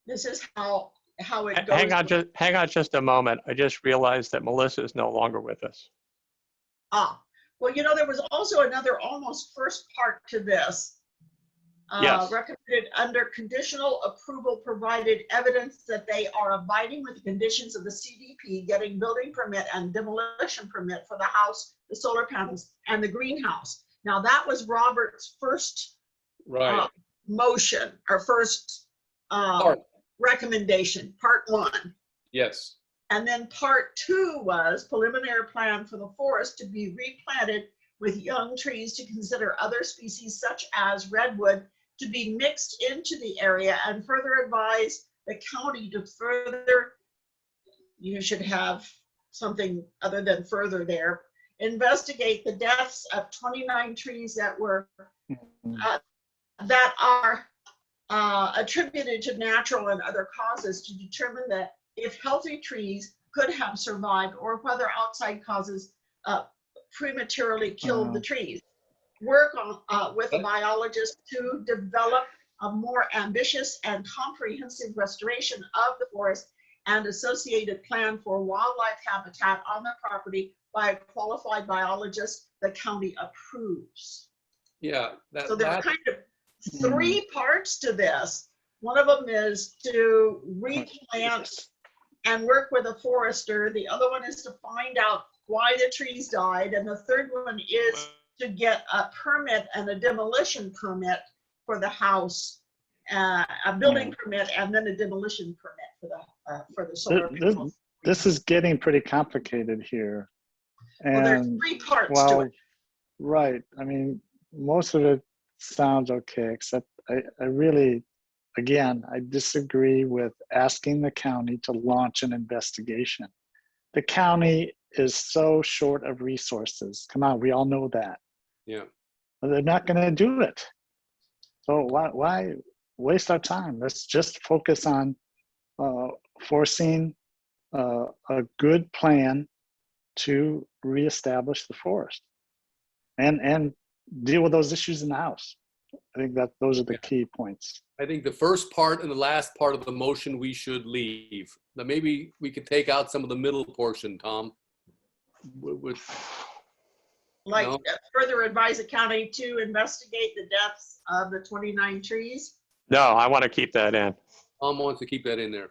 This is how it goes. Hang on just a moment. I just realized that Melissa is no longer with us. Well, there was also another almost first part to this. Yes. Recommended under conditional approval provided evidence that they are abiding with the conditions of the CDP, getting building permit and demolition permit for the house, the solar panels, and the greenhouse. Now that was Robert's first motion, or first recommendation, part 1. Yes. And then part 2 was preliminary plan for the forest to be replanted with young trees to consider other species such as redwood to be mixed into the area, and further advise the county to further, you should have something other than further there, investigate the deaths of 29 trees that were that are attributed to natural and other causes, to determine that if healthy trees could have survived or whether outside causes prematurely killed the trees. Work on with a biologist to develop a more ambitious and comprehensive restoration of the forest and associated plan for wildlife habitat on the property by a qualified biologist, the county approves. Yeah. So there are That, kind of three parts to this. One of them is to replant and work with a forester. The other one is to find out why the trees died. And the third one is to get a permit and a demolition permit for the house, a building permit, and then a demolition permit for the solar panels. This is getting pretty complicated here. Well, there's And three parts to it. right. I mean, most of it sounds okay, except I really, again, I disagree with asking the county to launch an investigation. The county is so short of resources. Come on, we all know that. yeah. But they're not going to do it. So why waste our time? Let's just focus on forcing a good plan to reestablish the forest and deal with those issues in the house. I think that those are the key points. I think the first part and the last part of the motion we should leave. Now maybe we could take out some of the middle portion, Tom. Like no? further advise the county to investigate the deaths of the 29 trees. No, I want to keep that in. Tom wants to keep that in there.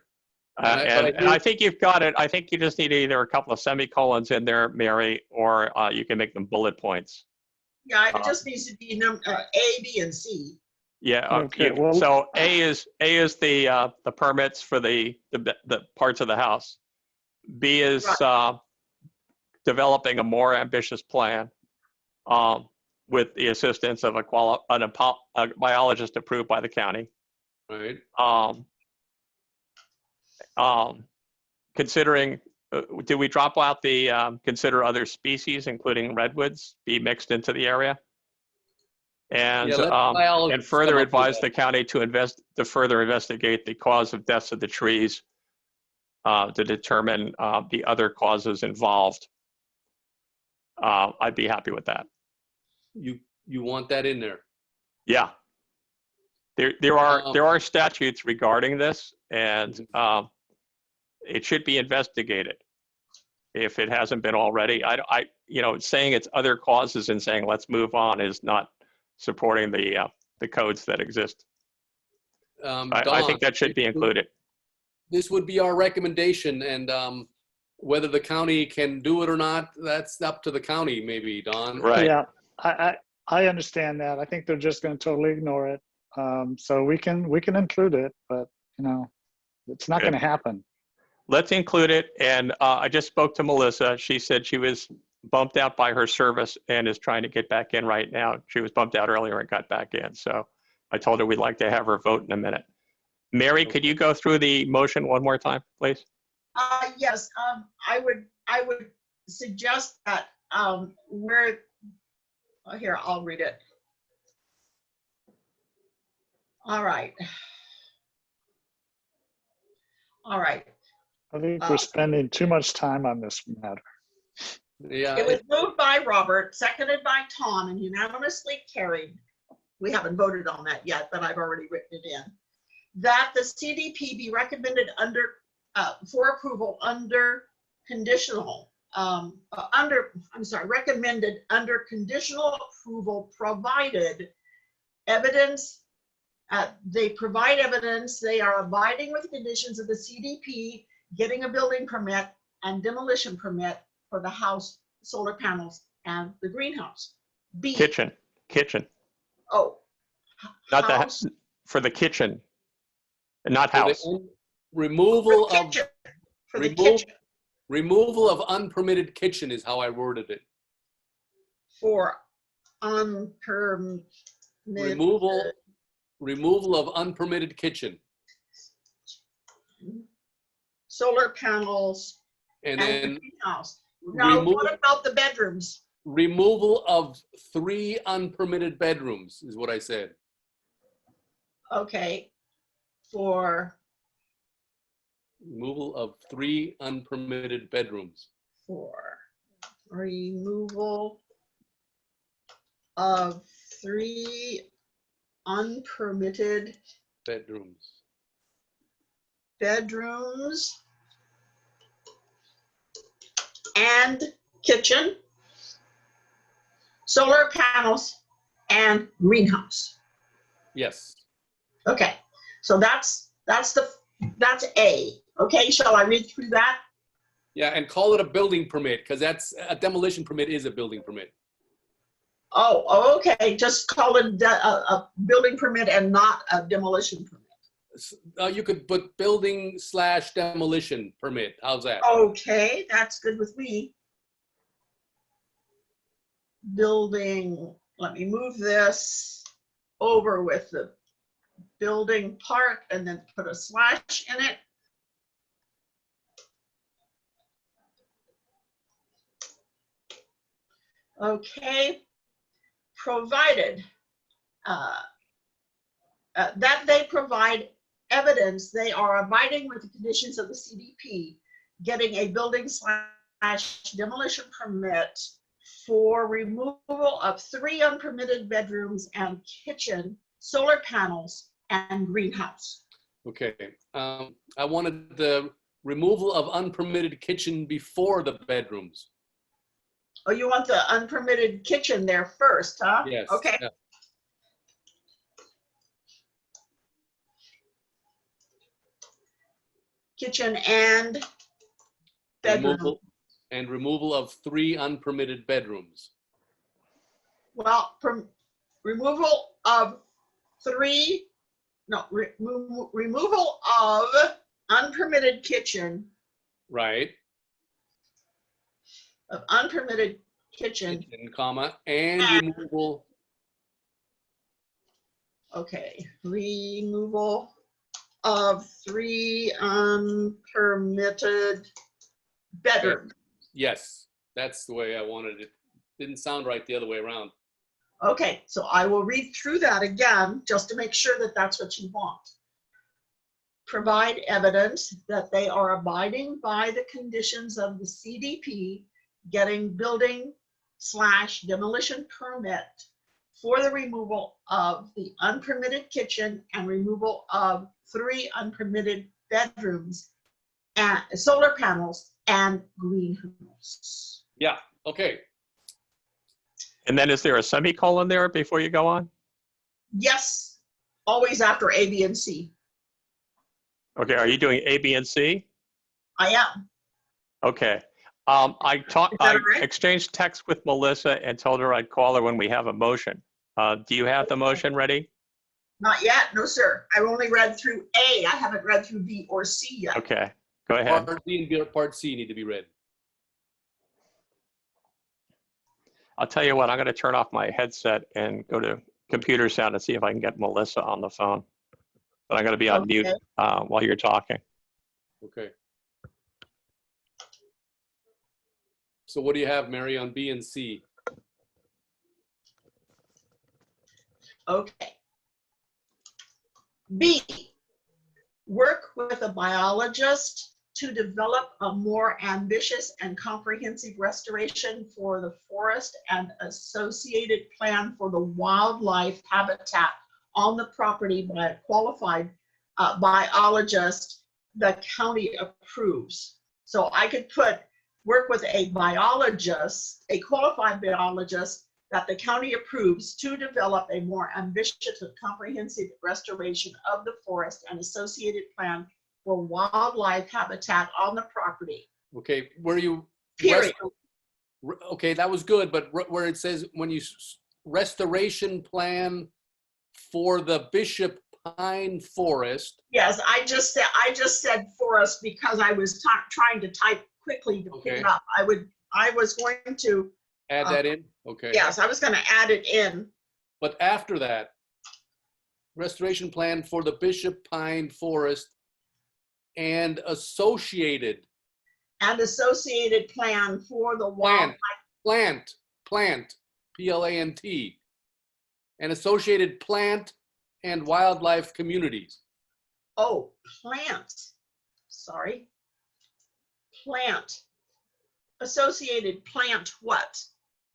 And I think you've got it. I think you just need either a couple of semicolons in there, Mary, or you can make them bullet points. Yeah, it just needs to be A, B, and C. Yeah. Okay, well, so A is the permits for the parts of the house. B is developing a more ambitious plan with the assistance of a biologist approved by the county. Right. Considering, did we drop out the consider other species, including redwoods, be mixed into the area? And Yeah, further advise the county to further investigate the cause of deaths of the trees to determine the other causes involved. I'd be happy with that. You want that in there? Yeah. There are statutes regarding this, and it should be investigated if it hasn't been already. Saying it's other causes and saying let's move on is not supporting the codes that exist. I think that should be included. This would be our recommendation, and whether the county can do it or not, that's up to the county, maybe, Don. Right. Yeah, I understand that. I think they're just going to totally ignore it. So we can include it, but it's not going to happen. Let's include it. And I just spoke to Melissa. She said she was bumped out by her service and is trying to get back in right now. She was bumped out earlier and got back in. So I told her we'd like to have her vote in a minute. Mary, could you go through the motion one more time, please? Yes, I would suggest that here, I'll read it. All right. I think we're spending too much time on this matter. Yeah. It was moved by Robert, seconded by Tom, and unanimously carried. We haven't voted on that yet, but I've already written it in. That the CDP be recommended for approval under conditional, recommended under conditional approval, provided evidence. They provide evidence they are abiding with conditions of the CDP, getting a building permit and demolition permit for the house, solar panels, and the greenhouse. B. Kitchen. Oh. Not house, the for the kitchen, not house. Removal for of kitchen, for the kitchen. Removal of unpermitted kitchen is how I worded it. For unpermitted. Removal of unpermitted kitchen. Solar panels And and then the greenhouse. Now, what about the bedrooms? removal of 3 unpermitted bedrooms is what I said. Okay, for Removal of 3 unpermitted bedrooms. removal of 3 unpermitted bedrooms and kitchen, solar panels, and greenhouse. Yes. Okay, so that's A. Okay, shall I read through that? Yeah, and call it a building permit, because that's a demolition permit is a building permit. Oh, okay, just call it a building permit and not a demolition permit. You could put building/demolition permit. How's that? Okay, that's good with me. Building, let me move this over with the building part and then put a slash in it. Okay, provided that they provide evidence they are abiding with the conditions of the CDP, getting a building/demolition permit for removal of 3 unpermitted bedrooms and kitchen, solar panels, and greenhouse. Okay. I wanted the removal of unpermitted kitchen before the bedrooms. Oh, you want the unpermitted kitchen there first, huh? Yes. Okay. Yeah. Kitchen and bedroom. Removal of 3 unpermitted bedrooms. Well, removal of removal of unpermitted kitchen, Right. of unpermitted kitchen. Kitchen, comma, and removal. Okay, removal of 3 unpermitted bedrooms. Yes, that's the way I wanted it. Didn't sound right the other way around. Okay, so I will read through that again just to make sure that that's what you want. Provide evidence that they are abiding by the conditions of the CDP, getting building/demolition permit for the removal of the unpermitted kitchen and removal of 3 unpermitted bedrooms and solar panels and greenhouse. Yeah, okay. And then is there a semicolon there before you go on? Yes, always after A, B, and C. Okay, are you doing A, B, and C? I am. Okay. I right? exchanged text with Melissa and told her I'd call her when we have a motion. Do you have the motion ready? Not yet, no sir. I've only read through A. I haven't read through B or C yet. Okay, go ahead. Part B and Part C need to be read. I'll tell you what, I'm going to turn off my headset and go to computer sound and see if I can get Melissa on the phone. But I'm going to be on mute while you're talking. Okay. So what do you have, Mary, on B and C? Okay. B, work with a biologist to develop a more ambitious and comprehensive restoration for the forest and associated plan for the wildlife habitat on the property by a qualified biologist the county approves. So I could put work with a biologist, a qualified biologist that the county approves to develop a more ambitious and comprehensive restoration of the forest and associated plan for wildlife habitat on the property. Okay, where you Period. Okay, that was good, but where it says when you restoration plan for the Bishop Pine Forest. Yes, I just said forest because I was trying to type quickly to pick it up. I was going to add that in. Okay. Yes, I was going to add it in. But after that, restoration plan for the Bishop Pine Forest and associated plan for the wildlife. Plant, P-L-A-N-T, and associated plant and wildlife communities. Oh, plant. Sorry. Plant. Associated plant what?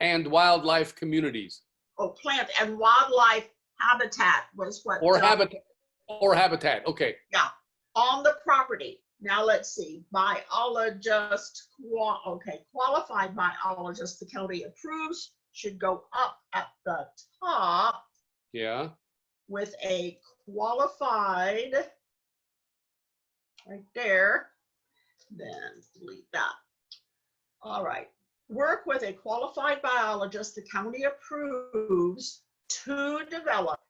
And wildlife communities. Oh, plant and wildlife habitat was what? Or habitat. Okay. Yeah. On the property Now let's see, biologist, qualified biologist the county approves should go up at the top Yeah. with a qualified right there. Then delete that. All right. Work with a qualified biologist the county approves to develop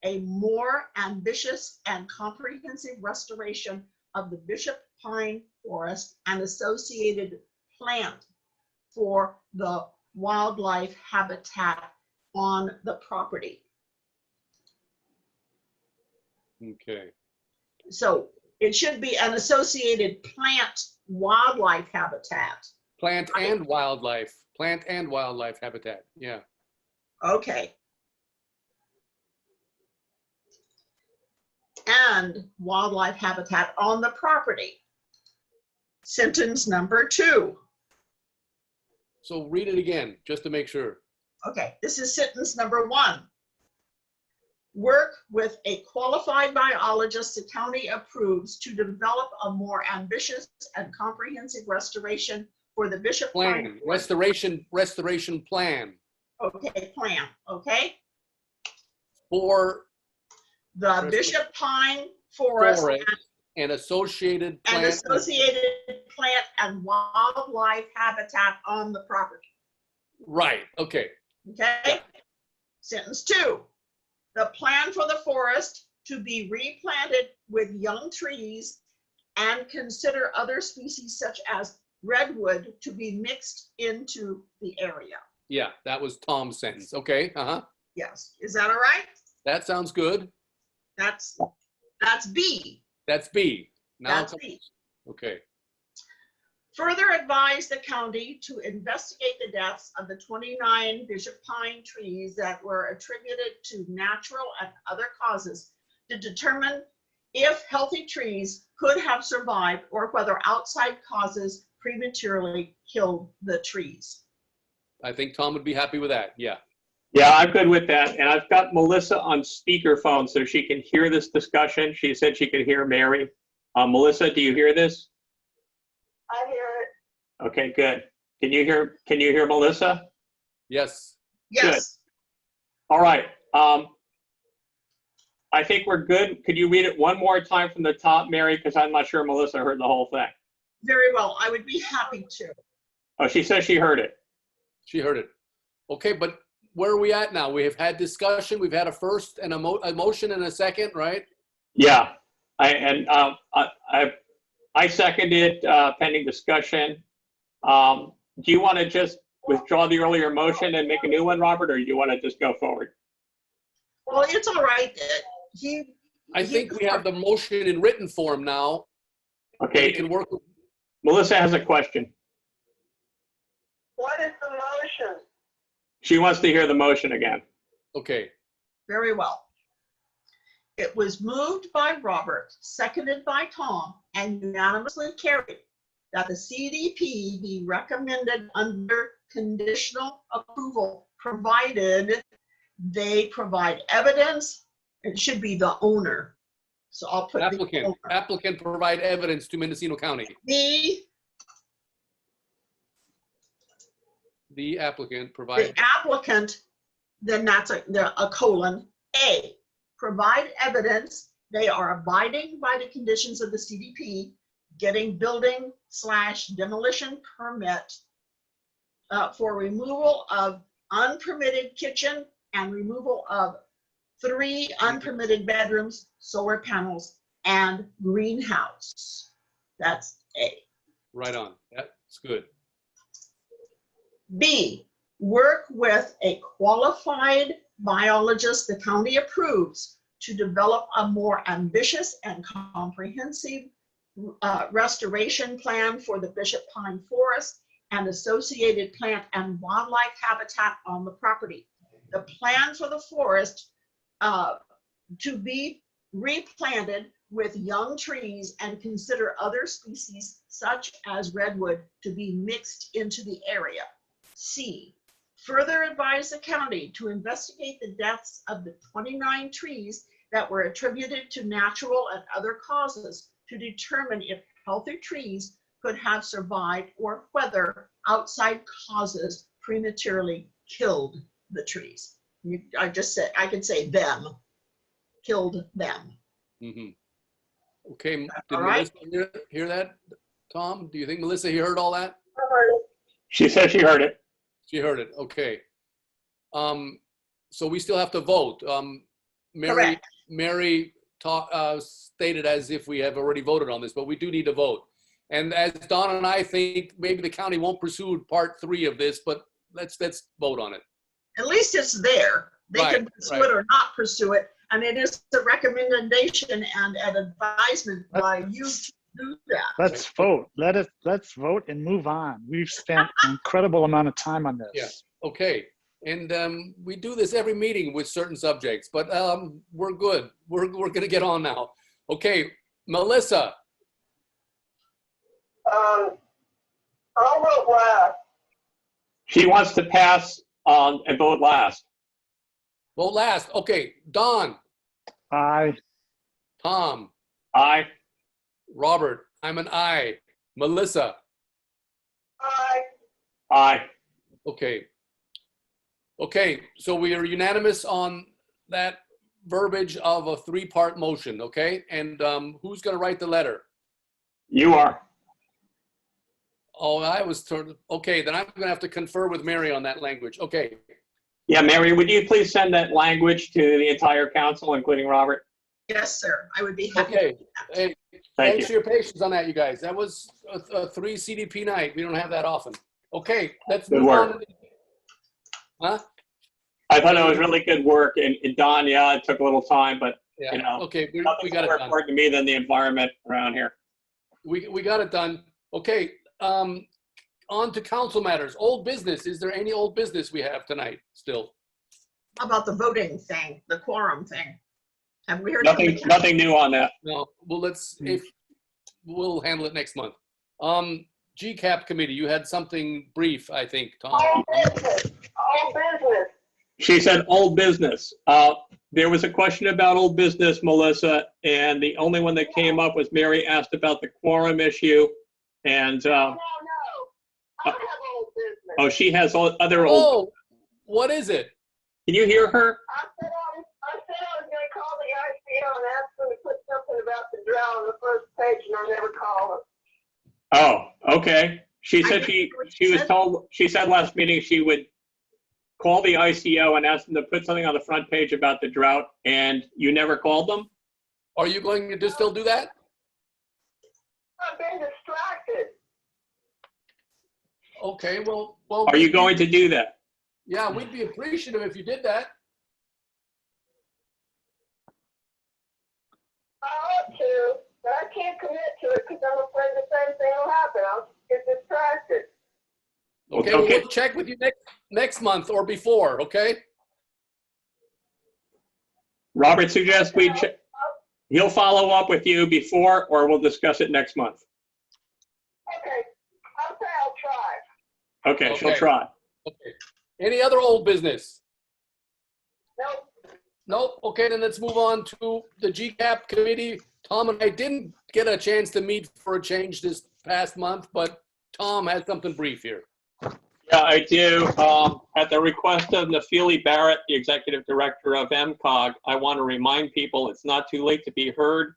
a more ambitious and comprehensive restoration of the Bishop Pine Forest and associated plant for the wildlife habitat on the property. Okay. So it should be an associated plant wildlife habitat. Plant and wildlife habitat. Yeah. Okay. And wildlife habitat on the property. Sentence number 2. So read it again, just to make sure. Okay, this is sentence number 1. Work with a qualified biologist the county approves to develop a more ambitious and comprehensive restoration for the Bishop Plan, Forest. restoration plan Okay, plan, okay? for The Bishop Pine Forest forest and associated and plant. associated plant and wildlife habitat on the property. Right, okay. Okay? Sentence 2. The plan for the forest to be replanted with young trees and consider other species such as redwood to be mixed into the area. Yeah, that was Tom's sentence. Okay, Yes, is that all right? that sounds good. That's B. That's B. Now, That's B. okay. Further advise the county to investigate the deaths of the 29 Bishop Pine trees that were attributed to natural and other causes to determine if healthy trees could have survived or whether outside causes prematurely killed the trees. I think Tom would be happy with that. Yeah. Yeah, I'm good with that. And I've got Melissa on speakerphone so she can hear this discussion. She said she could hear Mary. Melissa, do you hear this? I hear it. Okay, good. Can you hear Melissa? Yes. Yes. All right. I think we're good. Could you read it one more time from the top, Mary? Because I'm not sure Melissa heard the whole thing. Very well. I would be happy to. Oh, she says she heard it. She heard it. Okay, but where are we at now? We have had discussion. We've had a first and a motion and a second, right? Yeah. I seconded pending discussion. Do you want to just withdraw the earlier motion and make a new one, Robert, or do you want to just go forward? Well, it's all right. I think we have the motion in written form now. Okay. We can work with. Melissa has a question. What is the motion? She wants to hear the motion again. Okay. Very well. It was moved by Robert, seconded by Tom, and unanimously carried that the CDP be recommended under conditional approval, provided they provide evidence. It should be the owner. So I'll put the owner. Applicant provide evidence to Mendocino County. The applicant provide. The applicant, then that's a colon, A, provide evidence they are abiding by the conditions of the CDP, getting building/demolition permit for removal of unpermitted kitchen and removal of 3 unpermitted bedrooms, solar panels, and greenhouse. That's A. Right on. That's good. B, work with a qualified biologist the county approves to develop a more ambitious and comprehensive restoration plan for the Bishop Pine Forest and associated plant and wildlife habitat on the property. The plan for the forest to be replanted with young trees and consider other species such as redwood to be mixed into the area. C, further advise the county to investigate the deaths of the 29 trees that were attributed to natural and other causes to determine if healthy trees could have survived, or whether outside causes prematurely killed the trees. I just said, I could say them, killed them. Mm-hmm. Okay, did All right. Melissa hear that? Tom, do you think Melissa heard all that? She said she heard it. She heard it, okay. So we still have to vote. Mary, Correct. Mary stated as if we have already voted on this, but we do need to vote. And as Don and I think, maybe the county won't pursue part 3 of this, but let's vote on it. At least it's there. They Right, can pursue it or not pursue it. And it is a recommendation and an advisement by you to do that. Let's vote. Let's vote and move on. We've spent an incredible amount of time on this. Yeah. Okay. And we do this every meeting with certain subjects, but we're good. We're going to get on now. Okay, Melissa. I'll vote last. She wants to pass on and vote last. Vote last. Okay, Don. Aye. Tom. Aye. Robert. I'm an aye. Melissa. Aye. Aye. Okay. Okay, so we are unanimous on that verbiage of a 3-part motion, okay? And who's going to write the letter? You are. Oh, I was turned. Okay, then I'm going to have to confer with Mary on that language. Okay. Yeah, Mary, would you please send that language to the entire council, including Robert? Yes, sir. I would be happy. Okay. Hey, Thank thanks you. for your patience on that, you guys. That was a 3 CDP night. We don't have that often. Okay, let's Good move work. on. Huh? I thought it was really good work, and Don, yeah, it took a little time, but Yeah. you know, Okay, we nothing's got it more done. important to me than the environment around here. We got it done. Okay, on to council matters. Old business. Is there any old business we have tonight still? How about the voting thing, the quorum thing? Have we heard? from the county? Nothing new on that. No. Well, we'll handle it next month. GCAP committee. You had something brief, I think, Tom. All business. All business. She said old business. There was a question about old business, Melissa, and the only one that came up was Mary asked about the quorum issue. And No. I have old business. oh, she has other old. Oh, what is it? Can you hear her? I said I was going to call the ICO and ask them to put something about the drought on the first page, and I never called them. Oh, okay. She said she said last meeting she would call the ICO and ask them to put something on the front page about the drought, and you never called them? Are you going to just still do that? I've been distracted. Okay, well. Are you going to do that? Yeah, we'd be appreciative if you did that. I ought to, but I can't commit to it because I'm afraid the same thing will happen. I'll get distracted. Okay, well, we'll check with you next month or before, okay? Robert suggests we check. He'll follow up with you before, or we'll discuss it next month. Okay, I'll say I'll try. Okay, she'll Okay. try. Okay. Any other old business? Nope. Nope. Okay, then let's move on to the GCAP committee. Tom and I didn't get a chance to meet for a change this past month, but Tom has something brief here. Yeah, I do. At the request of Nafili Barrett, the executive director of MCOG, I want to remind people it's not too late to be heard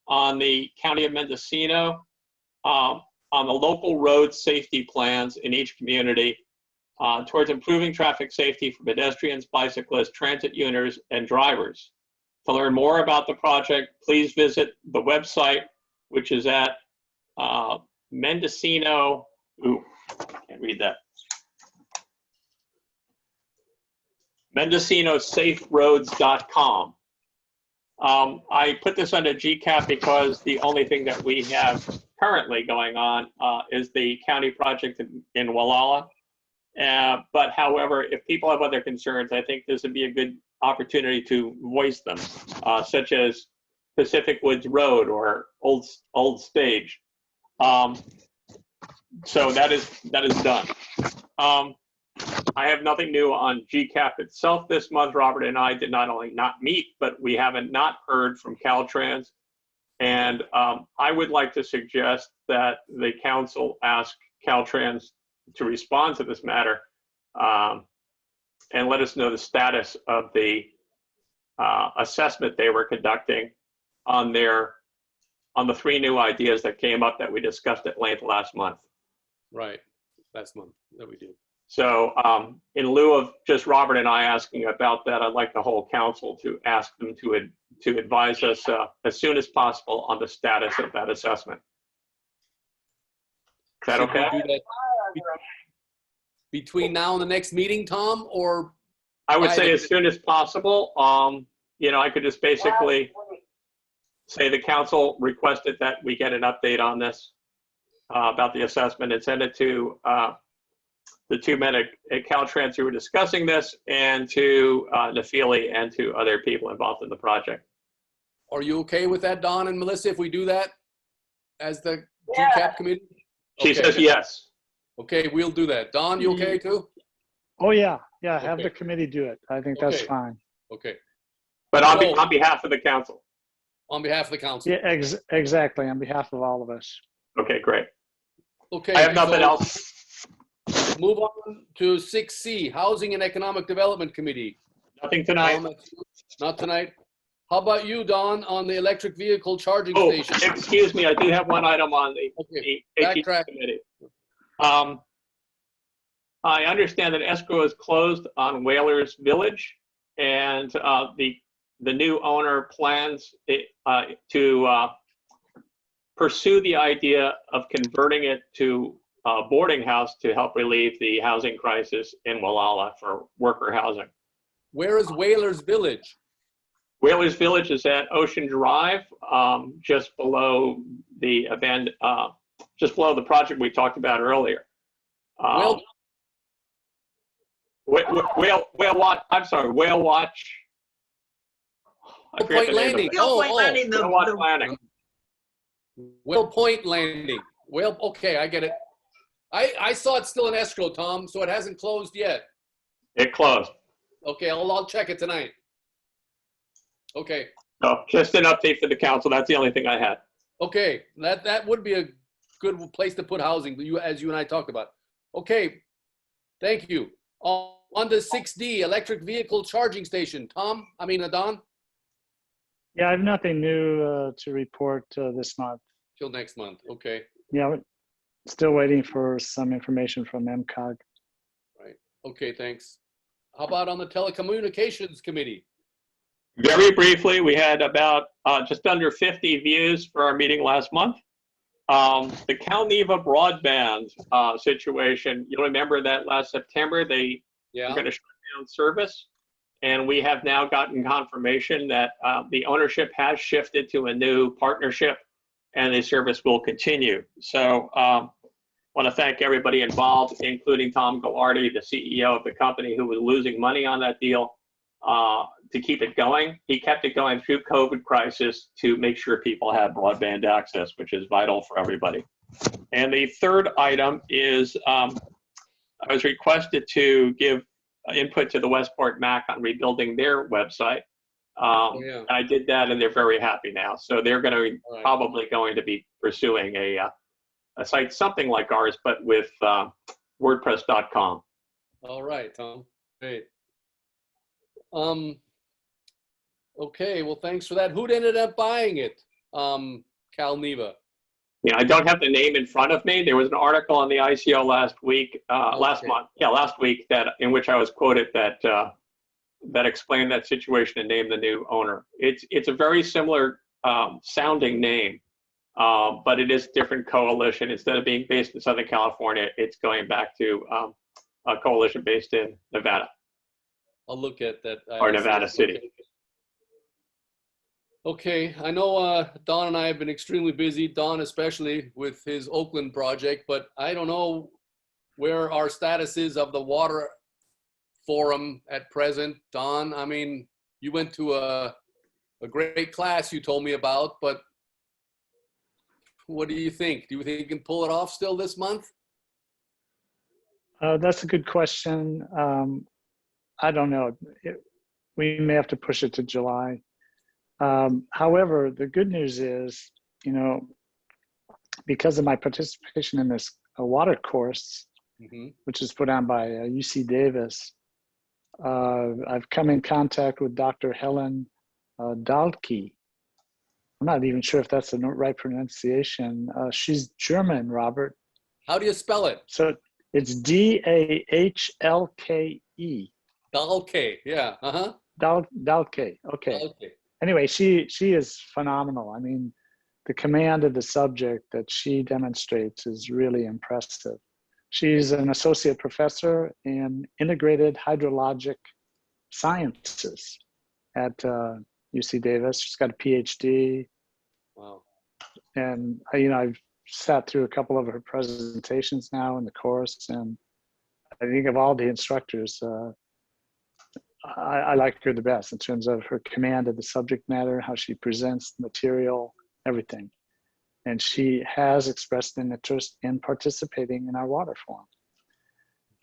on the County of Mendocino, on the local road safety plans in each community towards improving traffic safety for pedestrians, bicyclists, transit users, and drivers. To learn more about the project, please visit the website, which is at Mendocino, can't read that. MendocinoSafeRoads.com. I put this under GCAP because the only thing that we have currently going on is the county project in Gualala. But however, if people have other concerns, I think this would be a good opportunity to voice them, such as Pacific Woods Road or Old Stage. So that is done. I have nothing new on GCAP itself this month. Robert and I did not only not meet, but we haven't not heard from Caltrans. And I would like to suggest that the council ask Caltrans to respond to this matter and let us know the status of the assessment they were conducting on the 3 new ideas that came up that we discussed at length last month. Right, last month that we did. So in lieu of just Robert and I asking about that, I'd like the whole council to ask them to advise us as soon as possible on the status of that assessment. Is that Should we okay? do that between now and the next meeting, Tom, or? I would by say the- as soon as possible. You know, I could just basically say the council requested that we get an update on this about the assessment and send it to the 2 men at Caltrans who were discussing this, and to Nafili and to other people involved in the project. Are you okay with that, Don and Melissa, if we do that as the GCAP committee? She Okay. says yes. Okay, we'll do that. Don, you okay too? Oh, yeah. Yeah, have Okay. the committee do it. I think that's Okay. fine. Okay, But on, So- on behalf of the council. on behalf of the council. Yeah, exactly. On behalf of all of us. Okay, great. Okay. I have nothing so else. Move on to 6C, Housing and Economic Development Committee. Nothing tonight. Comments? Not tonight. How about you, Don, on the electric vehicle charging Oh, station? excuse me. I do have one item on the Okay, AT backtrack. committee. I understand that escrow is closed on Whalers Village, and the new owner plans to pursue the idea of converting it to a boarding house to help relieve the housing crisis in Gualala for worker housing. Where is Whalers Village? Whalers Village is at Ocean Drive, just below the event, just below the project we talked about earlier. Well- Whale Watch. I'm sorry, Whale Watch. I forget Point the name of Landing. it. Hill Point Landing, Whale Watch Landing. Whale Point Landing. Well, okay, I get it. I saw it still in escrow, Tom, so it hasn't closed yet. It closed. Okay, I'll check it tonight. Okay, So just an update for the council. That's the only thing I had. okay, that would be a good place to put housing, as you and I talked about. Okay, thank you. On the 6D, electric vehicle charging station, Don? Yeah, I have nothing new to report this month. Till next month, okay. Yeah, we're still waiting for some information from MCOG. Right, okay, thanks. How about on the telecommunications committee? Very briefly, we had about just under 50 views for our meeting last month. The Calneva broadband situation, you'll remember that last September, they were going to shut down service. And we have now gotten confirmation that the ownership has shifted to a new partnership and the service will continue. So I want to thank everybody involved, including Tom Gallardi, the CEO of the company, who was losing money on that deal, to keep it going. He kept it going through COVID crisis to make sure people had broadband access, which is vital for everybody. And the third item is I was requested to give input to the Westport MAC on rebuilding their website. And I did that, and they're very happy now. So they're going to probably going to be pursuing a site something like ours, but with WordPress.com. All right, Tom, great. Okay, well, thanks for that. Who'd ended up buying it? Calneva. Yeah, I don't have the name in front of me. There was an article on the ICO last week, last week, that in which I was quoted that that explained that situation and named the new owner. It's a very similar sounding name, but it is a different coalition. Instead of being based in Southern California, it's going back to a coalition based in Nevada. I'll look at that. Or Nevada City. Okay, I know Don and I have been extremely busy, Don especially with his Oakland project, but I don't know where our status is of the water forum at present. Don, I mean, you went to a great class you told me about, but what do you think? Do you think you can pull it off still this month? That's a good question. I don't know. We may have to push it to July. However, the good news is, you know, because of my participation in this water course, which is put on by UC Davis, I've come in contact with Dr. Helen Dahlke. I'm not even sure if that's the right pronunciation. She's German, Robert. How do you spell it? So it's Dahlke. Dahlke, yeah, Dahlke, okay. Dahlke. Anyway, she is phenomenal. I mean, the command of the subject that she demonstrates is really impressive. She's an associate professor in integrated hydrologic sciences at UC Davis. She's got a PhD. Wow. And you know, I've sat through a couple of her presentations now in the course, and I think of all the instructors, I like her the best in terms of her command of the subject matter, how she presents the material, everything. And she has expressed an interest in participating in our water forum.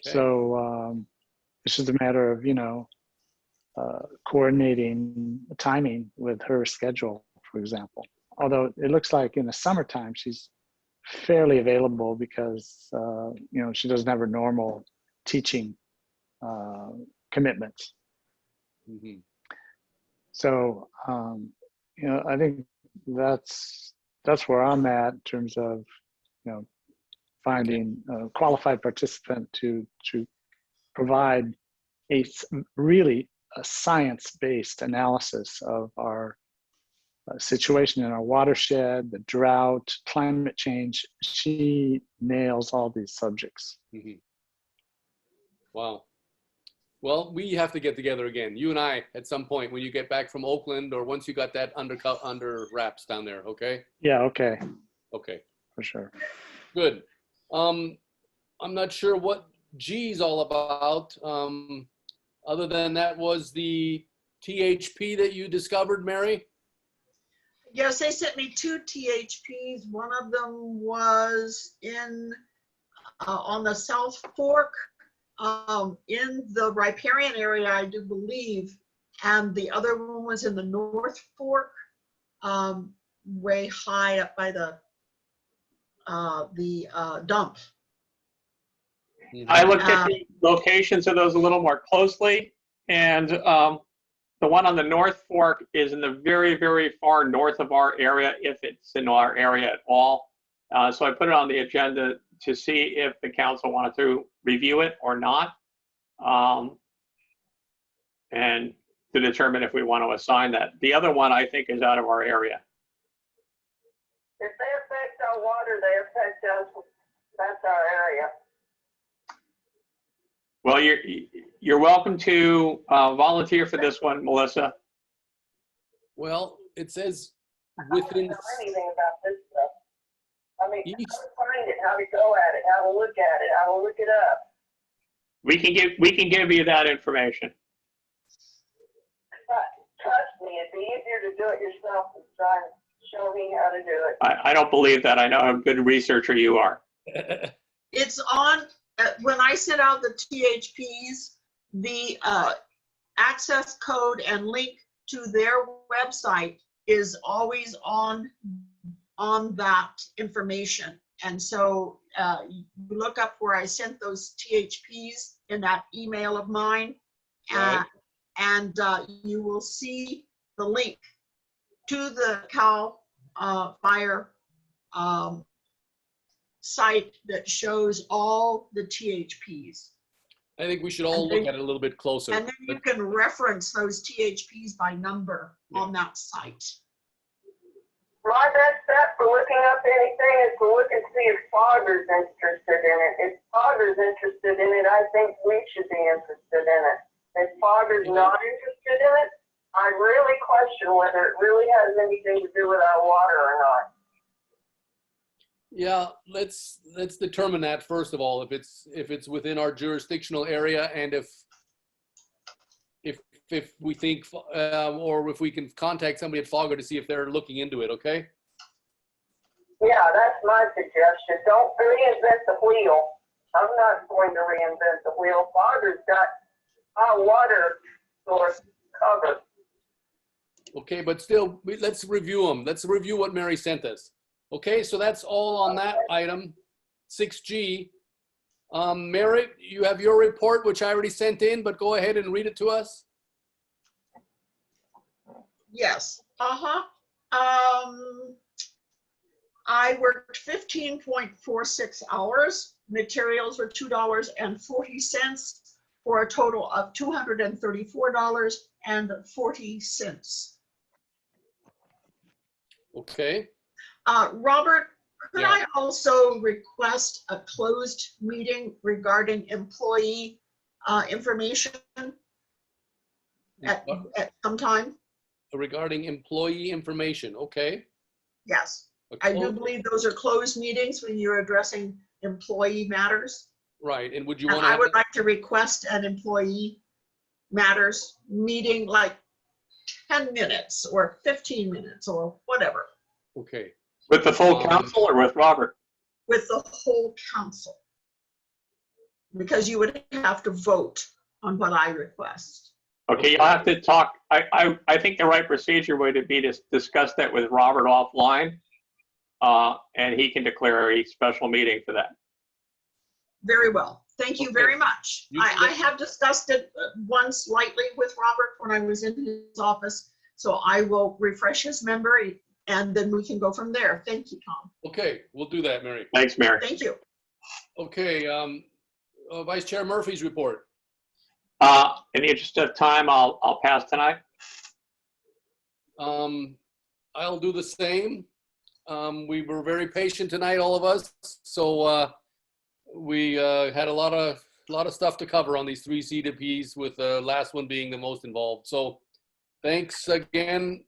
Okay. So it's just a matter of, you know, coordinating timing with her schedule, for example. Although it looks like in the summertime, she's fairly available because, you know, she doesn't have her normal teaching commitments. So, you know, I think that's where I'm at in terms of, you know, finding a qualified participant to provide really a science-based analysis of our situation in our watershed, the drought, climate change. She nails all these subjects. Wow. Well, we have to get together again, you and I, at some point when you get back from Oakland, or once you got that under wraps down there. Okay. Yeah. Okay. Okay. For sure. Good. I'm not sure what G's all about. Other than that was the THP that you discovered, Mary? Yes, they sent me 2 THPs. One of them was in on the South Fork, in the riparian area, I do believe, and the other one was in the North Fork, way high up by the dump. I looked at the locations of those a little more closely, and the one on the North Fork is in the very, very far north of our area, if it's in our area at all. So I put it on the agenda to see if the council wanted to review it or not, and to determine if we want to assign that. The other one, I think, is out of our area. If they affect our water, they affect us. That's our area. Well, you're welcome to volunteer for this one, Melissa. Well, it says I don't within. know anything about this stuff. I mean, how to find it, how to go at it, how to look at it, how to look it up. We can give you that information. Trust me, it'd be easier to do it yourself than try and show me how to do it. I don't believe that. I know how good a researcher you are. It's on, when I sent out the THPs, the access code and link to their website is always on that information. And so you look up where I sent those THPs in that email of mine, and you will see the link to the CAL FIRE site that shows all the THPs. I think we should all look at it a little bit closer. And then you can reference those THPs by number on that site. My best bet for looking up anything is to look and see if Fogger's interested in it. If Fogger's interested in it, I think we should be interested in it. If Fogger's not interested in it, I really question whether it really has anything to do with our water or not. Yeah, let's determine that first of all, if it's within our jurisdictional area, and if we think, or if we can contact somebody at Fogger to see if they're looking into it. Okay. Yeah, that's my suggestion. Don't reinvent the wheel. I'm not going to reinvent the wheel. Fogger's got our water source covered. Okay, but still, let's review them. Let's review what Mary sent us. Okay, so that's all on that item, 6G. Mary, you have your report, which I already sent in, but go ahead and read it to us. Yes. I worked 15.46 hours. Materials were $2.40 for a total of $234.40. Okay. Robert, could Yeah. I also request a closed meeting regarding employee information at some time? Regarding employee information, okay. Yes. I do believe those are closed meetings when you're addressing employee matters. Right, and would you And want to? I would like to request an employee matters meeting like 10 minutes or 15 minutes or whatever Okay. With the full council or with Robert? with the whole council. Because you would have to vote on what I request. Okay, you'll have to talk. I think the right procedure would be to discuss that with Robert offline, and he can declare a special meeting for that. Very well. Thank you Okay. very much. You I have discussed it once lightly with Robert when I was in his office. So I will refresh his memory and then we can go from there. Thank you, Tom. Okay, we'll do that, Mary. Thanks, Mary. Thank you. Okay, Vice Chair Murphy's report. In the interest of time, I'll pass tonight. I'll do the same. We were very patient tonight, all of us. So we had a lot of stuff to cover on these 3 CDPs, with the last one being the most involved. So thanks again.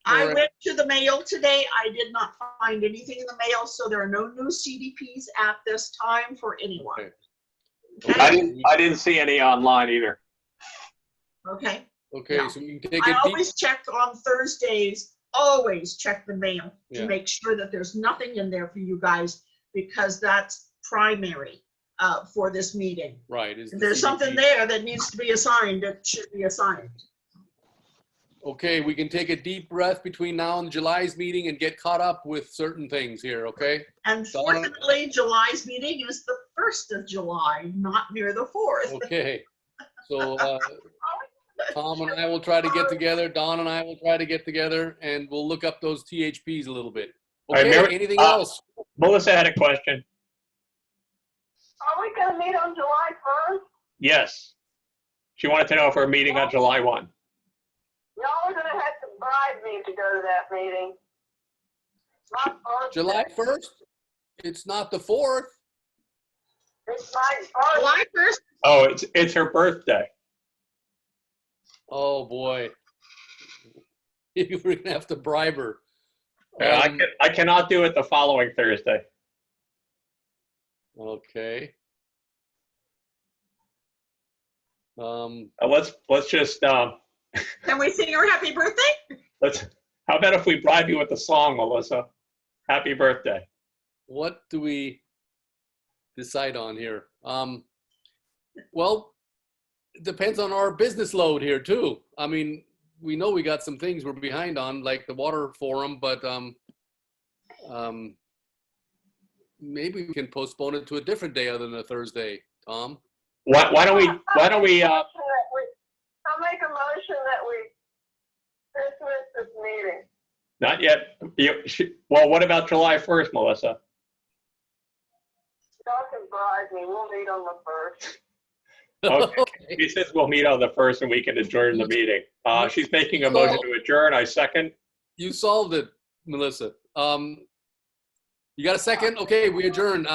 I went to the mail today. I did not find anything in the mail, so there are no new CDPs at this time for anyone. Okay. I didn't see any online either. Okay. Okay, Yeah. so you can take I it deep. always check on Thursdays, always check the mail to Yeah. make sure that there's nothing in there for you guys, because that's primary for this meeting. Right. If there's something there that needs to be assigned, it should be assigned. Okay, we can take a deep breath between now and July's meeting and get caught up with certain things here, okay? Unfortunately, July's meeting is the 1st of July, not near the 4th. Okay. So Tom and I will try to get together, Don and I will try to get together, and we'll look up those THPs a little bit. All right, Okay, Mary, anything else? Melissa had a question. Are we going to meet on July 1st? Yes. She wanted to know if we're meeting on July 1. Y'all are going to have to bribe me to go to that meeting. My birthday. July 1st? It's not the 4th. It's my birthday. July 1st? Oh, it's her birthday. Oh, boy. We're going to have to bribe her. I cannot do it the following Thursday. Okay. Let's just Can we sing her happy birthday? how about if we bribe you with the song, Melissa? Happy birthday. What do we decide on here? Well, it depends on our business load here too. I mean, we know we got some things we're behind on, like the water forum, but maybe we can postpone it to a different day other than a Thursday, Tom. Why don't we I'll make a motion that we dismiss this meeting. not yet. Well, what about July 1st, Melissa? Y'all can bribe me. We'll meet on the 1st. Okay. He says we'll meet on the 1st and we can adjourn the meeting. She's making a motion to adjourn. I second. You solved it, Melissa. You got a second? Okay, we adjourn.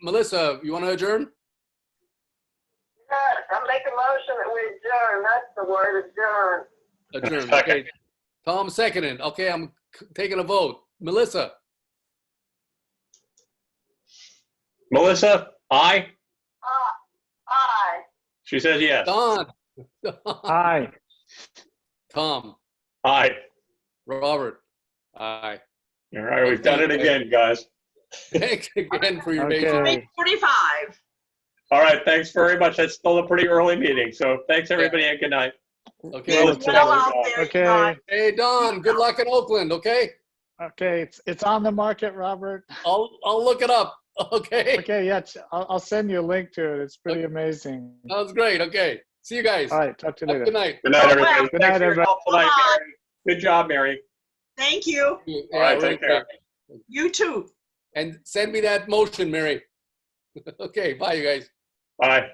Melissa, you want to adjourn? I'll make a motion that we adjourn. That's the word, adjourn. Adjourn. Second. Okay. Tom seconded. Okay, I'm taking a vote. Melissa? Melissa, aye? Aye. She says yes. Don? Aye. Tom? Aye. Robert? Aye. All right, we've done it again, guys. Thanks again for your Okay. patience. 45. All right, thanks very much. That's still a pretty early meeting, so thanks everybody and good night. Okay. Be well out there, Okay. Don. Hey, Don, good luck in Oakland, okay? Okay, it's on the market, Robert. I'll look it up, okay? Okay, yeah, I'll send you a link to it. It's pretty amazing. Sounds great, okay. See you guys. All right, talk to you Have a later. good night. Good night, everybody. Good Thanks night, for your everybody. help tonight, Bye. Mary. Good job, Mary. Thank you. All right, Yeah, take care. You too. And send me that motion, Mary. Okay, bye, you guys. Bye.